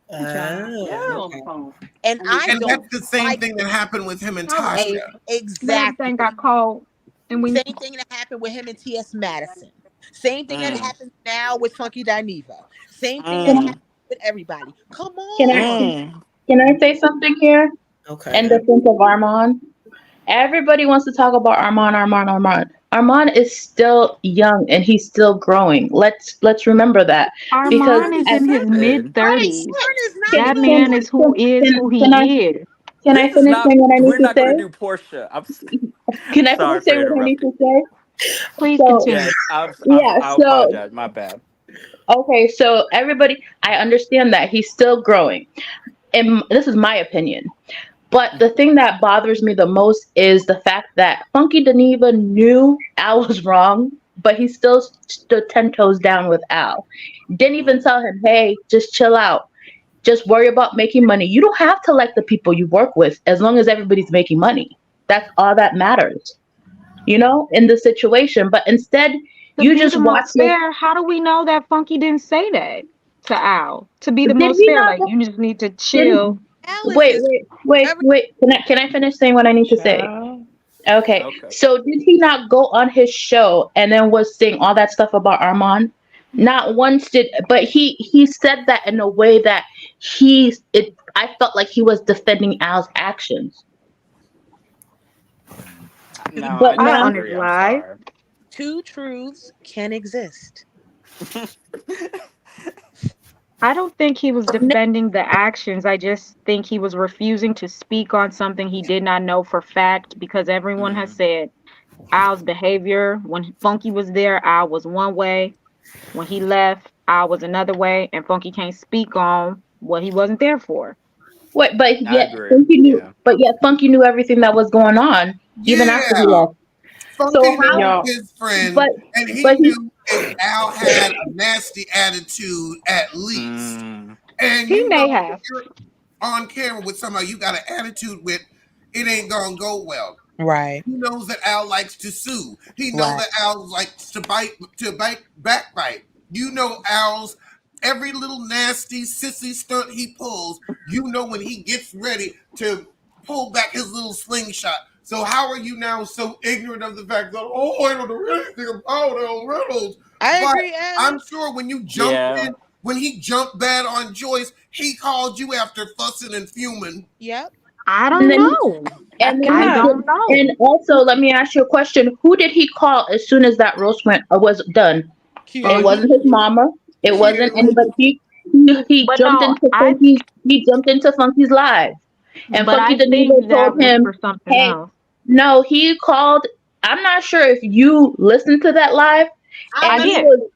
And that's the same thing that happened with him and Tasha. Exactly. Everything got cold. And same thing that happened with him and T.S. Madison. Same thing that happens now with Funky Dineva. Same thing that happens with everybody. Come on. Can I say something here? Okay. In defense of Armand, everybody wants to talk about Armand. Armand is still young and he's still growing. Let's remember that. Armand is in his mid-30s. That man is who he is. Can I finish saying what I need We're to not say? going to do Portia. Can I finish saying what I need to say? Please continue. Yes, I'll apologize. My bad. Okay, so everybody, I understand that he's still growing. And this is my opinion. But the thing that bothers me the most is the fact that Funky Dineva knew Al was wrong, but he still stood 10 toes down with Al. Didn't even tell him, hey, just chill out. Just worry about making money. You don't have to like the people you work with as long as everybody's making money. That's all that matters, you know, in the situation. But instead, you just watch fair. How do we know that Funky didn't say that to Al? To be the most fair, like you just need to chill. Wait. Can I finish saying what I need to say? Okay. So did he not go on his show and then was saying all that stuff about Armand? Not once did, but he said that in a way that I felt like he was defending Al's actions. No, But I now, disagree. I'm sorry. Two truths can exist. I don't think he was defending the actions. I just think he was refusing to speak on something he did not know for fact because everyone has said Al's behavior. When Funky was there, Al was one way. When he left, Al was another way. And Funky can't speak on what he wasn't there for. Wait, but yet Funky knew everything that was going on even after he left. Funky knew his friend, and he knew if Al had a nasty attitude at least. And he may have. If you're on camera with somebody you got an attitude with, it ain't gonna go well. Right. He knows that Al likes to sue. He knows that Al likes to backbite. You know Al's every little nasty sissy stunt he pulls. You know when he gets ready to pull back his little slingshot. So how are you now so ignorant of the fact that I don't know anything about Al Reynolds? I But agree, Alex. I'm sure when you jumped Yeah. in, when he jumped bad on Joyce, he called you after fussing and fuming. Yep. I And don't then, know. and then I he don't did, know. and also let me ask you a question. Who did he call as soon as that roast was done? Q. It wasn't his mama. It wasn't anybody. He But jumped no, into Funky's live, and but Funky I the think Needle that told was him, for something "Hey, else. no." He called. I'm not sure if you listened to that live, I and he did. was.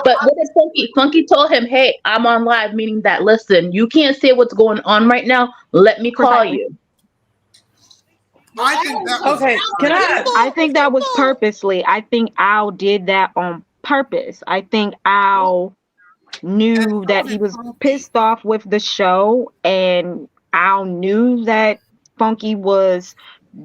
But what did Funky? Funky told him, "Hey, I'm on live," meaning that listen, you can't say what's going on right now. Let me call Precisely. you. I think that was Okay, can I think that was purposely. I think Al did that on purpose. I think Al knew that he was pissed off with the show, and Al knew that Funky was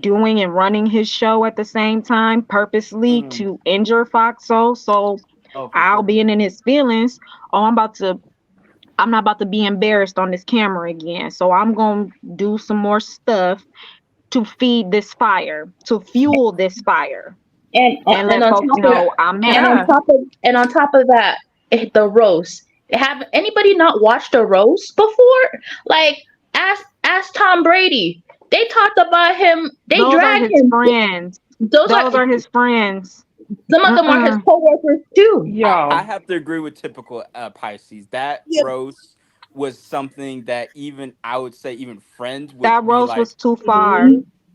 doing and running his show at the same time purposely to injure Foxo. So Oh, for Al sure. being in his feelings, I'm not about to be embarrassed on this camera again. So I'm gonna do some more stuff to feed this fire, to fuel this fire, And let on folks top of know I'm and mad. on top of that, the roast. Have anybody not watched a roast before? Like ask Tom Brady. They talked about him. They Those are dragged his him. friends. Those are his friends. Some of them are his coworkers too. I have to agree with typical Pisces. That Yeah. roast was something that even I would say even friends would That be roast like was too far.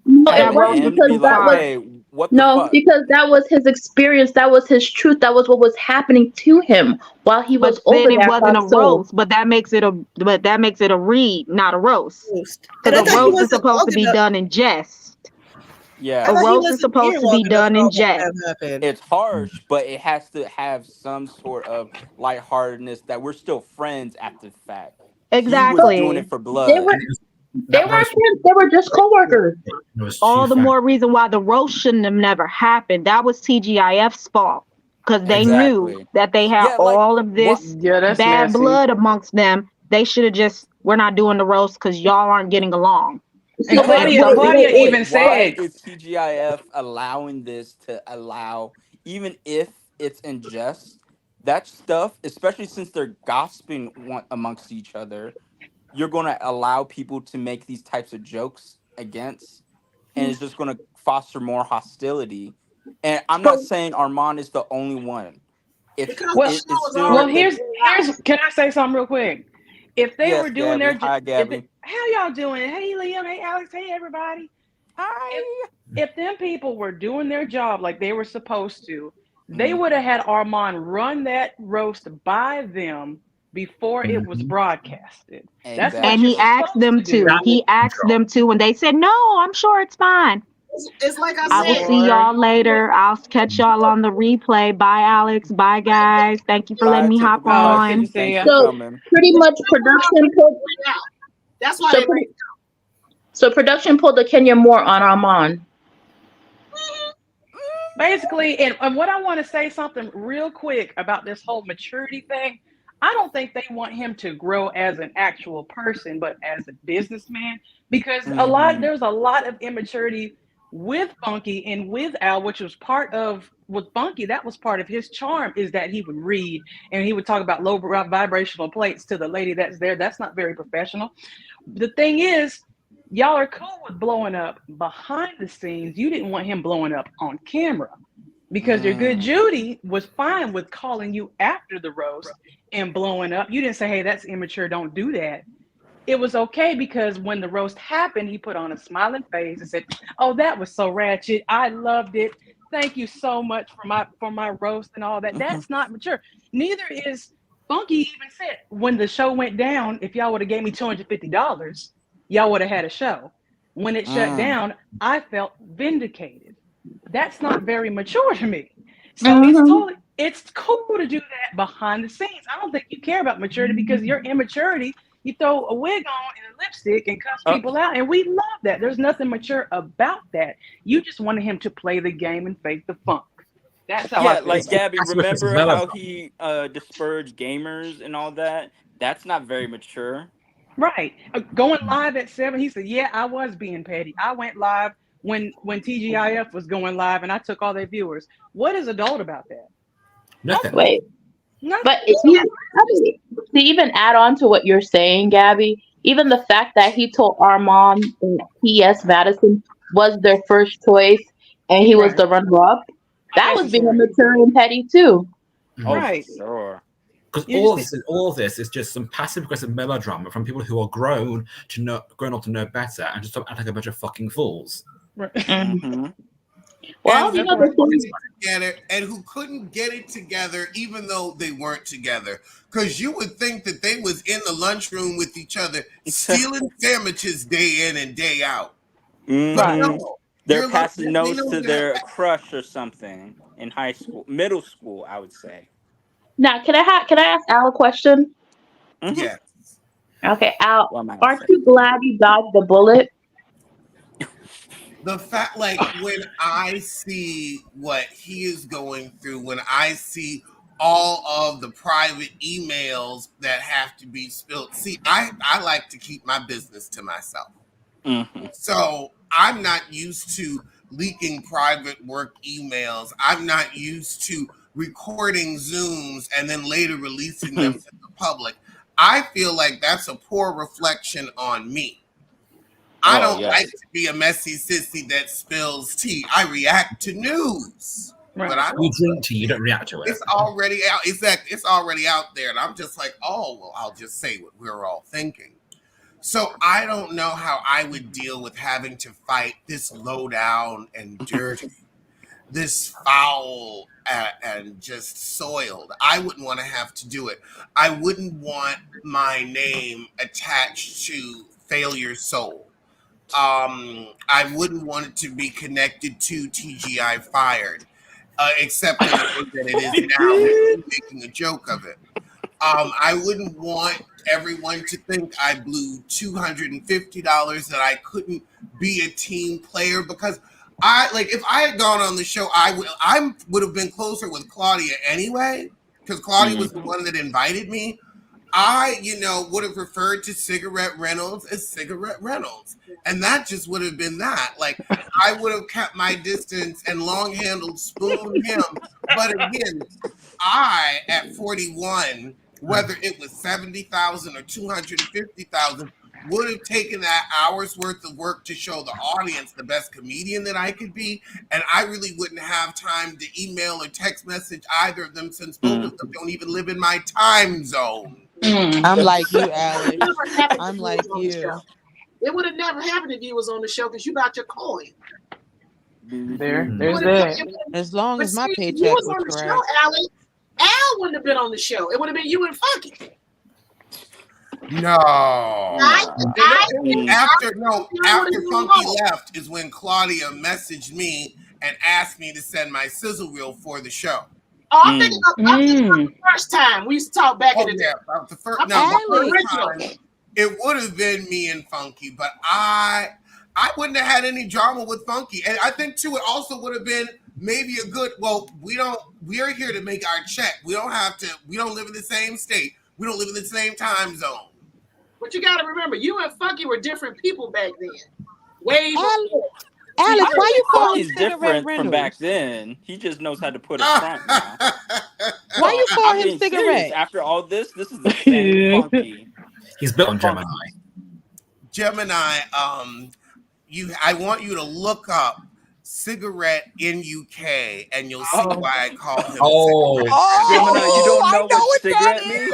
No, at it That roast wasn't was him to because be too like, that was far. hey, what the no, fuck? because that was his experience. That was his truth. That was what was happening to him while he But was over then it there. wasn't a So roast. But that makes it a read, not a roast. And Because I a thought he roast is wasn't supposed long to be enough. done in jest. Yeah. I A thought he roast is wasn't supposed here to long be enough done for in all that jest. to have happened. It's harsh, but it has to have some sort of lightheartedness that we're still friends after the fact. He was doing Exactly. it for they blood. were they weren't friends. They were just coworkers. All the more reason why the roast shouldn't have never happened. That was TGIF's fault. Because they knew Exactly. that they had Yeah, like all of what this Yeah, that's bad messy. blood amongst them. They should have just, we're not doing the roast because y'all aren't getting along. And So Claudia even why said, is TGIF allowing this to allow, even if it's in jest, that stuff, especially since they're gossiping amongst each other, you're going to allow people to make these types of jokes against, and it's just going to foster more hostility. And I'm not saying Armand is the only one. well, It's well, still here's can I say something real quick? If they were yes, doing Gabby. their Hi, Gabby. how y'all doing? Hey Liam, hey Alex, hey everybody. Hi. If them people were doing their job like they were supposed to, they would have had Armand run that roast by them before it was broadcasted. That's what And Exactly. you're he asked supposed them to do. to. He asked them to, and they said, no, I'm sure it's fine. It's like I I will said. see y'all later. I'll catch y'all on the replay. Bye, Alex. Bye, guys. Thank you for letting Bye, me hop typical Oh, it's good to on. Pisces. see Thanks you. for so coming. pretty much production pulled. That's why So they pretty, so production pulled the Kenya Moore on Armand. Basically, and what I want to say something real quick about this whole maturity thing. I don't think they want him to grow as an actual person, but as a businessman, because there's a lot of immaturity with Funky and with Al, which was part of with Funky. That was part of his charm, is that he would read and he would talk about low vibrational plates to the lady that's there. That's not very professional. The thing is, y'all are cool with blowing up behind the scenes. You didn't want him blowing up on camera because your good Judy was fine with calling you after the roast and blowing up. You didn't say, hey, that's immature, don't do that. It was okay because when the roast happened, he put on a smiling face and said, oh, that was so ratchet. I loved it. Thank you so much for my roast and all that. That's not mature. Neither is Funky. Even said when the show went down, if y'all would have gave me $250, y'all would have had a show. When it shut down, I felt vindicated. That's not very mature to me. So it's cool to do that behind the scenes. I don't think you care about maturity because your immaturity, you throw a wig on and a lipstick and cuss people out, and we love that. There's nothing mature about that. You just wanted him to play the game and fake the funk. That's how I Yeah, feel. like Gabby, That's what it's remember how relevant. he disparaged gamers and all that? That's not very mature. Right. Going live at 7, he said, "Yeah, I was being petty. I went live when TGIF was going live, and I took all their viewers." What is adult about that? Nothing. Wait, Nothing. but if to even add on to what you're saying, Gabby, even the fact that he told Armand and P.S. Madison was their first choice and he was Right. the runner-up, that was being Unnecessary. mature and petty too. Oh, Right. for sure. Because You all just of this is just some passive aggressive melodrama from people who are grown up to know better and just stop acting like a bunch of fucking fools. right. Mm-hmm. Well, And you who know the couldn't thing. get it together, and who couldn't get it together even though they weren't together. Because you would think that they was in the lunchroom with each other stealing sandwiches day in and day out. But Right. no, They're you're passing looking, they notes know to that. their crush or something in high school, middle school, I would say. Now, can I ask Al a question? Mm-hmm. Yes. Okay, Al, What am I gonna aren't say? you glad you dodged the bullet? The fact, like, when I see what he is going through, when I see all of the private emails that have to be spilled, see, I like to keep my business to myself. Mm-hmm. So I'm not used to leaking private work emails. I'm not used to recording Zooms and then later releasing them to the public. I feel like that's a poor reflection on me. I Oh, don't yes. like to be a messy sissy that spills tea. I react to news, but Right. I You don't. drink tea, you don't react to it. It's already out. It's already out there, and I'm just like, oh well, I'll just say what we're all thinking. So I don't know how I would deal with having to fight this low down and dirty, this foul and just soiled. I wouldn't want to have to do it. I wouldn't want my name attached to failure soul. I wouldn't want it to be connected to TGI fired, except in the way that it is now, making a joke of it. I wouldn't want everyone to think I blew $250 that I couldn't be a team player because if I had gone on the show, I would have been closer with Claudia anyway because Claudia was the one that invited me. I would have referred to Cigarette Reynolds as Cigarette Reynolds. And that just would have been that. Like, I would have kept my distance and long-handled spooned him. But again, I, at 41, whether it was 70,000 or 250,000, would have taken that hour's worth of work to show the audience the best comedian that I could be. And I really wouldn't have time to email or text message either of them since both of them don't even live in my time zone. I'm like you, Alex. It never happened I'm if like was on the you. show. It would have never happened if you was on the show because you got your coin. There's It that. As long But as my see, if you paycheck was was on the correct. show, Alex, Al wouldn't have been on the show. It would have been you and Funky. No. After After Funky left is when Claudia messaged me and asked me to send my sizzle reel for the show. Oh, I'm thinking about the first time we used to talk back in the day. The first time, it would have been me and Funky, but I wouldn't have had any drama with Funky. And I think too, it also would have been maybe a good, we're here to make our check. We don't live in the same state. We don't live in the same time zone. But you got to remember, you and Funky were different people back then. Way Alex, why you call him He's Cigarette different from Reynolds? back then. He just knows how to put it front now. Why you call I'm him being Cigarette? serious. After all this is the same Funky. He's built on Gemini. Gemini, I want you to look up Cigarette in UK and you'll see why I call him Cigarette. Gemini, you don't know what cigarette means?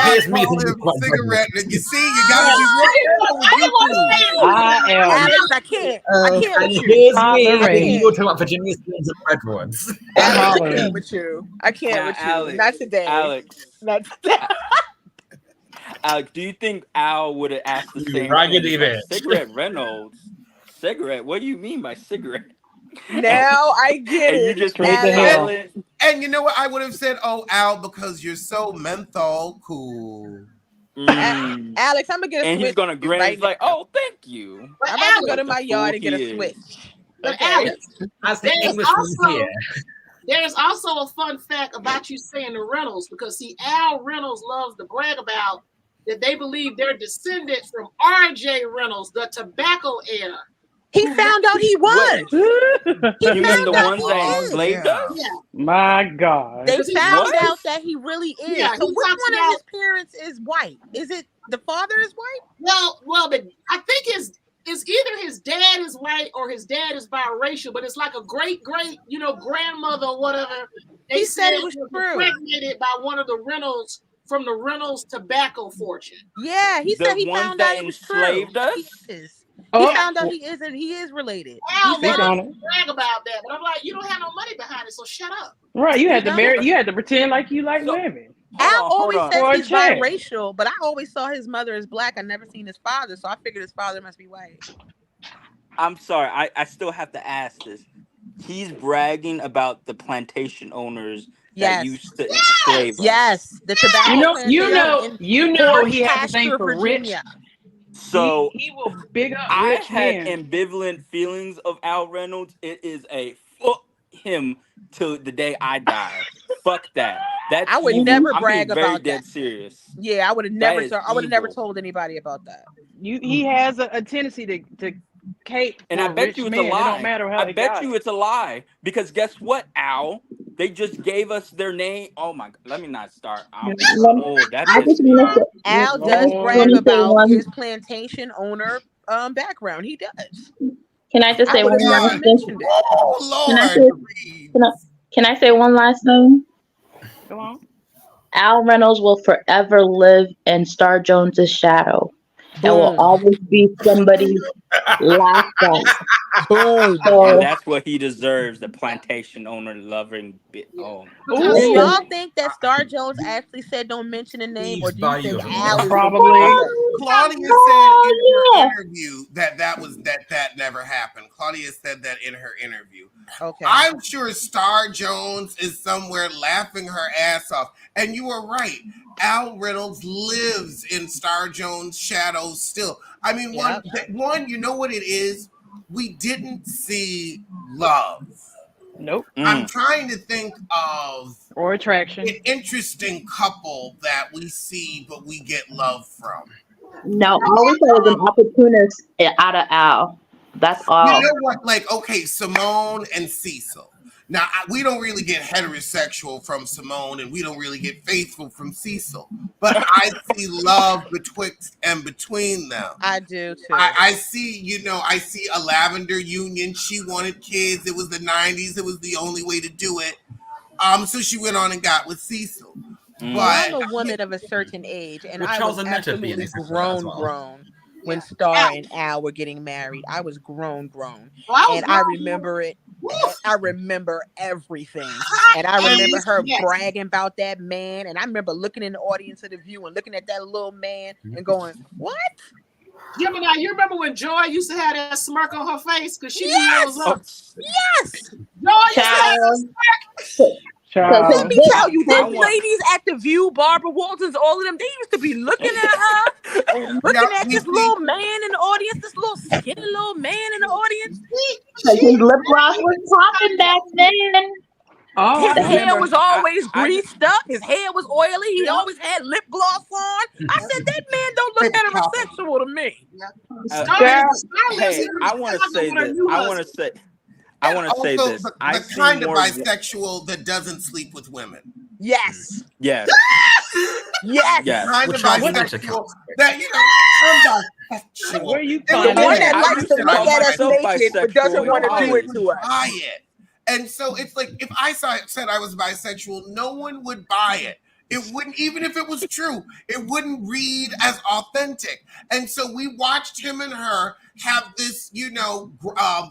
Here's me thinking cigarette. You see, you gotta be real careful with YouTube. Alex, I can't. I can't And with you. here's me I thinking you were can't. talking about Virginia Skins and Redwoods. Alex, I can't with you. I can't with you. Alex, Not today. Alex. Not today. Alex, do you think Al would have asked the same raggedy thing? bitch. Cigarette Reynolds. Cigarette? What do you mean by cigarette? Now I get And it. you just Straight to made hell. silent. And you know what? I would have said, "Oh, Al, because you're so menthol cool." Alex, I'm gonna get a And switch he's gonna grin. right he's like, now. "Oh, thank you." I'm about to go to What my the yard fool and get he a is. switch. But Okay. Alice, As the there's Englishman also here. there's also a fun fact about you saying the Reynolds, because see, Al Reynolds loves to brag about that they believe they're descended from R.J. Reynolds, the tobacco heir. He found out he was. He You mean the found out ones he that is. enslaved yeah. us? Yeah. My God. They Because he found talks out that he really is. Yeah, So he which talks one of about- his parents is white? Is it the father is white? Well, I think it's either his dad is white or his dad is biracial, but it's like a great, grandmother or whatever. They He said it said was true. impregnated by one of the Reynolds from the Reynolds tobacco fortune. Yeah, he The said he ones found that out it was true. enslaved us? He is. Oh, He found out he is related. Al Speak wanted on to it. brag about that, but I'm like, you don't have no money behind it, so shut up. Right, you had to No. marry. You had to pretend like you like So- women. Al always says For a he's check. biracial, but I always saw his mother as black. I never seen his father, so I figured his father must be white. I'm sorry, I still have to ask this. He's bragging about the plantation owners that Yes. used to enslave us. Yes, the tobacco You plantation in know, Fort he has a thing Pasture, for Virginia. So he will big up I rich had men. ambivalent feelings of Al Reynolds. It is a fuck him till the day I die. Fuck that. That's I would evil. never I'm brag being very about dead that. serious. Yeah, I would have That never. is I would have never evil. told anybody about that. He has a tendency to cape And I for bet rich you it's men. a It don't lie. matter how I they bet got you it. it's a lie. Because guess what, Al? They just gave us their name. Oh my God. Let me not start. I That just pissed me want to off. Al does Lord. brag Let me say about one- his plantation owner background. He does. Can I just I say would one have last never thing? mentioned it. Oh Can I Lord, say can I say one last thing? Go on. Al Reynolds will forever live in Star Jones's shadow and will Boom. always be somebody's last fight. Boom. And So that's what he deserves, the plantation owner loving bit. Oh, Do Ooh. y'all think that Star Jones actually said don't mention a name, or do you think Al is Probably. Claudia said in her Oh, yeah. interview that never happened. Claudia said that in her interview. Okay. I'm sure Star Jones is somewhere laughing her ass off. And you are right. Al Reynolds lives in Star Jones' shadows still. I mean, Yep. one, you know what it is? We didn't see love. Nope. I'm trying to think of Or attraction. an interesting couple that we see but we get love from. No, I always thought it was an opportunist out of Al. That's all. You know what? Like, okay, Simone and Cecil. Now, we don't really get heterosexual from Simone, and we don't really get faithful from Cecil. But I see love betwixt and between them. I do too. I see, I see a Lavender union. She wanted kids. It was the 90s. It was the only way to do it. So she went on and got with Cecil. Well, I'm a woman of a certain age, and Would I Charles was and Netta be absolutely an example of that as well? grown when Star and Al were getting married. I was grown, was and I grown. remember it. I remember everything, and I remember her bragging about that man. And I remember looking in the audience of The View and looking at that little man and going, "What?" Gemini, you remember when Joy used to have that smirk on her face because she knew it was up? Yes. Joy used to have that smirk. Let me tell you, I them want- ladies at The View, Barbara Waltons, all of them, they used to be looking at her and looking at this little man in the audience, this little skinny little man in the audience. Because his lip gloss was popping back then. Oh, His hair was always greased up. His hair was oily. He always had lip gloss on. I said, that man don't look heterosexual to me. Hey, I want to say this. I want to say Also, this. the I kind of more bisexual that doesn't sleep with women. Yes. Yes. Yes. Yes. Kind Which of Charles and Netta bisexual counts. that, I'm bisexual. Where you And find the one that? That I likes used to to look call at us myself naked but doesn't bisexual want to in do it college. to us. buy it. And so it's like, if I said I was bisexual, no one would buy it. It wouldn't, even if it was true, it wouldn't read as authentic. And so we watched him and her have this,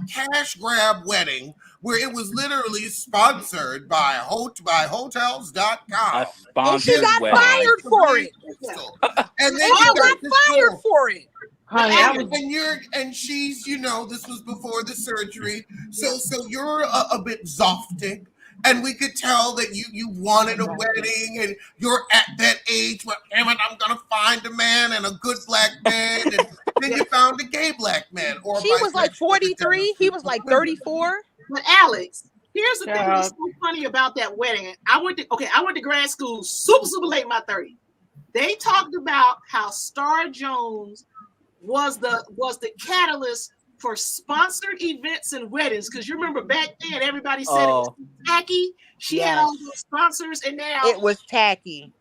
cash grab wedding where it was literally sponsored by hotels.com. A And sponsored she got wedding. fired for it. And then And you she got this fired girl. for it. Honey, I was And she's, this was before the surgery, so you're a bit zoftic, and we could tell that you wanted a wedding, and you're at that age where, damn it, I'm gonna find a man and a good black man, and then you found a gay black man, or She was like 43. He was like 34. But Alex, here's the thing that's so funny about that wedding. I went to grad school super late in my 30s. They talked about how Star Jones was the catalyst for sponsored events and weddings, because you remember back then everybody said it was tacky. She had all those sponsors, and now it was tacky.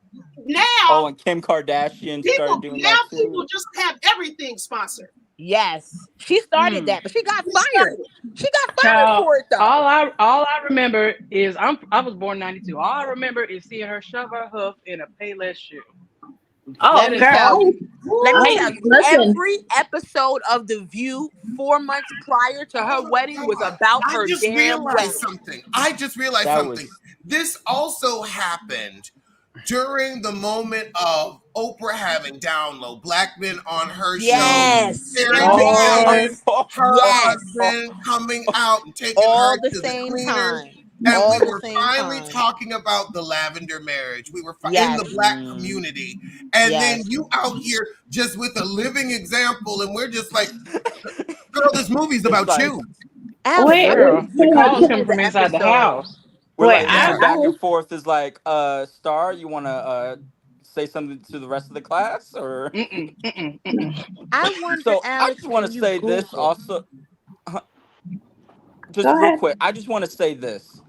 Now, and Kim Kardashian started doing that too. People just have everything sponsored. Yes, she started that, but she got fired. She got fired for it though. All I remember is I was born '92. All I remember is seeing her shove her hoof in a Payless shoe. Let me tell you, Listen. every episode of The View 4 months prior to her wedding was about her damn wedding. I just realized something. This also happened during the moment of Oprah having down low black men on her show. Her husband coming out and taking her to the cleaners. And we were finally talking about the Lavender marriage. We were in the black community. And then you out here just with a living example. And we're just like, girl, this movie's about you. The calls come from inside the house. We're like back and forth is like, Star, you want to say something to the rest of the class? Or I wonder, so Alex, I just want to say this also. Just real quick, I just want to say this.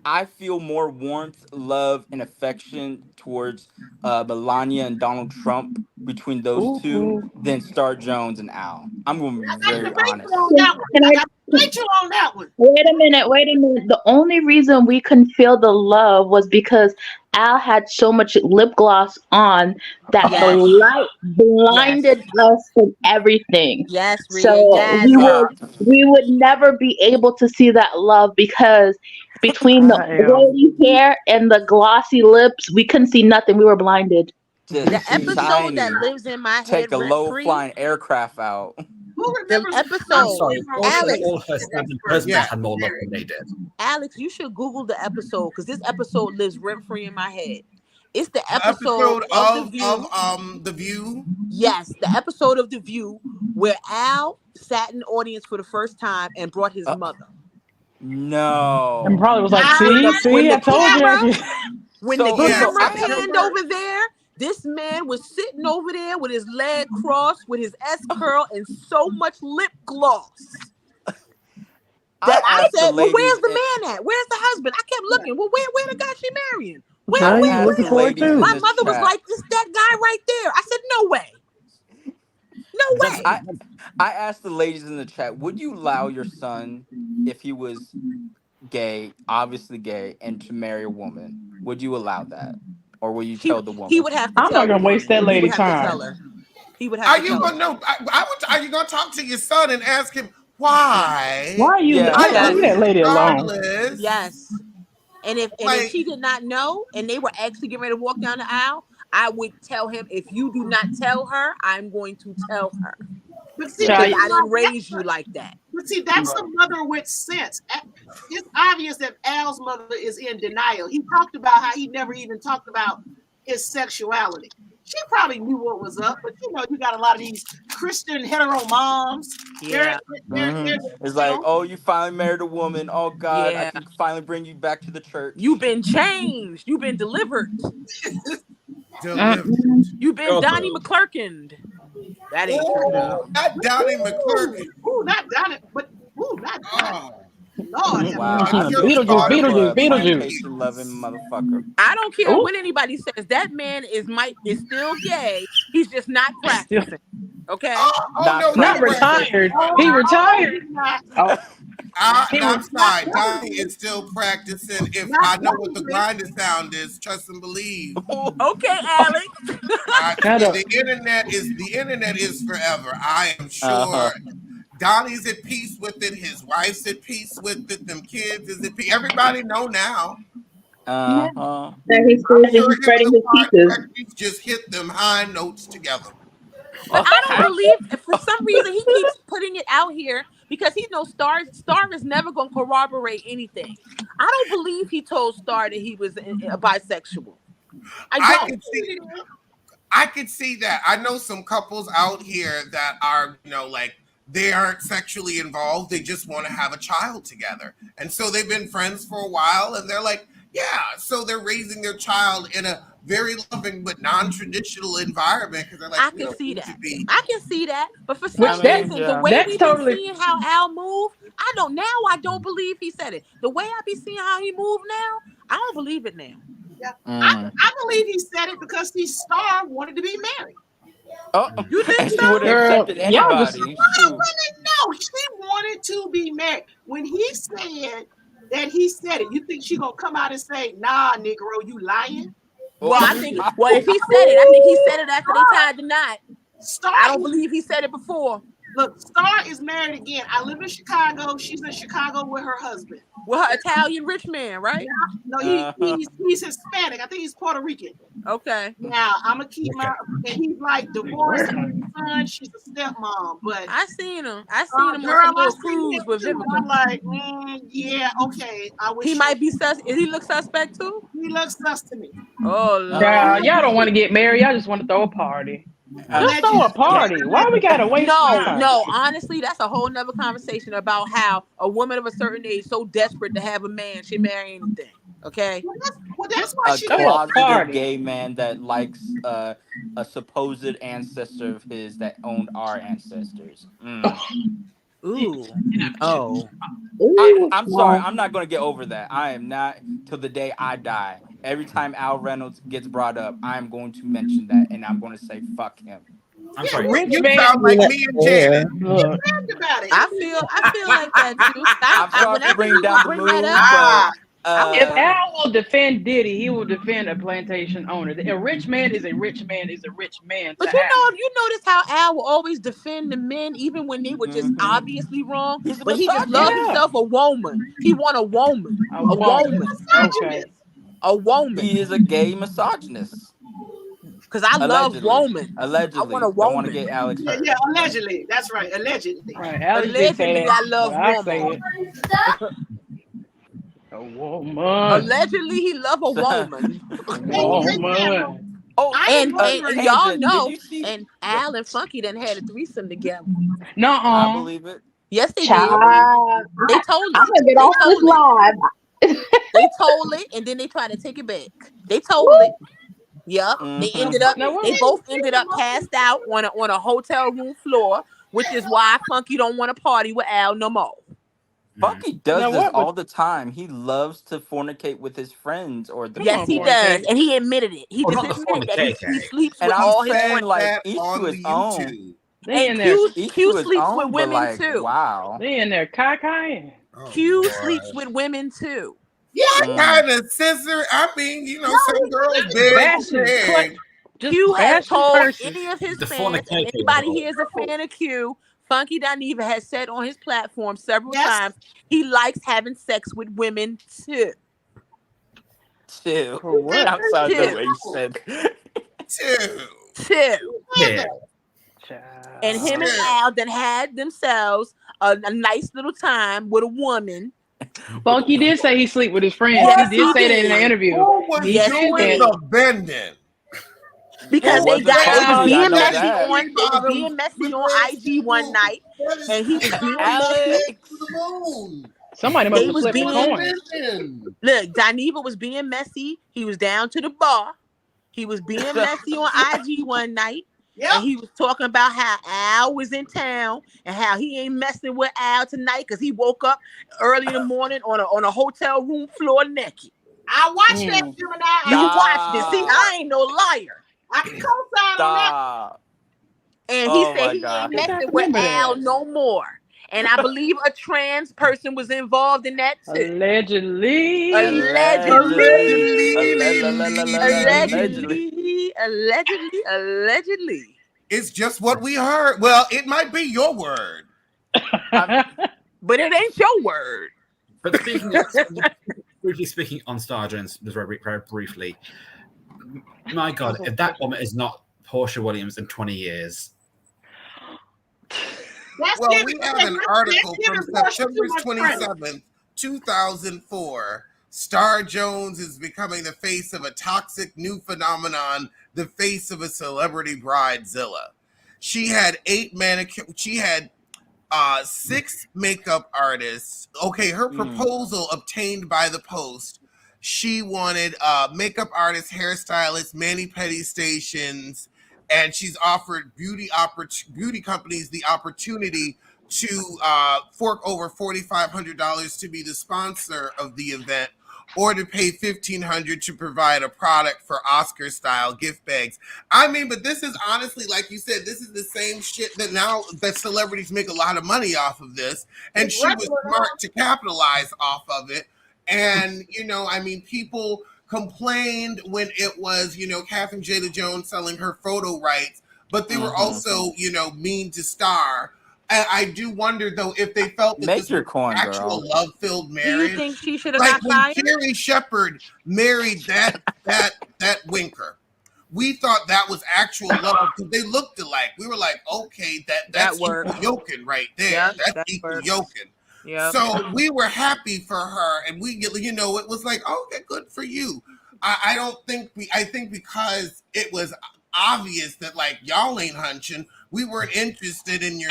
I feel more warmth, love, and affection towards Melania and Donald Trump between those two than Star Jones and Al. I'm going to be very honest. On that one. Wait a minute. The only reason we couldn't feel the love was because Al had so much lip gloss on that the light blinded us from everything. Yes, so we would never be able to see that love because between the oily hair and the glossy lips, we couldn't see nothing. We were blinded. The episode that lives in my head, take a low-flying aircraft out. The episode. I'm sorry. Alex, all her standing presidents had more love than they did. Alex, you should Google the episode because this episode lives rent-free in my head. It's the episode of The View. Yes, the episode of The View where Al sat in the audience for the first time and brought his mother. No. And probably was like, see, I told you. When the camera panned over there, this man was sitting over there with his leg crossed, with his S curl, and so much lip gloss. That I said, well, where's the man at? Where's the husband? I kept looking. Well, where the guy she marrying? Where? Looking forward to. My mother was like, it's that guy right there. I said, no way. No way. I asked the ladies in the chat, would you allow your son, if he was gay, obviously gay, and to marry a woman? Would you allow that? Or will you tell the woman? He would have to I'm not going to waste that lady time. He would have Are to you tell going to are you going to talk to your son and ask him why? Why are you leave that lady alone? Yes. And if she did not know and they were actually getting ready to walk down the aisle, I would tell him, if you do not tell her, I'm going to tell her. But see, I didn't raise you like that. But see, that's the mother with sense. It's obvious that Al's mother is in denial. He talked about how he never even talked about his sexuality. She probably knew what was up, but you got a lot of these Christian hetero moms. Yeah. It's like, oh, you finally married a woman. Oh God, I can finally bring you back to the church. You've been changed. You've been delivered. You've been Donnie McClurkin. That ain't true. Not Donnie McClurkin. Ooh, not Donnie, but not Donnie. Lord, wow. Beetlejuice. Loving motherfucker. I don't care what anybody says. That man is still gay. He's just not practicing. Okay. Not retired. He retired. I'm sorry. Donnie is still practicing. If I know what the grinder sound is, trust and believe. Okay, Alex. The internet is forever. I am sure. Donnie's at peace with it. His wife's at peace with it. Them kids is at peace. Everybody know now. That he's spreading his pieces. Just hit them high notes together. But I don't believe, for some reason, he keeps putting it out here because he knows Star is never going to corroborate anything. I don't believe he told Star that he was a bisexual. I don't. I could see that. I know some couples out here that are, like they aren't sexually involved. They just want to have a child together. And so they've been friends for a while and they're like, yeah. So they're raising their child in a very loving but non-traditional environment because they're like, I can see that. But for some reason, the way we've been seeing how Al move, I don't believe he said it. The way I be seeing how he move now, I don't believe it now. Yeah. I believe he said it because his Star wanted to be married. Oh, you think and she would have accepted anybody. No, she wanted to be married. When he said that he said it, you think she gonna come out and say, "Nah, Negro, you lying"? Well, I think. Well, if he said it, I think he said it after they tied the knot. I don't believe he said it before. Look, Star is married again. I live in Chicago. She's in Chicago with her husband. With her Italian rich man, right? Yeah. No, he's Hispanic. I think he's Puerto Rican. Okay. Now I'm gonna keep my. And he's like divorced son. She's a stepmom, but I seen him. I seen him on some little cruise with Vivica. I'm like, yeah, okay. I wish he might be sus. He look suspect too. He looks sus to me. Oh Lord. Y'all don't want to get married. Y'all just want to throw a party. Just throw a party. Why we gotta waste time? No, honestly, that's a whole nother conversation about how a woman of a certain age so desperate to have a man, she marry anything. Okay. Well, that's why a closeted gay man that likes a supposed ancestor of his that owned our ancestors. Ooh. Oh. I'm sorry. I'm not going to get over that. I am not till the day I die. Every time Al Reynolds gets brought up, I'm going to mention that and I'm going to say, fuck him. I'm sorry. You sound like me and Janet. I feel like that too. I'm sorry to bring down the mood, but if Al will defend Diddy, he will defend a plantation owner. A rich man is a rich man is a rich man. But you notice how Al will always defend the men even when they were just obviously wrong. But he just loved himself a woman. He want a woman. A woman. Okay. A woman. He is a gay misogynist. Because I love woman. Allegedly. I want a woman. Don't want to get Alex hurt. Yeah, allegedly. That's right. Allegedly. Right. Allegedly, I love woman. A woman. Allegedly, he love a woman. Woman. Oh, and y'all know, and Al and Funky done had a threesome together. I believe it. Yes, they Child. did. They told it. I'm gonna get off this live. They told it, and then they tried to take it back. They told it. Yep. They ended up. They both ended up passed out on a hotel room floor, which is why Funky don't want to party with Al no more. Funky does this all the time. He loves to fornicate with his friends or the Yes, he does, and he admitted it. He just admitted that he sleeps with all his friends. Like each to his own. And Q sleeps with women too. Wow. They in there kai-kaiing. Q sleeps with women too. Yeah, kind of scissor. I mean, some girls big. Q has told any of his fans, anybody here is a fan of Q, Funky Dineva has said on his platform several times he likes having sex with women too. Two. I'm sorry the way you said two. Yeah. And him and Al then had themselves a nice little time with a woman. Funky did say he sleep with his friends. Yes, he did say that in an interview. Who was doing the bending? Because it was being messy on IG one night, and he was being messy. Somebody must have flipped a coin. Look, Dineva was being messy. He was down to the bar. He was being messy on IG one night. And he was talking about how Al was in town and how he ain't messing with Al tonight because he woke up early in the morning on a hotel room floor naked. I watched that, Gemini. You watched it. See, I ain't no liar. I can co-sign on that. And he said he ain't messing with Al no more. And I believe a trans person was involved in that too. Allegedly. Allegedly. It's just what we heard. Well, it might be your word. But it ain't your word. But speaking on Star Jones, very briefly, my God, if that woman is not Portia Williams in 20 years. That's Well, giving, we have an that's article from giving Portia too September much credit. 27th, 2004. Star Jones is becoming the face of a toxic new phenomenon, the face of a celebrity bridezilla. She had 6 makeup artists. Okay, her proposal obtained by the Post. She wanted makeup artists, hairstylists, mani-pedi stations, and she's offered beauty companies the opportunity to fork over $4,500 to be the sponsor of the event, or to pay $1,500 to provide a product for Oscar-style gift bags. I mean, but this is honestly, like you said, this is the same shit that now that celebrities make a lot of money off of this, and she was smart to capitalize off of it. And I mean, people complained when it was, Catherine Zeta-Jones selling her photo rights, but they were also, mean to Star. I do wonder though if they felt that Make this your was coin, actual girl. love-filled Do you marriage. think she should have Like got when fired? Carrie Shepherd married that Winker, we thought that was actual love because they looked alike. We were like, okay, that's equal works. yoking right there. Yep, That's that equal works. yoking. Yep. So we were happy for her, and it was like, okay, good for you. I think because it was obvious that like y'all ain't hunching, we weren't interested in your,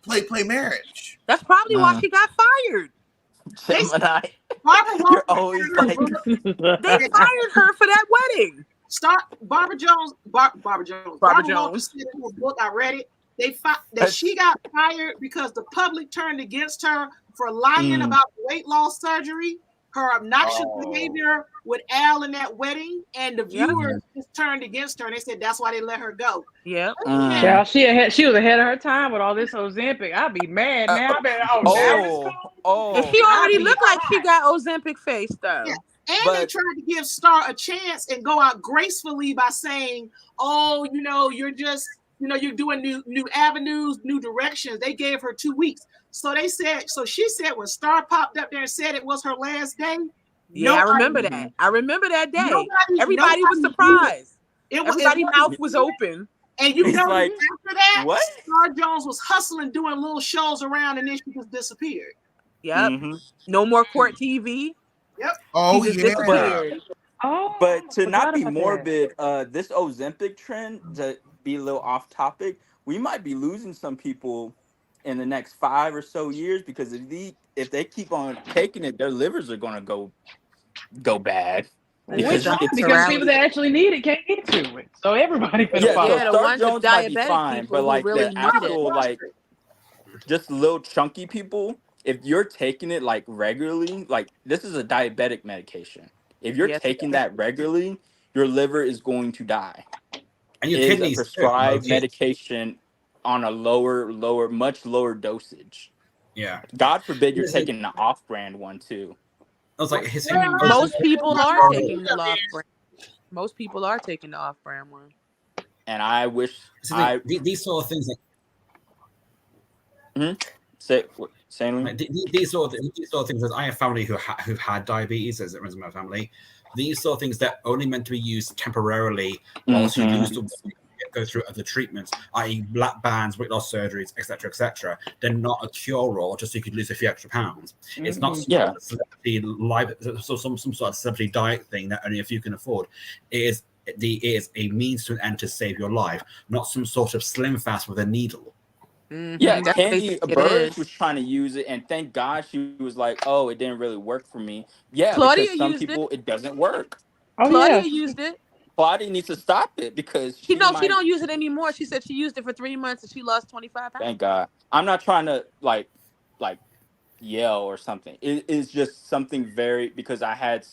play marriage. That's probably why she got fired. Gemini. Barbara You're Walters always said in her like book, They fired her for that wedding. Barbara Walters said in her book, I read it, that she got fired because the public turned against her for lying about weight loss surgery, her obnoxious behavior with Al in that wedding, and the viewers just turned against her, and they said that's why they let her go. Yep. Yeah, she was ahead of her time with all this Ozempic. I'd be mad now. Now it's And she already looked like she got Ozempic face though. Yeah. And they tried to give Star a chance and go out gracefully by saying, "Oh, you're just, you're doing new avenues, new directions." They gave her 2 weeks. So she said when Star popped up there and said it was her last day. Yeah, I remember that. I remember that day. Everybody was surprised. Everybody's mouth was open. And like, after that, what? Star Jones was hustling, doing little shows around, and then she just disappeared. Yep. No more court TV. Yep. Oh, she just disappeared. But to not be morbid, this Ozempic trend, to be a little off topic, we might be losing some people in the next 5 or so years because if they keep on taking it, their livers are gonna go bad. Because people that actually need it can't get to it. So everybody finna follow. So Star Jones might be fine, but like the actual just little chunky people, if you're taking it like regularly, like this is a diabetic medication. If you're taking that regularly, your liver is going to die. And your it is kidneys a prescribed medication on a much lower dosage. Yeah. God forbid you're taking the off-brand one too. I was like, most people are taking the off-brand. Most people are taking the off-brand one. And I wish these sort of things. These sort of things. As I have family who've had diabetes, as it runs in my family. These sort of things that are only meant to be used temporarily whilst you lose the weight, go through other treatments, i.e., black bands, weight loss surgeries, etc. They're not a cure-all just so you could lose a few extra pounds. It's not some sort of celebrity diet thing that only a few can afford. It is a means to an end to save your life, not some sort of slim fast with a needle. Yeah, Candy Burge was trying to use it, and thank God she was like, "Oh, it didn't really work for me." Yeah, Claudia because some used people it doesn't work. Claudia used it. Claudia needs to stop it because she don't use it anymore. She said she used it for 3 months and she lost 25 pounds. Thank God. I'm not trying to like yell or something. It is just something because I had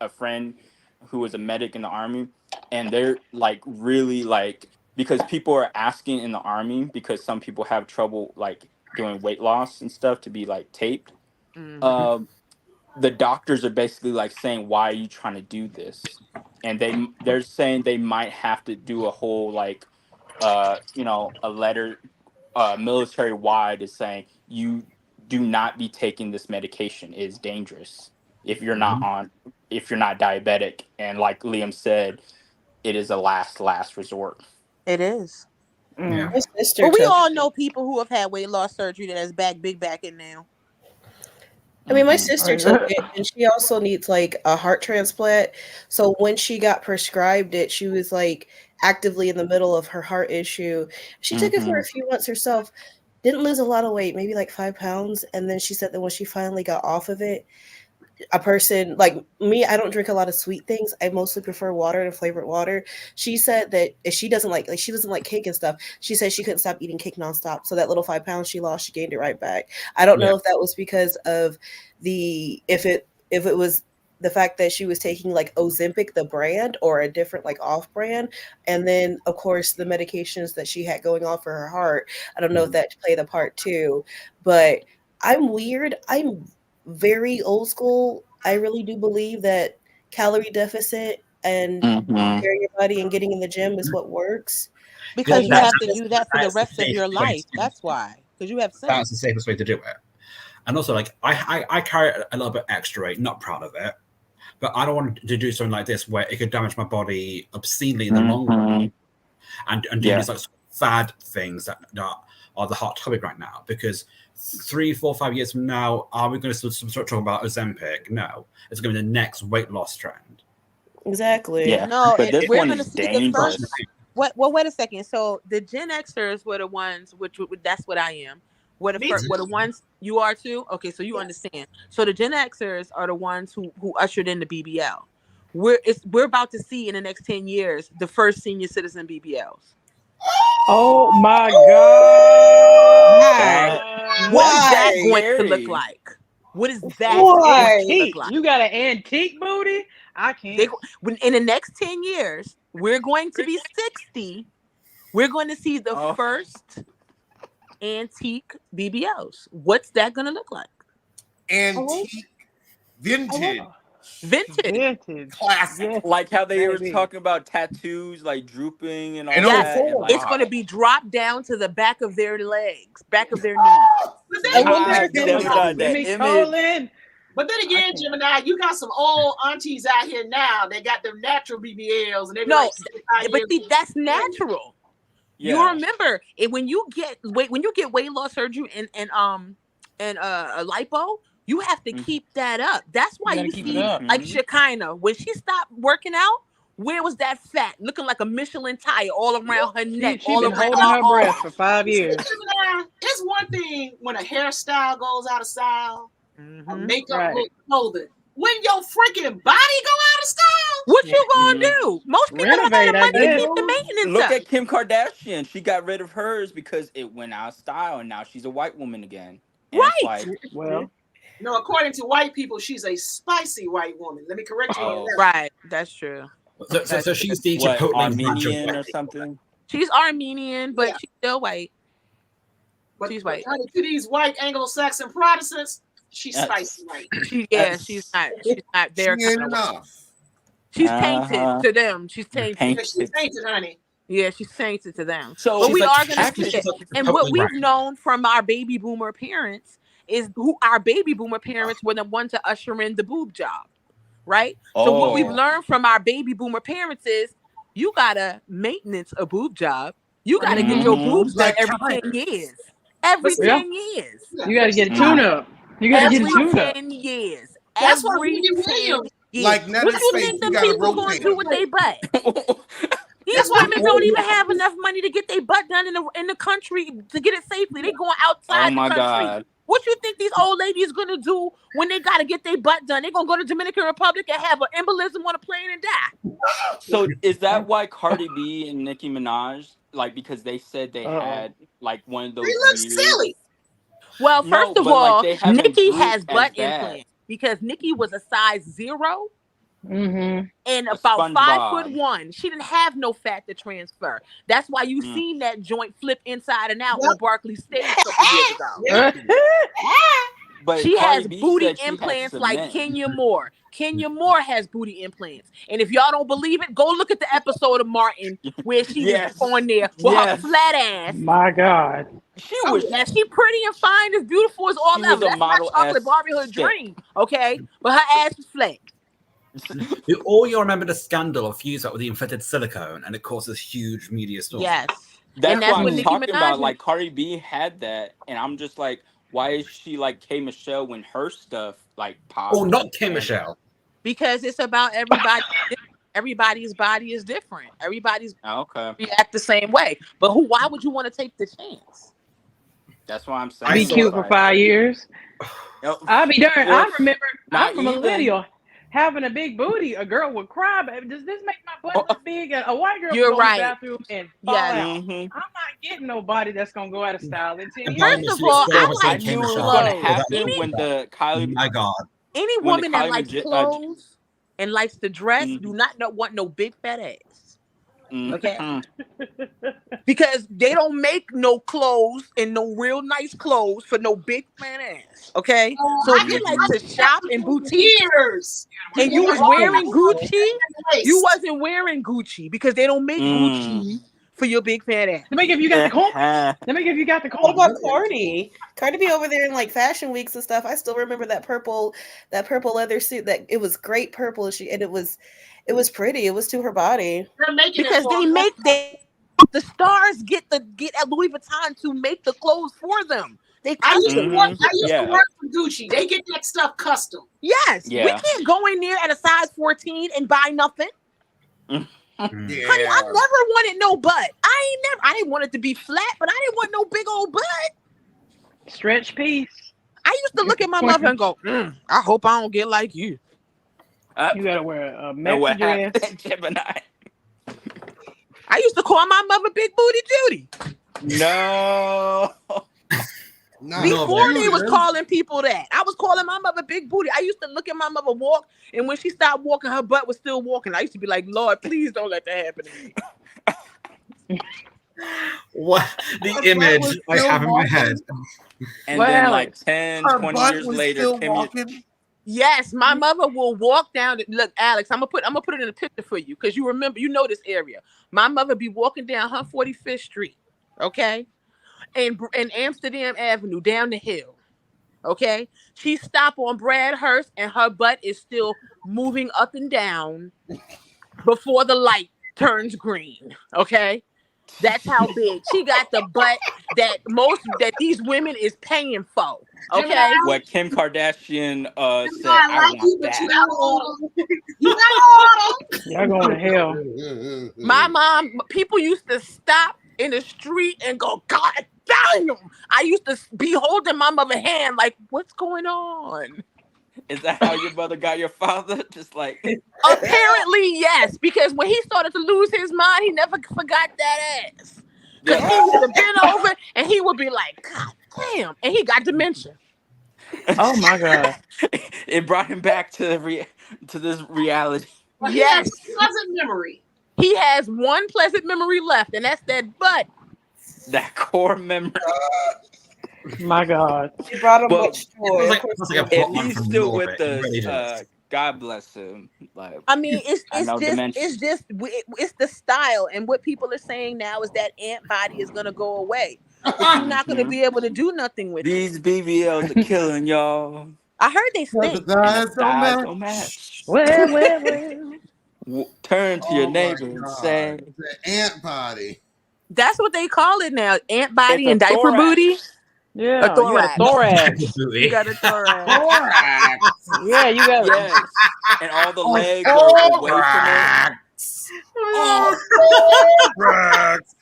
a friend who was a medic in the Army, and they're like really like. Because people are asking in the Army because some people have trouble like doing weight loss and stuff to be like taped. The doctors are basically like saying, "Why are you trying to do this?" And they're saying they might have to do a whole like, a letter, military wide is saying you do not be taking this medication. It is dangerous if you're not diabetic. And like Liam said, it is a last resort. It is. Yeah. My sister But we took. all know people who have had weight loss surgery that has big back in now. I mean, my Mhm. sister took it, and she also needs like a heart transplant. So when she got prescribed it, she was like actively in the middle of her heart issue. She took it for a Mhm. few months herself, didn't lose a lot of weight, maybe like 5 pounds. And then she said that when she finally got off of it, a person like me, I don't drink a lot of sweet things. I mostly prefer water and flavored water. She said that if she doesn't like she doesn't like cake and stuff. She said she couldn't stop eating cake nonstop. So that little 5 pounds she lost, she gained it right back. I don't know if that was because of if it was the fact that she was taking like Ozempic, the brand, or a different like off brand. And then of course the medications that she had going on for her heart. I don't know if that played a part too. But I'm weird. I'm very old school. I really do believe that calorie deficit and taking Mhm. care of your body and getting in the gym is what works. Because And you have to That's do that for the the rest of your safest way life. to- That's why. Because you have That's sense. the safest way to do it. And also, like, I carry a little bit extra weight, not proud of it, but I don't want to do something like this where it could damage my body obscenely in the long run and do Yeah. these like fad things that are the hot topic right now. Because 3, 4, 5 years from now, are we going to start talking about Ozempic? No, it's going to be the next weight loss trend. exactly. Yeah. No, But this we're one going to is see the dangerous. first. What? Well, wait a second. So the Gen Xers were the ones, which that's what I am. Were the Me first, too. were the ones you are too? Okay, so you understand. So the Gen Xers are the ones who ushered in the BBL. We're about to see in the next 10 years the first senior citizen BBLs. Oh my Why? God. What is that Why? going to look Scary. like? What is that Why? going to look Antique. like? You got an antique booty? I can't. In the next 10 years, we're going to be 60. We're going to see the Oh. first antique BBLs. What's that going to look like? Antique, vintage, Vintage. classic. Yes, Like how they were baby. talking about tattoos, like drooping and all And Yes, that. And, like, it's going to be dropped down to the back of their legs, back of their knees. But I then wonder again, if never Gemini, got that image. but then again, Gemini, you got some old aunties out here now. They got them natural BBLs, and they be No, like 65 but years see, old. that's natural. You Yeah. remember it when you get weight loss surgery and a lipo, you have to keep that up. That's why you keep it see up. like Shekinah when she stopped working out. Where was that fat? Looking like a Michelin tire all around her neck, She all been around holding her breath arms. for 5 years. Gemini, it's one thing when a hairstyle goes out of style, a makeup Right. look, clothing. When your freaking body go out of style, What you gonna do? Most people don't have Renovate, the I money to guess. keep the maintenance Look up. at Kim Kardashian. She got rid of hers because it went out of style, and now she's a white woman again. And it's Right. like, Well, no, according to white people, she's a spicy white woman. Let me correct you on that. Right. That's true. So she's the what, Chipotle ranch of Armenian white or people. something? She's Armenian, but Yeah. she's still white. But, She's but white. honey, to these white Anglo-Saxon Protestants, she's spicy white. She's not. She's not She their ain't kind of white. enough. She's tainted Uh-huh. to them. She's tainted. Yeah, she's tainted, honey. Yeah, she's tainted to them. So but we like- are going to actually- see it. she's like And what Chipotle we've ranch. known from our baby boomer parents is who our baby boomer parents were the one to usher in the boob job, right? So what we've Oh. learned from our baby boomer parents is you gotta maintenance a boob job. You gotta get your boobs done Like every China. 10 years. Every Yeah. 10 years. you got to get a tune up. You got to get Every a tune up. 10 years. That's why Every Wendy 10 Williams, years. Like What Netta's you face, think you them gotta people gonna rotate do it. with their butt? These That's why women don't even have enough money to get their butt done in the country to get it safely. They going outside Oh my the country. God. What you think these old ladies gonna do when they gotta get their butt done? They gonna go to Dominican Republic and have an embolism on a plane and die. So is that why Cardi B and Nicki Minaj, like, because they said they had like one of those they look weird... silly. Well, No, first of but, like, all, they haven't Nikki drooped has as butt bad. implants because Nikki was a size 0 Mm-hmm. and A about SpongeBob. 5'1". She didn't have no fat to transfer. That's why you seen that joint flip inside and out on Barclays stage a couple years ago. But She Cardi has B booty said she had implants like cement. Kenya Moore. Kenya Moore has booty implants. And if y'all don't believe it, go look at the episode of Martin where she Yes. was on there with Yes. her flat ass. My God. She was Now she pretty and fine, as beautiful as all She was ever. a That's not model chocolate ass Barbie her stick. dream, okay? But her ass is flat. All you remember the scandal of fuse up with the infected silicone, and it causes huge media storm. Yes. That's that's what I'm what Nicki talking about. Minaj is. Like Cardi B had that, and I'm just like, why is she like K Michelle when her stuff like popped? Oh, not K And- Michelle. Because it's about everybody. Everybody's body is different. Everybody's Okay, react the same way. But why would you want to take the chance? that's what I'm I Be saying. saw cute It's for like, 5 years. I'll be darned. Well, I remember. not I'm from a even. millennial. Having a big booty, a girl would cry. But does this make my butt look big? And a white girl would You're go in the right. bathroom and fall Yes. out. Mhm. I'm not getting nobody that's gonna go out of style in 10 years. First of all, So I I like knew it was clothes. going to happen when the Kylie. My God. Any When the woman that Kylie likes Maj- clothes and likes to dress do not want no big fat ass. Okay? Mhm. Because they don't make no clothes and no real nice clothes for no big fat ass. Okay? So if you like to shop in boutiques and you was wearing Gucci, you wasn't wearing Gucci because they don't make Gucci for your big fat ass. Let me give you got the coin. Let me give you got the What coin. about Cardi? Cardi be over there in like fashion weeks and stuff. I still remember that purple leather suit. That it was great purple. And it was pretty. It was to her body. Because they make the stars get at Louis Vuitton to make the clothes for them. They I used to custom. work. I used to work for Gucci. They get that stuff custom. Yes, we Yeah. can't go in there at a size 14 and buy nothing. Honey, I never wanted no butt. I didn't want it to be flat, but I didn't want no big old butt. Stretch piece. I used to look at my mother and go, I hope I don't get like you. You gotta wear a And what Mexican dress. happened, Gemini? I used to call my mother Big Booty Judy. No. Before they was calling people that, I was calling my mother Big Booty. I used to look at my mother walk, and when she stopped walking, her butt was still walking. I used to be like, Lord, please don't let that happen to me. What the image I have in my head. And then like 10, Her 20 butt years was later, still Kim, walking. Yes, my mother will walk down. Look, Alex, I'm gonna put it in a picture for you because you know this area. My mother be walking down 145th Street, okay, and Amsterdam Avenue down the hill, okay. She stopped on Bradhurst and her butt is still moving up and down before the light turns green, okay. That's how big she got the butt that these women is paying for. Okay. what Kim Kardashian said, I want that. Y'all going to hell. My mom, people used to stop in the street and go, God damn. I used to be holding my mother's hand like, what's going on? Is that how your mother got your father? Just like apparently, yes, because when he started to lose his mind, he never forgot that ass. Because he used to bend over and he would be like, God damn, and he got dementia. Oh my God! It brought him back to this reality. Well, yes, he has a pleasant memory. He has one pleasant memory left, and that's that butt. That core memory. My God. She brought him Well, much joy. if he's still with us, God bless him. Like, I mean, it's dementia. the style, and what people are saying now is that ant body is gonna go away. But you're not gonna be able to do nothing with these BBLs are killing y'all. I heard they stink. The styles don't match. Well. Turn to your neighbor and say, the ant body. That's what they call it now. Ant body It's a and diaper thorax. booty. Yeah, a thorax. you got a thorax. You got a thorax. Yeah, you got yes. And all the legs are away from it.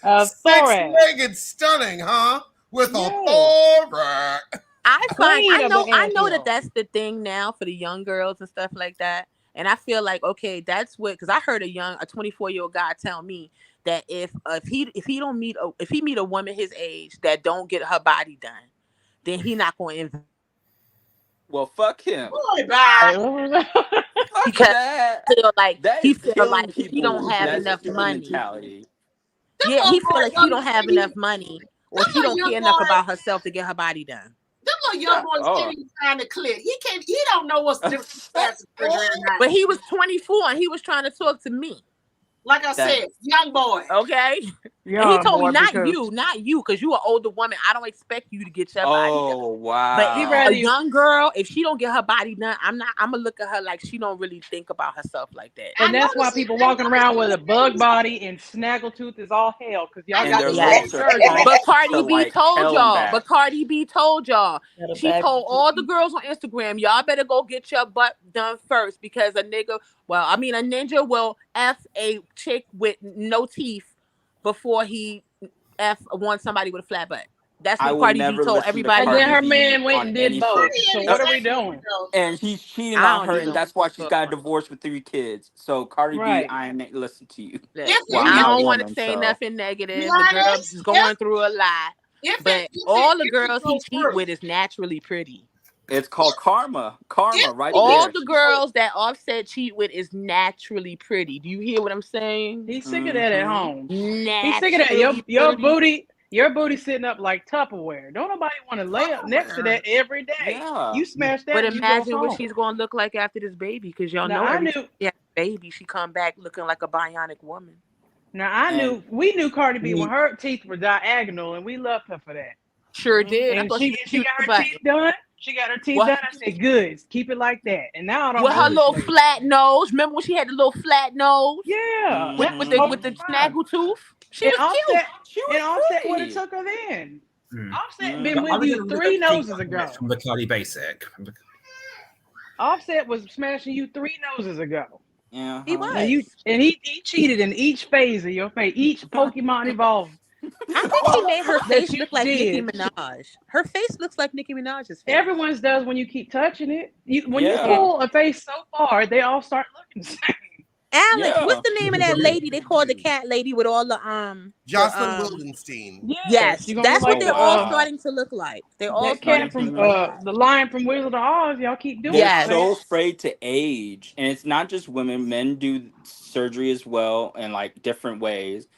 A thorax. Six-legged stunning, huh? With a thorax. I know that's the thing now for the young girls and stuff like that. And I feel like, okay, that's what, because I heard a 24-year-old guy tell me that if he meet a woman his age that don't get her body done, then he not going to invest. Well, fuck him. Boy, bye. Because he feel like if he don't have That's enough stupid money. mentality. Yeah, he feel like he don't have enough money, or she don't care enough about herself to get her body done. Them little young boys can't even find the clip. He don't know what's the difference. But he was 24 and he was trying to talk to me. Like I said, young boy. Okay. Yeah, and he told me, more not because you, because you an older woman. I don't expect you to get your body done. Oh But he wow. a rather you. young girl, if she don't get her body done, I'm gonna look at her like she don't really think about herself like that. I And that's why noticed people it. walking around with a bug body and snaggletooth is all hell because y'all I And got their the Yes. wrong legs are surgery. cramped But to Cardi B like told hell and y'all. back. Got a She bad- told all the girls on Instagram, y'all better go get your butt done first because a ninja will F a chick with no teeth before he wants somebody with a flat butt. That's I what will Cardi B never told listen to everybody. And then Cardi her B man went on and did any both. subject. So what are we doing? And he's cheating I on don't her, even and that's why she's fuck got with him. divorced with 3 kids. So Cardi B, Right. I ain't listen to you. Look, Well, I'm I not a don't want to woman, say so nothing negative. The girl Giannis, is going through a lot, but all the if it girls he goes cheat first, with is naturally pretty. it's called karma. Karma, right All there. the girls that Offset cheat with is naturally pretty. Do you hear what I'm saying? He's sick of that at Mm-hmm. home. He's sick of that. Naturally pretty. Your booty sitting up like Tupperware. Don't nobody want to lay up next to that every day. Yeah. You smash But that, you go imagine what home. she's gonna look like after this baby, because y'all Now know I every time knew. she has a baby, she come back looking like a bionic woman. And We knew Cardi B when her teeth were diagonal, and we loved her for that. Sure Mhm. did. I And thought she was she cute got as a her button. teeth done. She got her teeth What? done. I said, good. Keep it like that. And now I don't With know her this little lady. flat nose. Remember when she had the little flat nose? Yeah, With that with was the Mhm. with the totally fine. snaggle tooth? She And was cute. She And was Offset would have pretty. took her then. Offset Mhm. been But are with we you going to look 3 at things noses ago. from the Cardi Basic? Offset was smashing you 3 noses ago. Yeah. He And was. he cheated in each phase of your face, each Pokemon evolved I think he made her that face you look like Nicki did. Minaj. Her face looks like Nicki Minaj's face. Everyone's does when you keep touching it. When you Yeah. pull a face so far, they all start looking the same. Alex, Yeah. what's the name of that lady they called the cat lady with all the Jocelyn Wildenstein. Yes, yes, you're gonna look that's what like Oh they're all wow. starting to look like. They're all that starting cat to from look like Mhm. that. the lion from Wizard of Oz. Y'all keep doing They're it, man. so Yes. afraid to age, and it's not just women. Men do surgery as well in like different ways.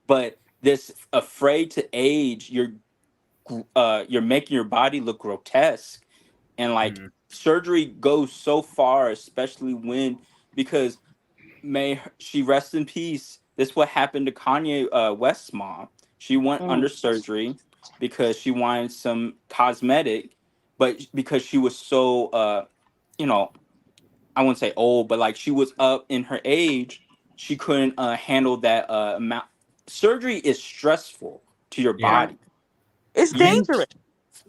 But this afraid to age, you're making your body look grotesque, and like surgery goes so far, especially when because may she rest in peace. This what happened to Kanye West's mom. She went under surgery because she wanted some cosmetic, but because she was so you know, I wouldn't say old, but like she was up in her age, she couldn't handle that amount. Surgery is stressful to your Yeah. body. It's You, dangerous.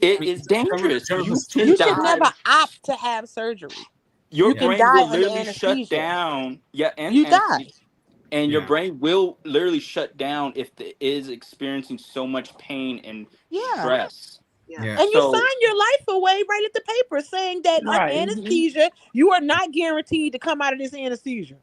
it is dangerous. You can You should die. never opt to have surgery. Your You can brain die will under literally shut anesthesia. down. Yeah, You die. and your Yeah. brain will literally shut down if it is experiencing so much pain and Yeah. stress. Yeah. And you So sign your life away right at the paper saying that on Right. anesthesia, you are not guaranteed to come out of this anesthesia.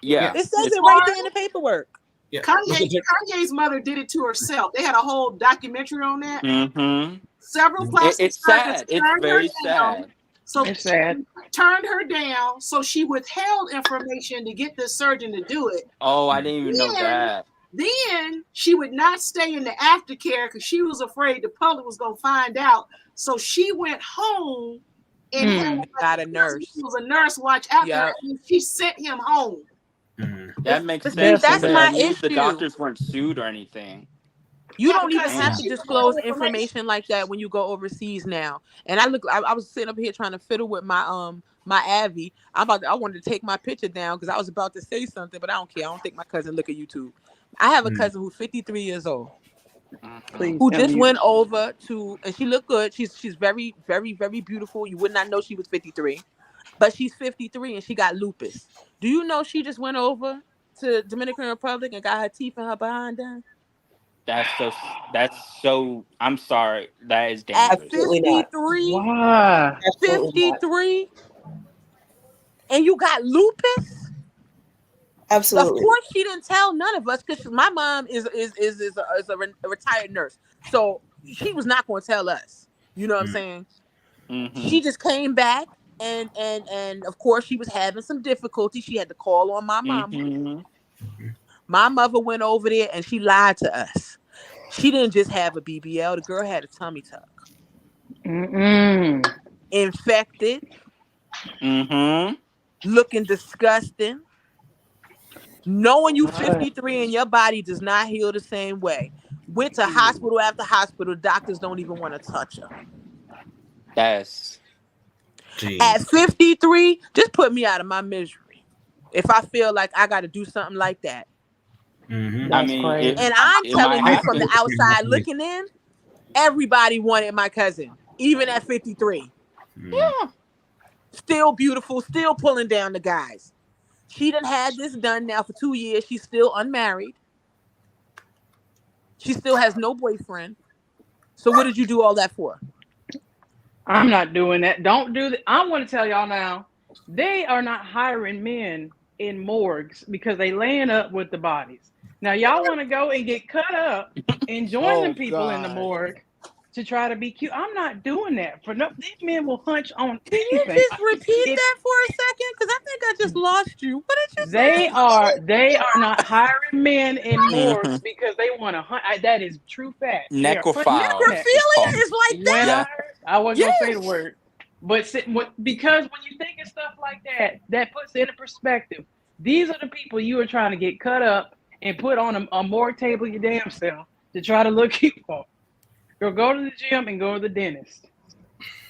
yeah, It says it's it right there in the paperwork. Yeah. Kanye's mother did it to herself. They had a whole documentary on that. mm-hmm. Several plastic It's surgeons sad. It's turned her very down. sad. So It's sad. turned her down. So she withheld information to get the surgeon to do it. Oh, I didn't even know Then- that. Then she would not stay in the aftercare because she was afraid the public was gonna find out. So she went home and had Got a nurse. was a nurse watch after her, Yep. and she sent him home. That makes But sense. see, that's because my at least the issue. doctors weren't sued or anything. You Yeah, don't even because have Damn. to disclose information like that when you go overseas now. And I was sitting up here trying to fiddle with my Avi. I wanted to take my picture down because I was about to say something, but I don't care. I don't think my cousin look at YouTube. I have a cousin who's 53 years old Please who tell just me. went over to, and she looked good. She's very, very, very beautiful. You would not know she was 53, but she's 53 and she got lupus. Do you know she just went over to Dominican Republic and got her teeth and her behind done? That's so. I'm sorry. That is At dangerous. 53, Why? 53, and you got lupus? Absolutely. Of course, she didn't tell none of us because my mom is a retired nurse, so she was not going to tell us. You know what I'm saying? Mm-hmm. She just came back, and of course, she was having some difficulty. She had to call on my mama. Mm-hmm. My mother went over there and she lied to us. She didn't just have a BBL. The girl had a tummy tuck. Infected. Mm-hmm. Looking disgusting. Knowing you 53 and your body does not heal the same way. Went to hospital after hospital. Doctors don't even want to touch her. Yes. At 53, just put me out of my misery. If I feel like I got to do something like that. I mean, And I'm it might telling you from the happen. outside looking in, everybody wanted my cousin, even at 53. Yeah. Still beautiful, still pulling down the guys. She done had this done now for 2 years. She's still unmarried. She still has no boyfriend. So what did you do all that for? I'm not doing that. Don't do that. I want to tell y'all now, they are not hiring men in morgues because they laying up with the bodies. Now y'all want to go and get cut up and join them people in the morgue to try to be cute. I'm not doing that. For no, these men will hunch on anything. Can you just repeat that for a second? Because I think I just lost you. What did you say? They are not hiring men in morgues because they want to hunt. That is true fact. Necrophiles. Necrophilia is like that. I wasn't gonna say the word, but because when you think of stuff like that, that puts it in perspective. These are the people you are trying to get cut up and put on a morgue table your damn self to try to look cute for. Go to the gym and go to the dentist.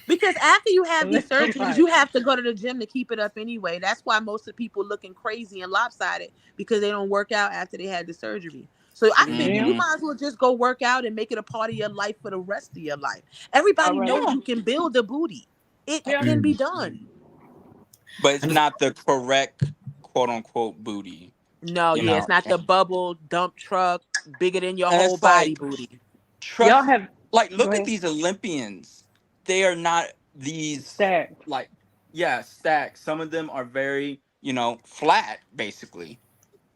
Because after you have these surgeries, you have to go to the gym to keep it up anyway. That's why most of the people looking crazy and lopsided because they don't work out after they had the surgery. So I think you might as well just go work out and make it a part of your life for the rest of your life. Everybody knows you can build a booty. It can be done. But it's not the correct quote unquote booty. No, it's not the bubble dump truck bigger than your whole body booty. Y'all have look at these Olympians. They are not these stacked. Stacked. Some of them are very, flat, basically.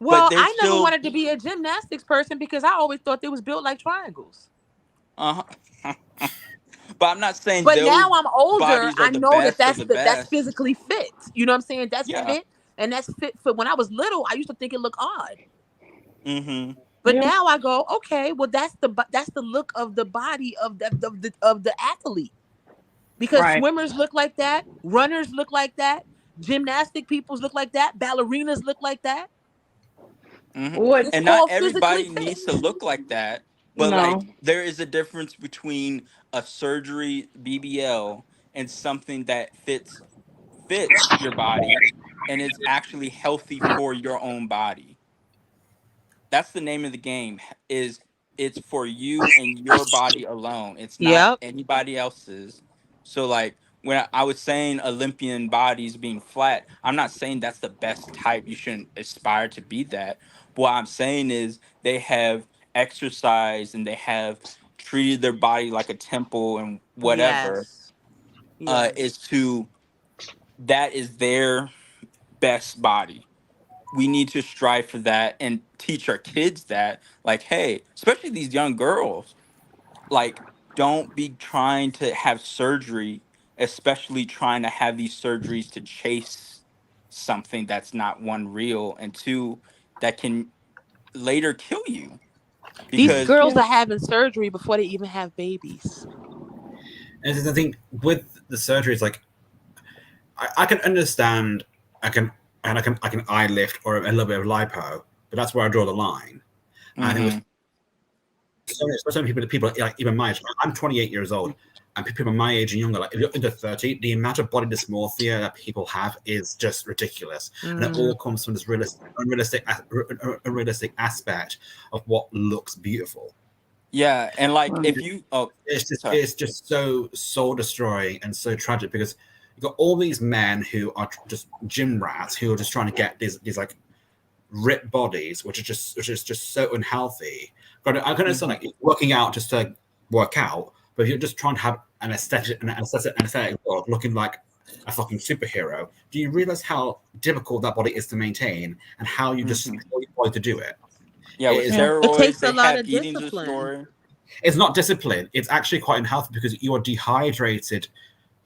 Well, I never wanted to be a gymnastics person because I always thought they was built like triangles. But I'm not saying. But now I'm older. I know that's best. physically fit. You know what I'm saying? That's fit, and that's fit for when I was little. I used to think it looked odd. Mm-hmm. But now I go, okay, well that's the look of the body of the athlete. Because swimmers look like that, runners look like that, gymnastic peoples look like that, ballerinas look like that. Mm-hmm. And not everybody needs to look like that. But there is a difference between a surgery BBL and something that fits your body and is actually healthy for your own body. That's the name of the game. It's for you and your body alone. It's not anybody else's. So when I was saying Olympian bodies being flat, I'm not saying that's the best type. You shouldn't aspire to be that. But what I'm saying is they have exercised and they have treated their body like a temple and whatever. That is their best body. We need to strive for that and teach our kids that, hey, especially these young girls, don't be trying to have surgery, especially trying to have these surgeries to chase something that's not, one, real, and two, that can later kill you. Because these girls are having surgery before they even have babies. And I think with the surgery, it's I can understand, I can eye lift or a little bit of lipo, but that's where I draw the line. And some people even my age. I'm 28 years old, and people my age and younger, if you're under 30, the amount of body dysmorphia that people have is just ridiculous, and it all comes from this unrealistic aspect of what looks beautiful. Yeah, and if you, it's just so soul destroying and so tragic because you've got all these men who are just gym rats who are just trying to get these ripped bodies, which is just so unhealthy. I can understand working out just to work out, but if you're just trying to have an aesthetic world looking like a fucking superhero, do you realize how difficult that body is to maintain and how you just your body to do it? Yeah, with steroids, it takes a lot of discipline. It's not discipline. It's actually quite unhealthy because you are dehydrated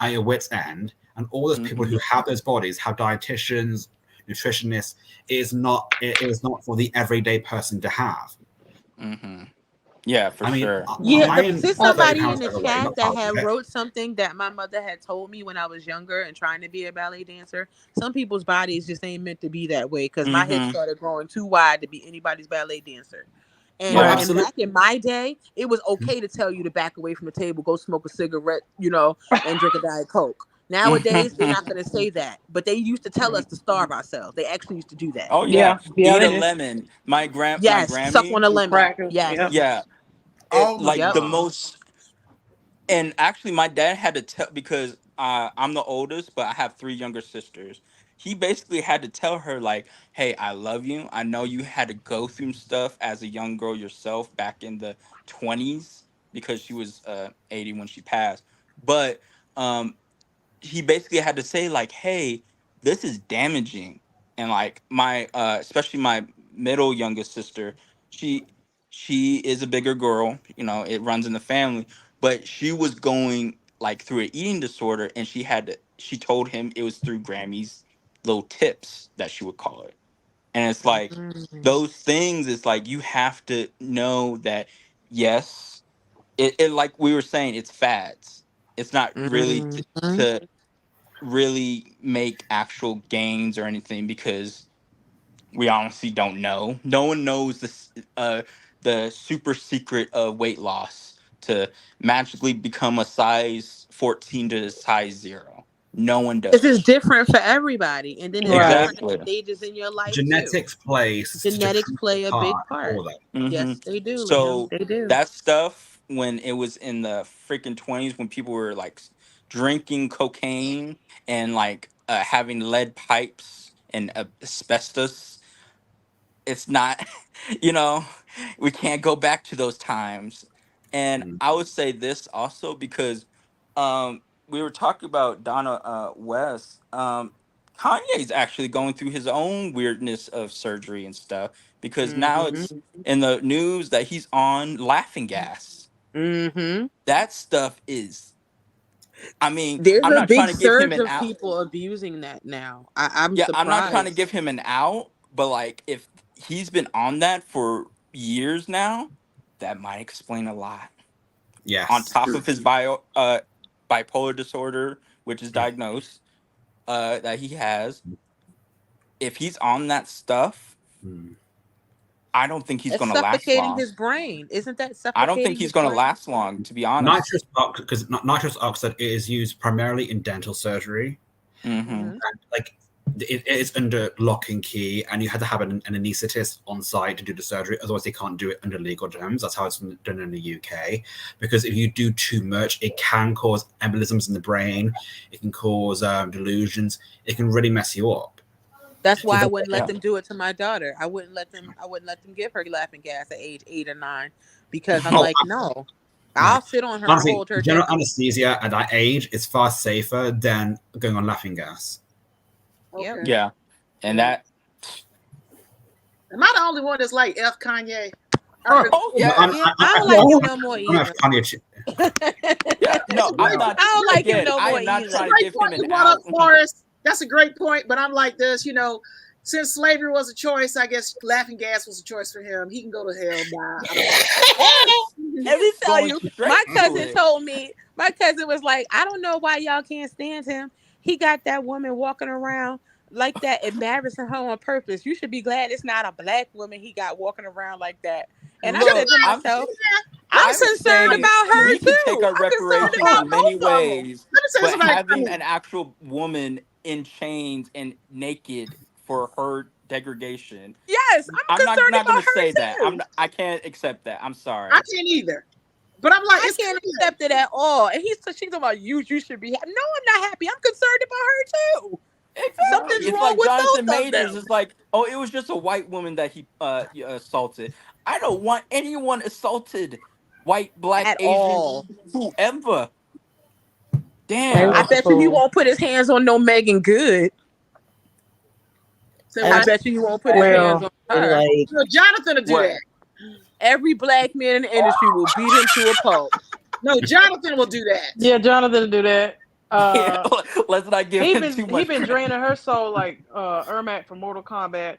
at your wit's end, and all those people who have those bodies have dietitians, nutritionists. It is not for the everyday person to have. Yeah, for I mean, sure. Yeah, I am there's 30 somebody pounds in the overweight, chat not that far from had it. wrote something that my mother had told me when I was younger and trying to be a ballet dancer. Some people's bodies just ain't meant to be that way because my hips Mm-hmm. started growing too wide to be anybody's ballet dancer. Oh, And Yeah. absolutely. back in my day, it was okay to tell you to back away from the table, go smoke a cigarette, and drink a Diet Coke. Nowadays, they're not going to say that, but they used to tell us to starve ourselves. They actually used to do that. Oh Yeah, yeah. yeah, Eat they a did. lemon. My Yes, suck on Grammy. a Some lemon. crackers. Yes. Yep. Yeah. Oh my Like Yep. the God. most. And actually, my dad had to tell because I'm the oldest, but I have three younger sisters. He basically had to tell her like, "Hey, I love you. I know you had to go through stuff as a young girl yourself back in the 20s because she was 80 when she passed. But um, he basically had to say like, "Hey, this is damaging," and like my especially my middle youngest sister, she she is a bigger girl. It runs in the family, but she was going like through an eating disorder, and she told him it was through Grammy's little tips that she would call it, and it's like Mm, those things. It's like you have to know that yes, it like we were saying, it's fads. It's not really mhm. to really make actual gains or anything because we honestly don't know. No one knows the super secret of weight loss to magically become a size 14 to a size 0. No one It's just does. different for everybody, and then it's Right. different Exactly. stages in your life too. Genetics play such a Genetics crucial play a big part part. for that. Hmm. Yes, they do, Liam. So They do. that stuff when it was in the freaking 20s when people were like drinking cocaine and like having lead pipes and asbestos, it's not you know we can't go back to those times. And Mm. I would say this also because we were talking about Donna West. Kanye's actually going through his own weirdness of surgery and stuff because now Mm-hmm. it's in the news that he's on laughing gas. Mm-hmm. That stuff is, I mean, There's I'm a not trying big to give him surge an of out. people abusing that now. I'm Yeah, I'm not trying to give surprised. him an out, but like if he's been on that for years now, that might explain a lot. On Yes. top of his bipolar disorder, which is diagnosed, that he has, if he's on that stuff, Mm. I don't think he's It's gonna last suffocating long. his brain. Isn't that I don't think suffocating he's his gonna brain? last long, to be honest. Nitrous oxide is used primarily in dental surgery. Mm-hmm. Mm-hmm. And like it is under lock and key, and you have to have an anaesthetist on site to do the surgery. Otherwise, they can't do it under legal terms. That's how it's done in the UK. Because if you do too much, it can cause embolisms in the brain. It can cause delusions. It can really mess you up. That's So why I wouldn't let Yeah. them do it to my daughter. I wouldn't let them. I wouldn't let them give her laughing gas at age 8 or 9 because I'm oh, like, no, no. I'll sit on her and Honestly, hold her general down. anesthesia at that age is far safer than going on laughing gas. Yep. Okay. Yeah. And that. Am I the only one that's like F Kanye? Oh yeah. Yeah, I don't like him no more I'm either. Kanye. Yeah. No, I'm not. I don't like him Again, no I more am not either. trying to Great give him point you an brought up, out. Forrest. That's a great point, but I'm like this, since slavery was a choice, I guess laughing gas was a choice for him. He can go to hell. Let me tell Going you, straight my to cousin it. told me, my cousin was like, I don't know why y'all can't stand him. He got that woman walking around like that, embarrassing her on purpose. You should be glad it's not a black woman he got walking around like that. And I said Look, to myself, I'm I'm concerned saying about her we can take too. our I'm concerned reparations about in many both of them. ways, Let me say but something having funny. an actual woman in chains and naked for her degradation, Yes, I'm I'm not concerned not gonna about her say that. too. I can't accept that. I'm sorry. I can't either. But I'm like, I it's can't Kanye. accept it at all. And she's talking about you should be happy. No, I'm not happy. I'm concerned about her too. Exactly. Something's It's wrong like with Jonathan both of Majors them. is like, oh, it was just a white woman that he assaulted. I don't want anyone assaulted. White, black, At Asian, all. whoever. He I Damn. was a bet you he fool. won't put his hands on no Megan Good. So I what? bet you he won't put his hands Well, on And her. like, No, Jonathan will do What? that. Every black man in the industry will beat him to a pulp. No, Jonathan will do that. yeah, Jonathan do that. Yeah, let's not give him too He much been credit. draining her soul like Ermac from Mortal Kombat.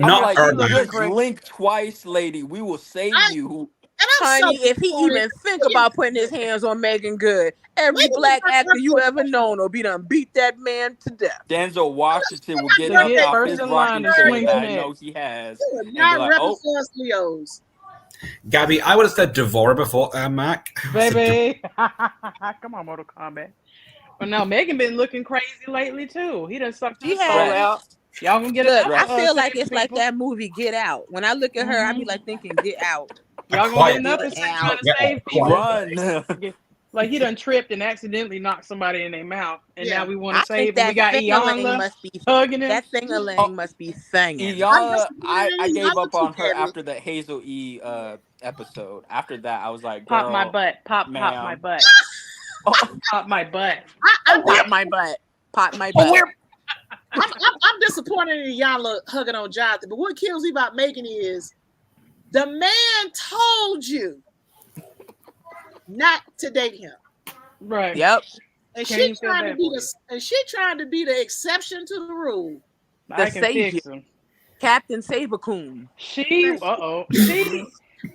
I'm Not like, She looking Ermac. just crazy. blink twice, lady. We will save I you. I'm honey, so if he even think about putting his hands on Megan Good, every black actor you ever known will be done beat that man to death. Denzel Washington will get up out his rocking chair that I know he has and be like, "Oh, Leos." Gabby, I would have said Devora before Mac. Baby, come on, Mortal Kombat. But no, Megan been looking crazy lately too. He done sucked her soul out. Y'all gonna get Look, I feel like it's like that movie Get Out. When I look at her, I be like thinking Get Out. Y'all gonna end up and trying to save people. Run. Like he done tripped and accidentally knocked somebody in their mouth, and now we want to I save think him. We got Iyanla must be hugging him. That thing must be singing. Iyanla, I gave up on her after the Hazel E episode. After that, I was like, girl, pop my butt, pop my butt, pop my butt, pop my butt, pop my butt. I'm disappointed in Iyanla hugging on Jonathan, but what kills me about Megan is the man told you not to date him. Right. Yep. And she trying to be the exception to the rule. The savior. Captain Sabercoon.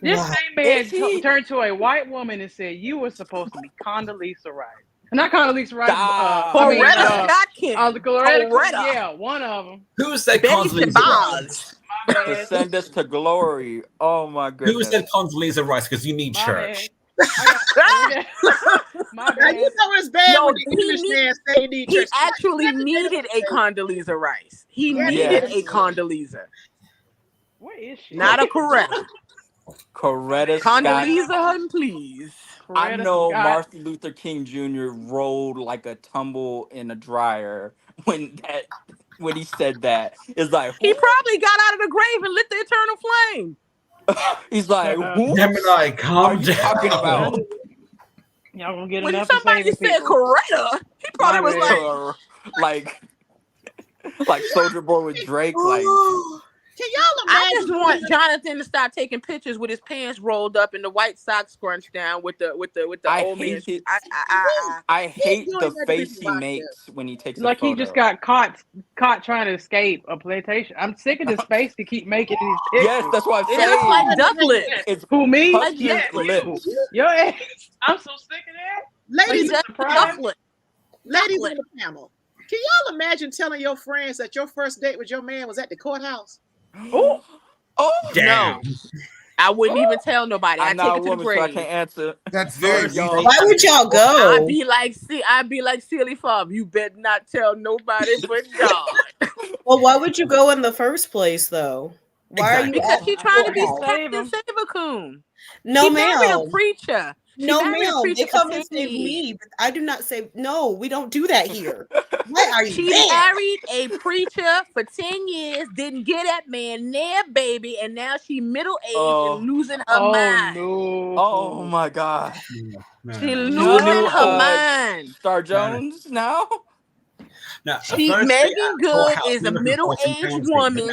This same man turned to a white woman and said, "You were supposed to be Condoleezza Rice." Not Condoleezza Rice, Coretta Scott. Coretta. Yeah, one of them. Who said Condoleezza Rice? To send us to glory. Oh my goodness. Who said Condoleezza Rice? Because you need church. My bad. You know it's bad when the English man say he need church. He actually needed a Condoleezza Rice. He needed a Condoleezza. Where is she? Not a Coretta. Coretta Scott. Condoleezza, please. I know Martin Luther King Jr. rolled like a tumble in a dryer when he said that. It's like he probably got out of the grave and lit the eternal flame. He's like, Gemini, calm down. Talking about? Y'all gonna get when enough somebody said Coretta, he probably was like Soulja Boy with Drake. Like, can y'all imagine? I just want Jonathan to stop taking pictures with his pants rolled up and the white socks scrunched down with the old man. I hate the face he makes when he takes like a photo. He just got caught trying to escape a plantation. I'm sick of this face to keep making these pictures. Yes, that's what I'm saying. It looks like duck lips. It's who me? lips. Your ass. I'm so sick of that. Ladies, ladies on the panel, can y'all imagine telling your friends that your first date with your man was at the courthouse? Oh, damn. No. I wouldn't even tell nobody. I'm I'd take not it a to the woman, grave. so I can't answer. That's very young. Why would y'all go? I'd be like Silly Farm. You better not tell nobody but God. Well, why would you go in the first place, though? Why are you? Because she's trying to be Captain Sabercoon. No, she ma'am. married a preacher. No, ma'am. They come and save me, but I do not say no. We don't do that here. Why are you She married a preacher for 10 years, didn't get that man near baby, and now she middle-aged and losing her mind. No. Oh my God. She losing her mind. Star Jones now? No, Megan Good is a middle-aged woman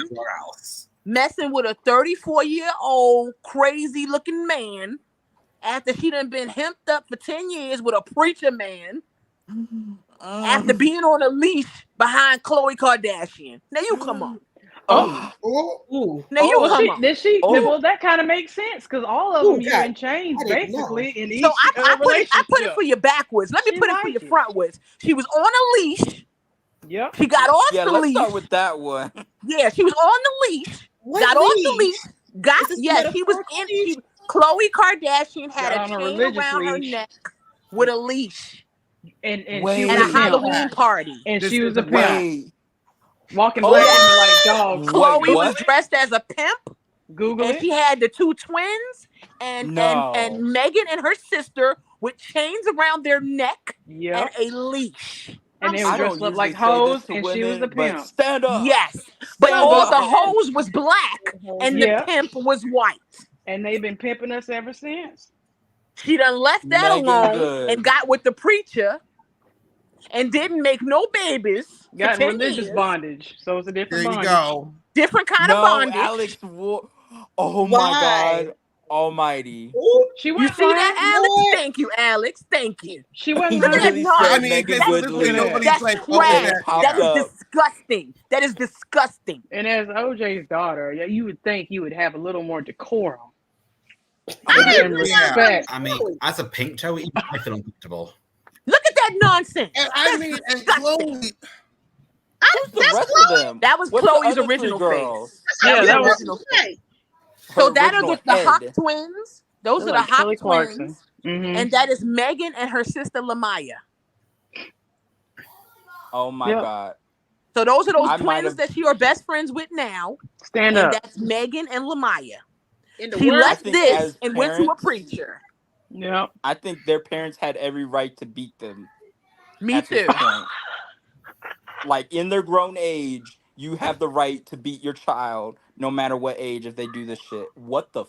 messing with a 34-year-old crazy-looking man after she done been hemped up for 10 years with a preacher man. After being on a leash behind Khloe Kardashian. Now you come on. Now you come on. Did she? Well, that kind of makes sense because all of them you're in chains basically in each I relationship. put it for you backwards. Let me put it for you frontwards. She was on a leash. Yep. She got off the let's leash. start with that one. Yeah, she was on the leash. Got off the leash. She was in. Khloe Kardashian had a chain around her neck with a leash. And she at a Halloween party. And she was a pimp. Walking black like dogs. Khloe was dressed as a pimp. Google and it. she had the two twins and Megan and her sister with chains around their neck and a leash. And they were dressed up like hoes, and she was the pimp. Stand up. Yes, but all the hoes was black, and the pimp was white. And they've been pimping us ever since. She done left that alone and got with the preacher, and didn't make no babies. Got religious bondage, so it's a different bondage. There you go. Different kind of bondage. Alex, oh my God. Almighty. She you see that, Alex? Thank you, Alex. Thank you. She wasn't really I mean, that's trash. That is disgusting. That is disgusting. And as OJ's daughter, you would think you would have a little more decorum. Give him Yeah. respect. I mean, as a pink toe, even I feel uncomfortable. Look at that nonsense. And I mean, and Chloe, Who's the rest of them? That was What's the Chloe's other three original girls? face. Yeah, that was original face. Her So that are original the Hawk head. twins. Those They're are like the Hawk Kelly twins. Clarkson. Mhm. And that is Megan and her sister Lamaya. Oh my Yep. god. So those are those I might twins have- that you are best friends with now. Stand and up. that's Megan and Lamaya. In the She world, left think this as and went to a parents- preacher. Yep. I think their parents had every right to beat them. Me at this too. point. Like in their grown age, you have the right to beat your child no matter what age if they do this shit. What the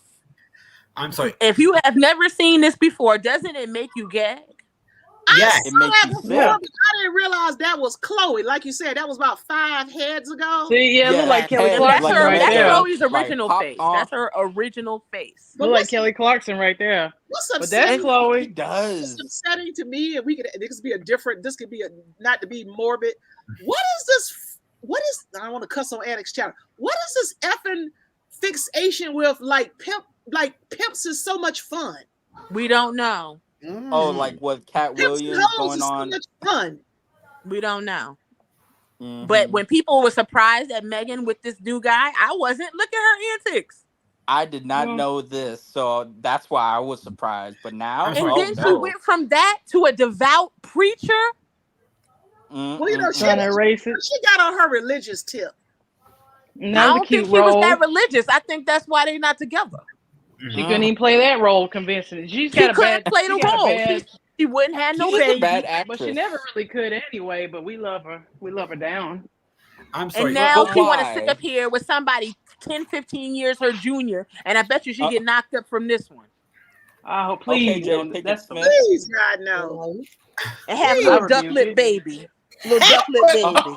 I'm sorry. If you have never seen this before, doesn't it make you gag? Yes. It makes that you before, sick. but I didn't realize that was Chloe. Like you said, that was about 5 heads ago. See, yeah, look like Kelly head, Clarkson That's her. right That's there. Chloe's Like, original pop face. off. That's her original face. But Look like what's, Kelly Clarkson right there. what's But that's upsetting? He Chloe. does. What's upsetting to me, and this could be a different. This could be a not to be morbid. What is this? What is? I don't want to cuss on Addicts Channel. What is this effing fixation with like pimp? Like pimps is so much fun. We don't know. Oh, like what Cat Pimps and Williams hoes going is so on. much fun. We don't know. Mhm. But when people were surprised at Megan with this new guy, I wasn't. Look at her antics. I did not know this, so that's why I was surprised. But now, And oh then she no. went from that to a devout preacher. Well, you know, she Trying to erase it. got on her religious tip. I That was a don't cute think she was role. that religious. I think that's why they're not together. She couldn't even play that role convincingly. She's She got a couldn't bad. play the she got a role. bad- She wouldn't have no She's just a baby. bad but she actress. never really could anyway. But we love her. We love her down. I'm sorry. And now But she want to why? sit up here with somebody 10, 15 years her junior. And I bet you she get knocked up from this one. Oh, please. Okay, no, Jada Pinkett that's Smith. Please, God, no. And have a I little rebuke ducklet it. baby. Little ducklet baby.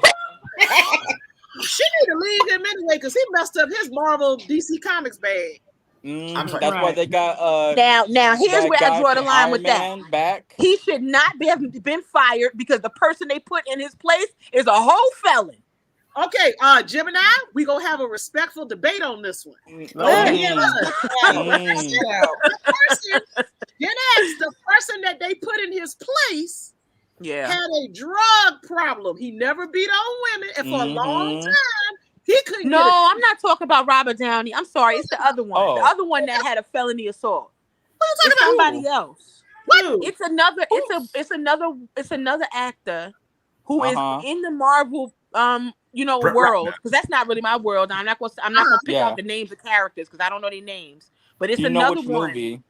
She need to leave him anyway because he messed up his Marvel DC Comics bag. I'm sorry. That's why they got Now here's that where I guy draw the from line Iron with that. Man back. He should not have been fired because the person they put in his place is a whole felon. Okay, Gemini, we gonna have a respectful debate on this one. Mm. The person that they put in his place Yeah. had a drug problem. He never beat on women, and for a long Mhm. time, he couldn't No, get I'm not talking about Robert Downey. I'm sorry, it's the other one. The Oh. other one that had a felony assault. It's talking about? somebody else. What? It's another actor who is Uh-huh. in the Marvel Brett world, Ratner. because that's not really my world. I'm not gonna pick Yeah. out the names of characters because I don't know their names. But it's Do you know another which one. movie?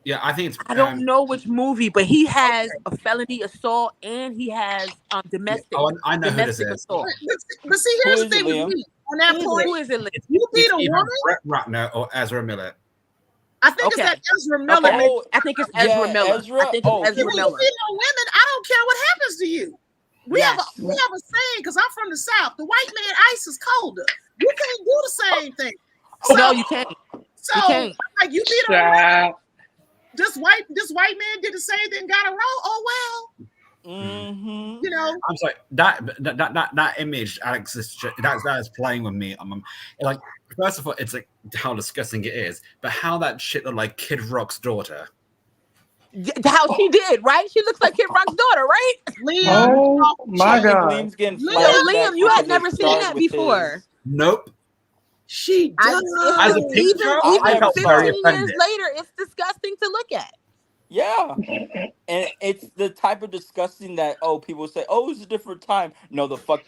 Yeah, I think it's. I don't know which movie, but he has a felony assault and he has domestic I know who this domestic is. assault. But see, here's Who the is it, thing with Liam? me on that point. Who is it? If you beat It's a either woman, Brett Ratner or Ezra Miller. I think it's Okay. that Ezra Miller. Okay. Oh, I think it's Ezra yeah, Miller. Ezra? I think Oh, it's If Ezra you Miller. beat on women, I don't care what happens to you. We have a Yes. saying because I'm from the South. The white man ice is colder. You can't do the same thing. No, you can't. So You can't. like you beat on women, Child. this white man did the same thing, got a roll. Oh well, Mm-hmm. you know. I'm sorry. That image, Alex, that is playing with me. Like, first of all, it's like how disgusting it is, but how that shit looked like Kid Rock's daughter. How she did, right? She looks like Kid Rock's daughter, right? Liam, Oh my I think God. Liam's getting Liam, flashbacks Liam, you had because never it seen started that with before. his- Nope. she does. As a pink girl, I Even felt 15 very years offended. later, it's disgusting to look at. Yeah. And it's the type of disgusting that people say, oh, it's a different time. No, the fuck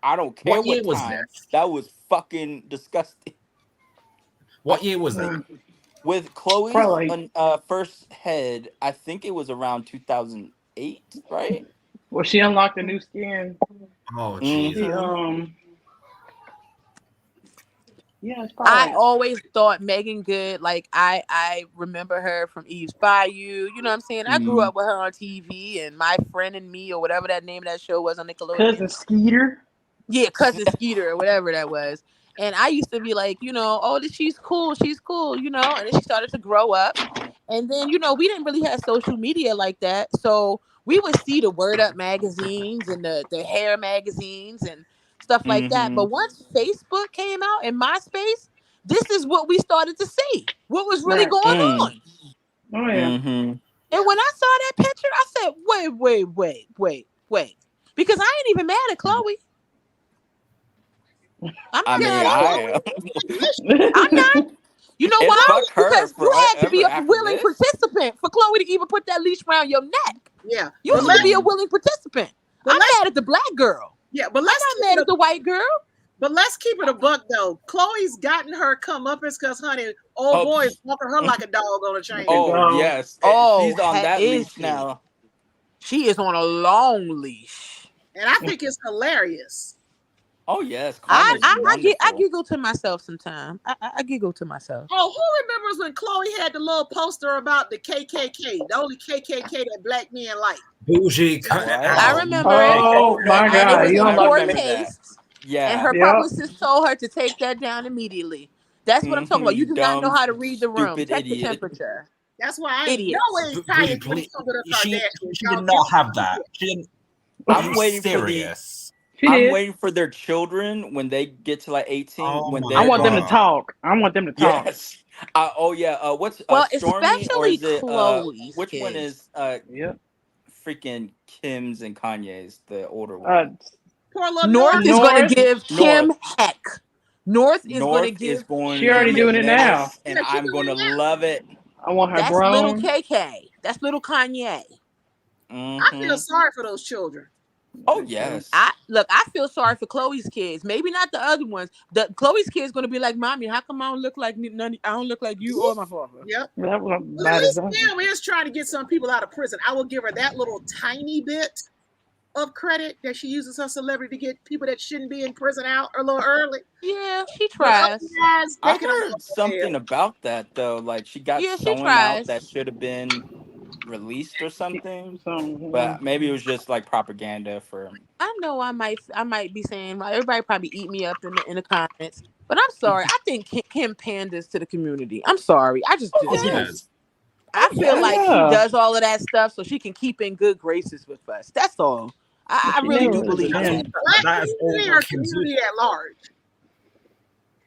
I don't care What year was time. this? That was fucking disgusting. What year was it? With Chloe's Probably. first head, I think it was around 2008, right? Well, she unlocked a new skin. Oh, Mhm. jeez. Yeah, it's I probably. always thought Megan Good, like I remember her from Eve's Bayou. You know what I'm saying? I grew up with her on TV and My Friend and Me or whatever that name of that show was on Nickelodeon. Cousin Skeeter. Yeah, Cousin Skeeter or whatever that was. And I used to be like, she's cool, and then she started to grow up. And then, we didn't really have social media like that. So we would see the Word Up magazines and the hair magazines and stuff like that. Mhm. But once Facebook came out and MySpace, this is what we started to see. what was really Right. going on. Oh yeah. Mm-hmm. And when I saw that picture, I said, wait. Because I ain't even mad at Chloe. I'm I not mean, mad at I Chloe. am. I'm not. You know And why? fuck her Because you had to be forever a after willing this. participant for Chloe to even put that leash around your neck. Yeah. You But had to be a let's willing participant. but I'm let's mad at the black girl. yeah, but I'm let's not keep mad it at the white girl. but let's keep it a buck though. Chloe's gotten her comeuppance because honey, old oh, boy is walking her like a dog on a chain. oh Dog. yes. Oh, She's on that is leash she? now. She is on a long leash. And I think it's hilarious. Oh yes, I Kanye's I, I, gi- I wonderful. giggle to myself sometimes. I giggle to myself. Oh, who remembers when Chloe had the little poster about the KKK, the only KKK that black men like? Bougie. What? I remember it. Oh my And it God, was you in don't poor like remember me. that. taste. And Yeah. her Yep. publicist told her to take that down immediately. That's what I'm talking about. You You do not know dumb, how to read the room. stupid Check the idiot. temperature. That's why I ain't Idiots. no way Bougie, tired when please. it comes to the She Kardashians. did Y'all not have guilty. that. She didn't. Are I'm you waiting for the. serious? She I'm did. waiting for their children when they get to like 18. Oh When I my they're want them to god. talk. I want them to talk. yes. Oh yeah. What's Well, Stormy or especially is it Chloe's which one kids. is Yep. freaking Kim's and Kanye's the older one? Poor little North North. is going to North. give Kim North. heck. North is going to North is give going She to already be Kim a doing it now. menace, and Yeah, she I'm doing going to it now. love it. I want her That's little grown. KK. That's little Kanye. I feel Hmm. sorry for those children. Oh yes. I feel sorry for Chloe's kids. Maybe not the other ones. The Chloe's kids going to be like, "Mommy, how come I don't look like none? I don't look like you or my father." Yep. That was Well, at bad as least Kim is trying to get some people out of prison. I will give her that little tiny bit of credit that she uses her celebrity to get people that shouldn't be in prison out a little early. Yeah, she But tries. otherwise, I they can all heard go to something hell. about that though. Like she got Yeah, she stolen out tries. that should have been released or something, so. but maybe it was just like propaganda for. I know I might be saying like, everybody probably eat me up in the comments, but I'm sorry. I think Kim panders to the community. I'm sorry. I just Of course do. he Yes. did. I feel Yes. like she Yeah. does all of that stuff so she can keep in good graces with us. That's all. I She really never do really believe pretend. that Black That is all community or that Kim did. community at large.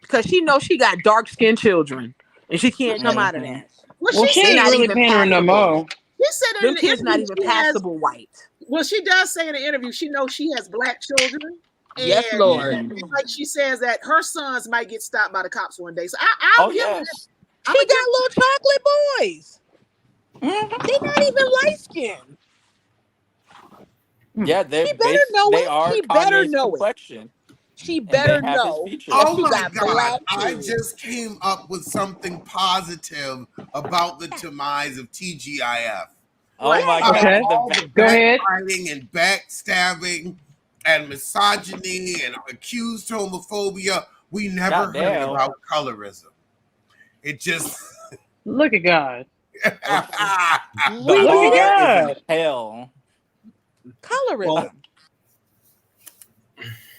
because she knows she got dark skinned children and she can't come out of Mhm. that. Well, Well, she she They're said ain't not really even pandering no passable. more. she said in Them an kids not interview even she has. passable white. Well, she does say in the interview she knows she has black children, Yes, and Lord. Mhm. like she says that her sons might get stopped by the cops one day. So Oh I'll give her that. yes. I'm She gonna give got little chocolate boys. Mhm. They not even light skinned. Yeah, She better know they it. are She better Kanye's know it. complexion, She and they better have his know features. that Oh she my got God. black I kids. just came up with something positive about the demise of TGIF. Oh my Out of Okay. God, all the Go ahead. backbiting and backstabbing and misogyny and accused homophobia, we never heard goddamn. about colorism. It just Look at God. The We Look at bar is in God. hell. colorism. Well,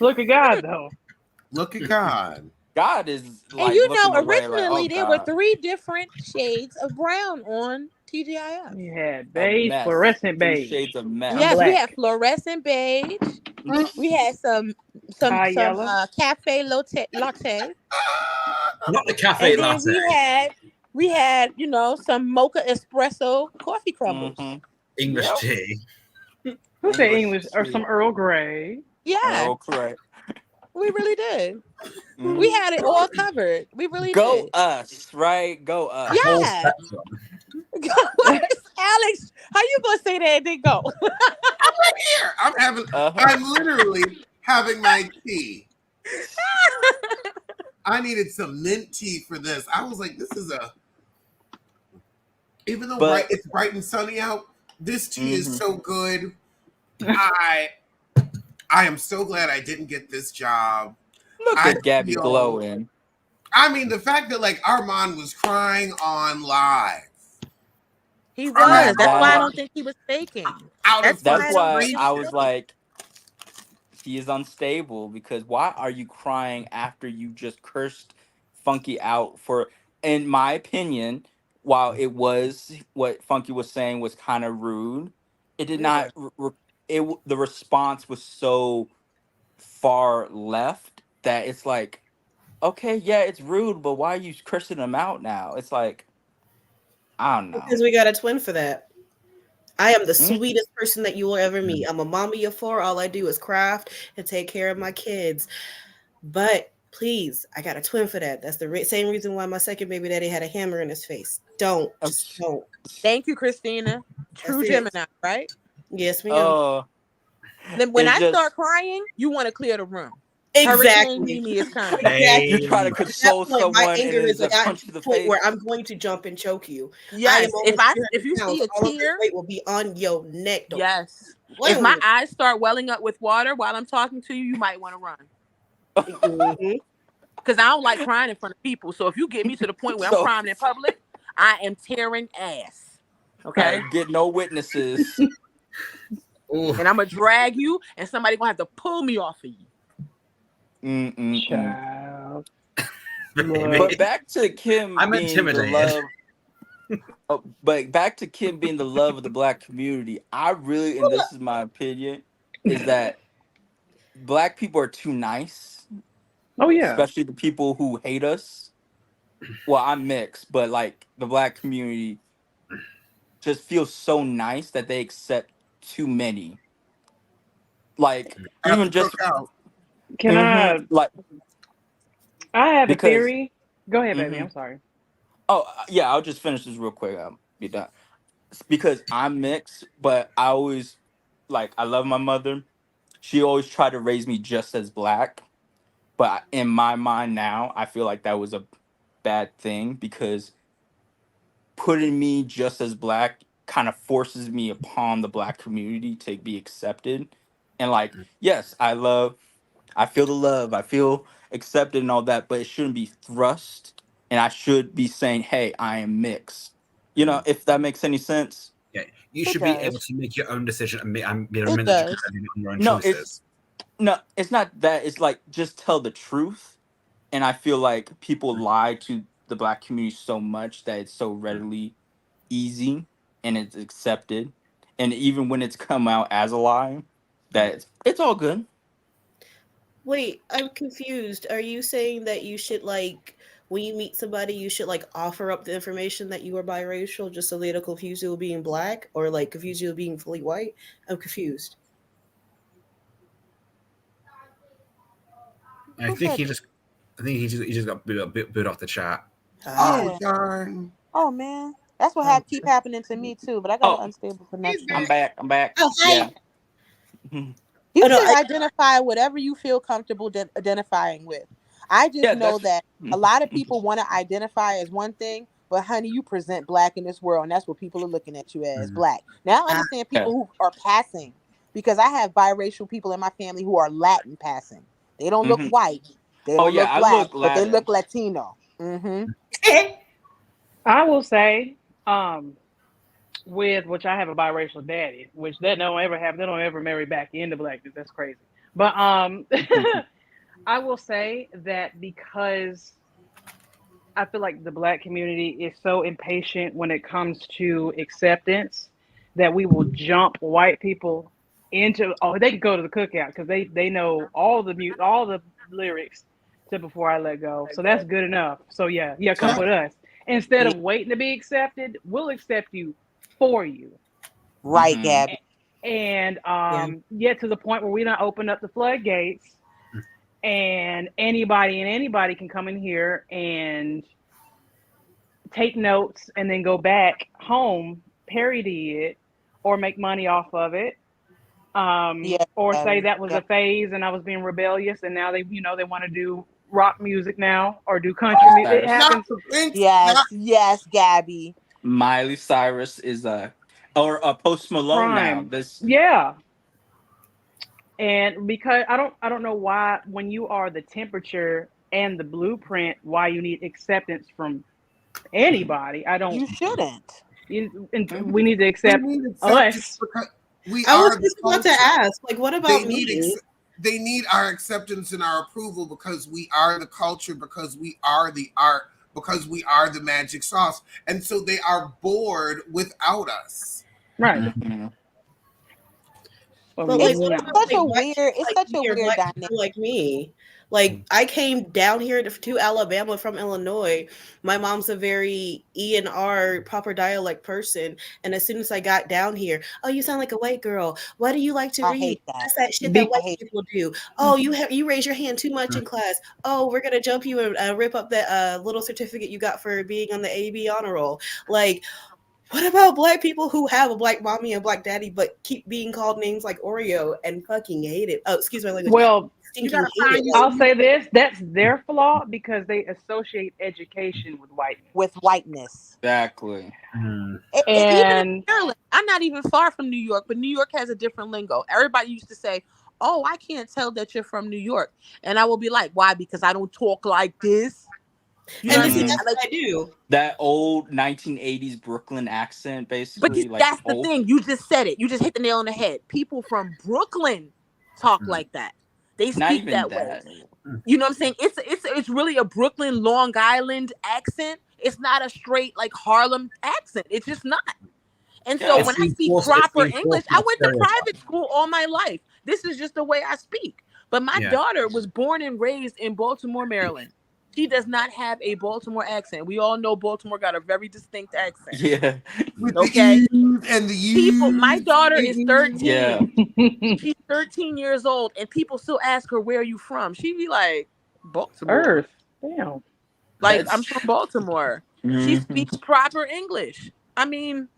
Look at God, though. look at God. God is And like you looking know, away, like, originally oh there were God, 3 different shades of brown on TGIF. We had a beige, mess. fluorescent 3 beige, shades of and mess. Yes, we had black. fluorescent beige. We had some High yellow. cafe latte, not the cafe and then latte. we had some mocha espresso coffee crumbles. Mm-hmm. English Yep. tea. Who said English English or tea. some Earl Grey? Yeah, Earl Grey. we really did. Mhm. We had it all covered. We really Go did. us, right? Go us. A whole Yeah. spectrum. Alex, how you gonna say that and then go? I'm right here. Uh-huh. I'm literally having my tea. I needed some mint tea for this. I was like, this is even though But it's bright and sunny out, this tea is Mhm. so good. I am so glad I didn't get this job. look I at Gabby feel- glowing. I mean, the fact that like Armand was crying on live. He was. Crying That's why I That- don't think he was faking. out of That's why frustration. I was like, he is unstable because why are you crying after you just cursed Funky out for, in my opinion, while it was what Funky was saying was kind of rude, it did not, the response was so far left that it's like, okay, yeah, it's rude, but why are you cursing them out now? It's like, I don't know. Because we got a twin for that. I am the Mm. sweetest person that you will ever meet. I'm a mommy of 4. All I do is craft and take care of my kids. But please, I got a twin for that. That's the same reason why my second baby daddy had a hammer in his face. Don't. Just don't. Thank you, Christina. True That's it. Gemini, right? Yes, ma'am. Oh, Then when it's I just start crying, you want to clear the room. Hurricane Exactly. Mimi is coming. Exactly. you try to At that console point, my someone and anger it's is a gotten punch to to the the point where face. I'm going to jump and choke you. I am Yes. almost 300 If you pounds. see a All of this tear, weight will be on your neck. Don't yes. play If with my me. eyes start welling up with water while I'm talking to you, you might want to run. Mhm. Because I don't like crying in front of people. So if you get me to the point where I'm So, crying in public, I am tearing ass. Okay? get no witnesses. And I'm going to drag you, and somebody going to have to pull me off of you. Child. But back to Kim I'm being the intimidated. love. But back to Kim being the love of the Black community. I really, and this is my opinion, is that Black people are too nice, Oh yeah. especially the people who hate us. Well, I'm mixed, but like the Black community just feels so nice that they accept too many. Like At even the just cookout. Can like I have a because theory. Go ahead, baby. I'm sorry. oh yeah, I'll just finish this real quick. I'll be done. It's because I'm mixed, but I always like I love my mother. She always tried to raise me just as Black, but in my mind now, I feel like that was a bad thing because putting me just as Black kind of forces me upon the Black community to be accepted. And like, yes, I feel the love, I feel accepted and all that, but it shouldn't be thrust. And I should be saying, hey, I am mixed. You know, if that makes any sense. Yeah, you It should be able does. to make your own decision and be able It to does. make your own No, choices. it's not that. It's like just tell the truth. And I feel like people lie to the Black community so much that it's so readily easy and it's accepted. And even when it's come out as a lie, that it's all good. Wait, I'm confused. Are you saying that you should like when you meet somebody, you should like offer up the information that you are biracial just so they don't confuse you with being Black or like confuse you with being fully white? I'm confused. I think he just got booed off the chat. Oh Yeah. darn. Oh, man. That's what Oh, keep happening to me, too. But I got an unstable connection. I'm back. Oh, hi. Yeah. You Oh, no, can identify whatever you feel comfortable identifying with. I just Yeah, know that's that a lot of people want to identify as one thing, but honey, you present Black in this world, and that's what people are looking at you as Black. Now I understand yeah. people who are passing because I have biracial people in my family who are Latin passing. They don't look white, they Oh don't yeah, look I Black, look but they Latin. look Latino. Mm-hmm. I will say, with which I have a biracial daddy, which that don't ever happen. They don't ever marry back into Blackness. That's crazy. But I will say that because I feel like the Black community is so impatient when it comes to acceptance that we will jump white people into they can go to the cookout because they know all the lyrics to Before I Let Go. So that's good enough. So yeah, come with us. Instead of waiting to be accepted, we'll accept you for you. Right, Gabby. And to the point where we don't open up the floodgates and anybody can come in here and take notes and then go back home, parody it, or make money off of it. Or say that was a phase and I was being rebellious and now they want to do rock music now or do country music. It happens. Yes, Gabby. Miley Cyrus is or a Post Malone now. This And because I don't know why when you are the temperature and the blueprint, why you need acceptance from anybody. I don't. You shouldn't. We need to accept us. We I was are just the about to culture. ask, like, what about me? They need our acceptance and our approval because we are the culture, because we are the art, because we are the magic sauce, and so they are bored without us. Right. But me, it's no. such a weird, it's such a weird black dynamic. people like me. Like I came down here to Alabama from Illinois. My mom's a very E&R proper dialect person, and as soon as I got down here, oh, you sound like a white girl. Why do you like to I read? hate that. That's that shit Be- that white people do. Oh, you raise your hand too much in class. Oh, we're gonna jump you and rip up that little certificate you got for being on the AB honor roll. Like, what about black people who have a black mommy and black daddy but keep being called names like Oreo and fucking hate it? Oh, excuse my language. Well, Stinking hate it. I'll say this: that's their flaw because they associate education with whiteness. With whiteness. Exactly. Even in Maryland, I'm not even far from New York, but New York has a different lingo. Everybody used to say, "Oh, I can't tell that you're from New York," and I will be like, "Why? Because I don't talk like this." You know what I mean? That's what I do. That old 1980s Brooklyn accent, basically. But that's the thing. You just said it. You just hit the nail on the head. People from Brooklyn talk like that. They speak that way. You know what I'm saying? It's really a Brooklyn, Long Island accent. It's not a straight like Harlem accent. It's just not. And so when I speak proper English, I went to private school all my life. This is just the way I speak. But my daughter was born and raised in Baltimore, Maryland. She does not have a Baltimore accent. We all know Baltimore got a very distinct accent. Yeah. Okay. And the people. My daughter is 13. Yeah. She's 13 years old, and people still ask her, "Where are you from?" She be like, "Baltimore." Earth. Damn. Like, I'm from Baltimore. She speaks proper English. I mean,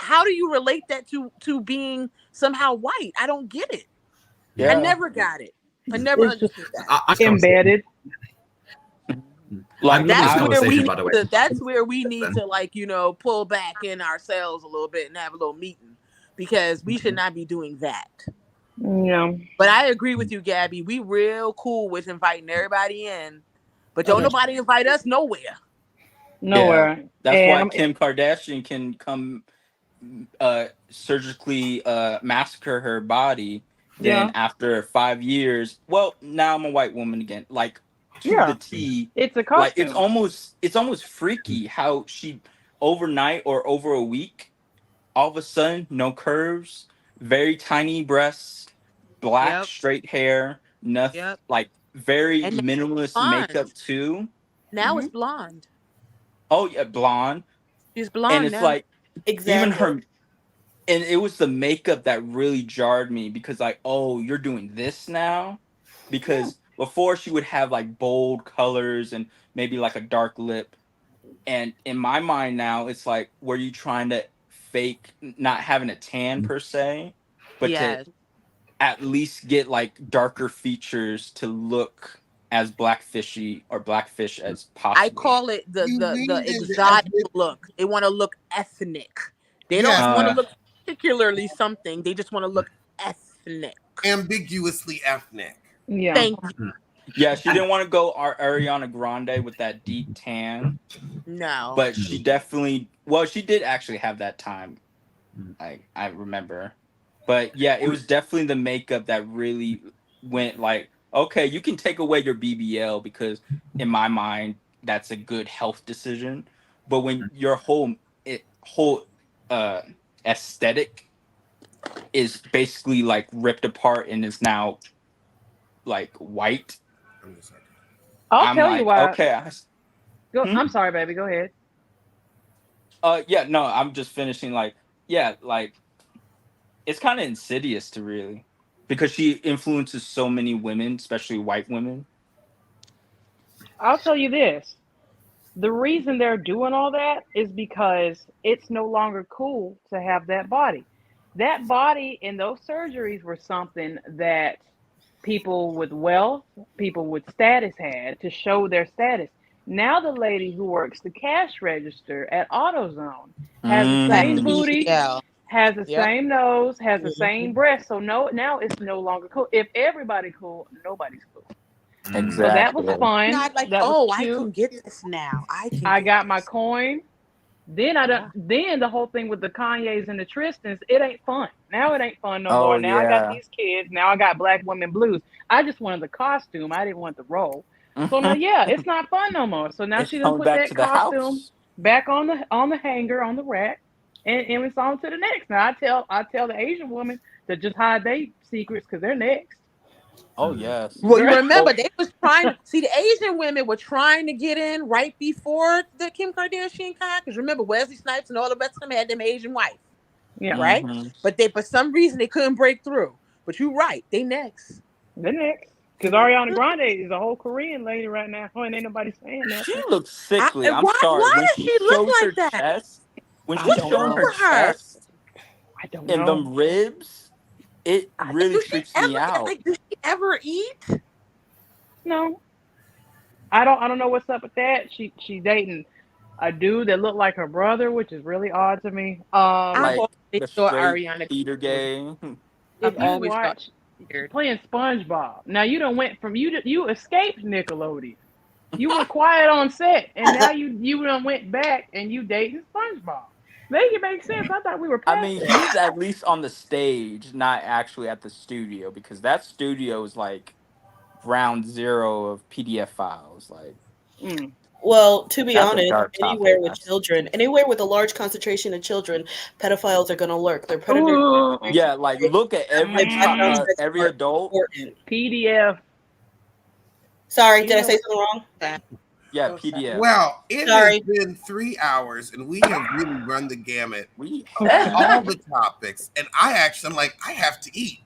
how do you relate that to being somehow white? I don't get it. Yeah. I never got it. I never understood that. Embedded. Like That's where we need to like, pull back in ourselves a little bit and have a little meeting, because we should not be doing that. Yeah. But I agree with you, Gabby. We real cool with inviting everybody in, but don't nobody invite us nowhere. Nowhere. Yeah. That's why Kim Kardashian can come surgically massacre her body. Then after 5 years, well, now I'm a white woman again. Like, to the T. It's a costume. Like, it's almost freaky how she overnight or over a week, all of a sudden, no curves, very tiny breasts, black straight hair, nothing, like very minimalist makeup too. Now it's blonde. Oh yeah, blonde. She's blonde. And it's now. like even her, and it was the makeup that really jarred me, because like, oh, you're doing this now, because before she would have like bold colors and maybe like a dark lip, and in my mind now it's like, were you trying to fake not having a tan per se, but to at least get like darker features to look as blackfishy or blackfish as possible? I call it the exotic look. They want to look ethnic. They don't want to look particularly something. They just want to look ethnic. Ambiguously ethnic. Yeah. Thank you. Yeah, she didn't want to go Ariana Grande with that deep tan. No. But she definitely, she did actually have that time. I remember. But yeah, it was definitely the makeup that really went like, okay, you can take away your BBL, because in my mind, that's a good health decision. But when your whole aesthetic is basically like ripped apart and is now like white, I'll tell you why. Okay, I'm sorry, baby. Go ahead. Yeah, no, I'm just finishing. Like, yeah, like it's kind of insidious to really, because she influences so many women, especially white women. I'll tell you this. The reason they're doing all that is because it's no longer cool to have that body. That body and those surgeries were something that people with wealth, people with status had to show their status. Now the lady who works the cash register at AutoZone has the same booty, has the same nose, has the same breast. So now it's no longer cool. If everybody cool, nobody's cool. Exactly. So that was fun. Not like, that was I cute. can get this now. I got my coin. Then then the whole thing with the Kanyes and the Tristans, it ain't fun. Now it ain't fun no more. Now I got these kids. Now I got Black Women Blues. I just wanted the costume. I didn't want the role. So now, it's not fun no more. So now she's gonna put that costume back on the hanger on the rack, and it's on to the next. Now I tell the Asian woman, to just hide their secrets because they're next. Oh yes. Well, you remember Oh, they was trying to see the Asian women were trying to get in right before the Kim Kardashian con. Because remember, Wesley Snipes and all the rest of them had them Asian wife. Yeah. Right? mhm. But they for some reason they couldn't break through. But you're right, they next. They're next. Because Ariana Grande is a whole Korean lady right now, and ain't nobody saying that. She looks sickly. I'm Why sorry. When does she she look shows her like that? chest, when I she's don't showing know. her With her? chest I don't and know. them ribs, it really freaks me out. Like, does she ever eat? No. I don't know what's up with that. She dating a dude that looked like her brother, which is really odd to me. I've Like always the thought straight Ariana Peter was gay. If I've you always thought watch weird. playing SpongeBob, now you done went from you escaped Nickelodeon. You were quiet on set, and now you done went back and you dating SpongeBob. Make it make sense. I thought we were I past mean, that. he's at least on the stage, not actually at the studio, because that studio is like ground zero of PDF files. Like, Well, to be that's a honest, dark anywhere topic. with children, anywhere with a large concentration of children, pedophiles are going to lurk. They're predators. Ooh. Yeah, like look at every every adult. PDF. Sorry, did I say something wrong? Yeah, PDF. Well, it Sorry. has been 3 hours, and we have really run the gamut We of all the topics. And I have to eat.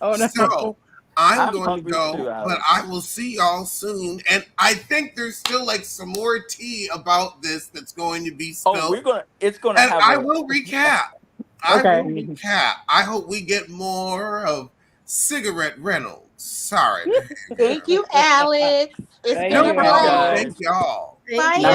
Oh no. So I'm I'm going to hungry go, too, but Alex. I will see y'all soon. And I think there's still like some more tea about this that's going to be spilled. Oh, it's gonna and have I a will recap. Okay. I will recap. I hope we get more of Cigarette Reynolds. Sorry. Thank you, Alex. It's Thank been No a you, problem. blast. Thank y'all. Bye, Now,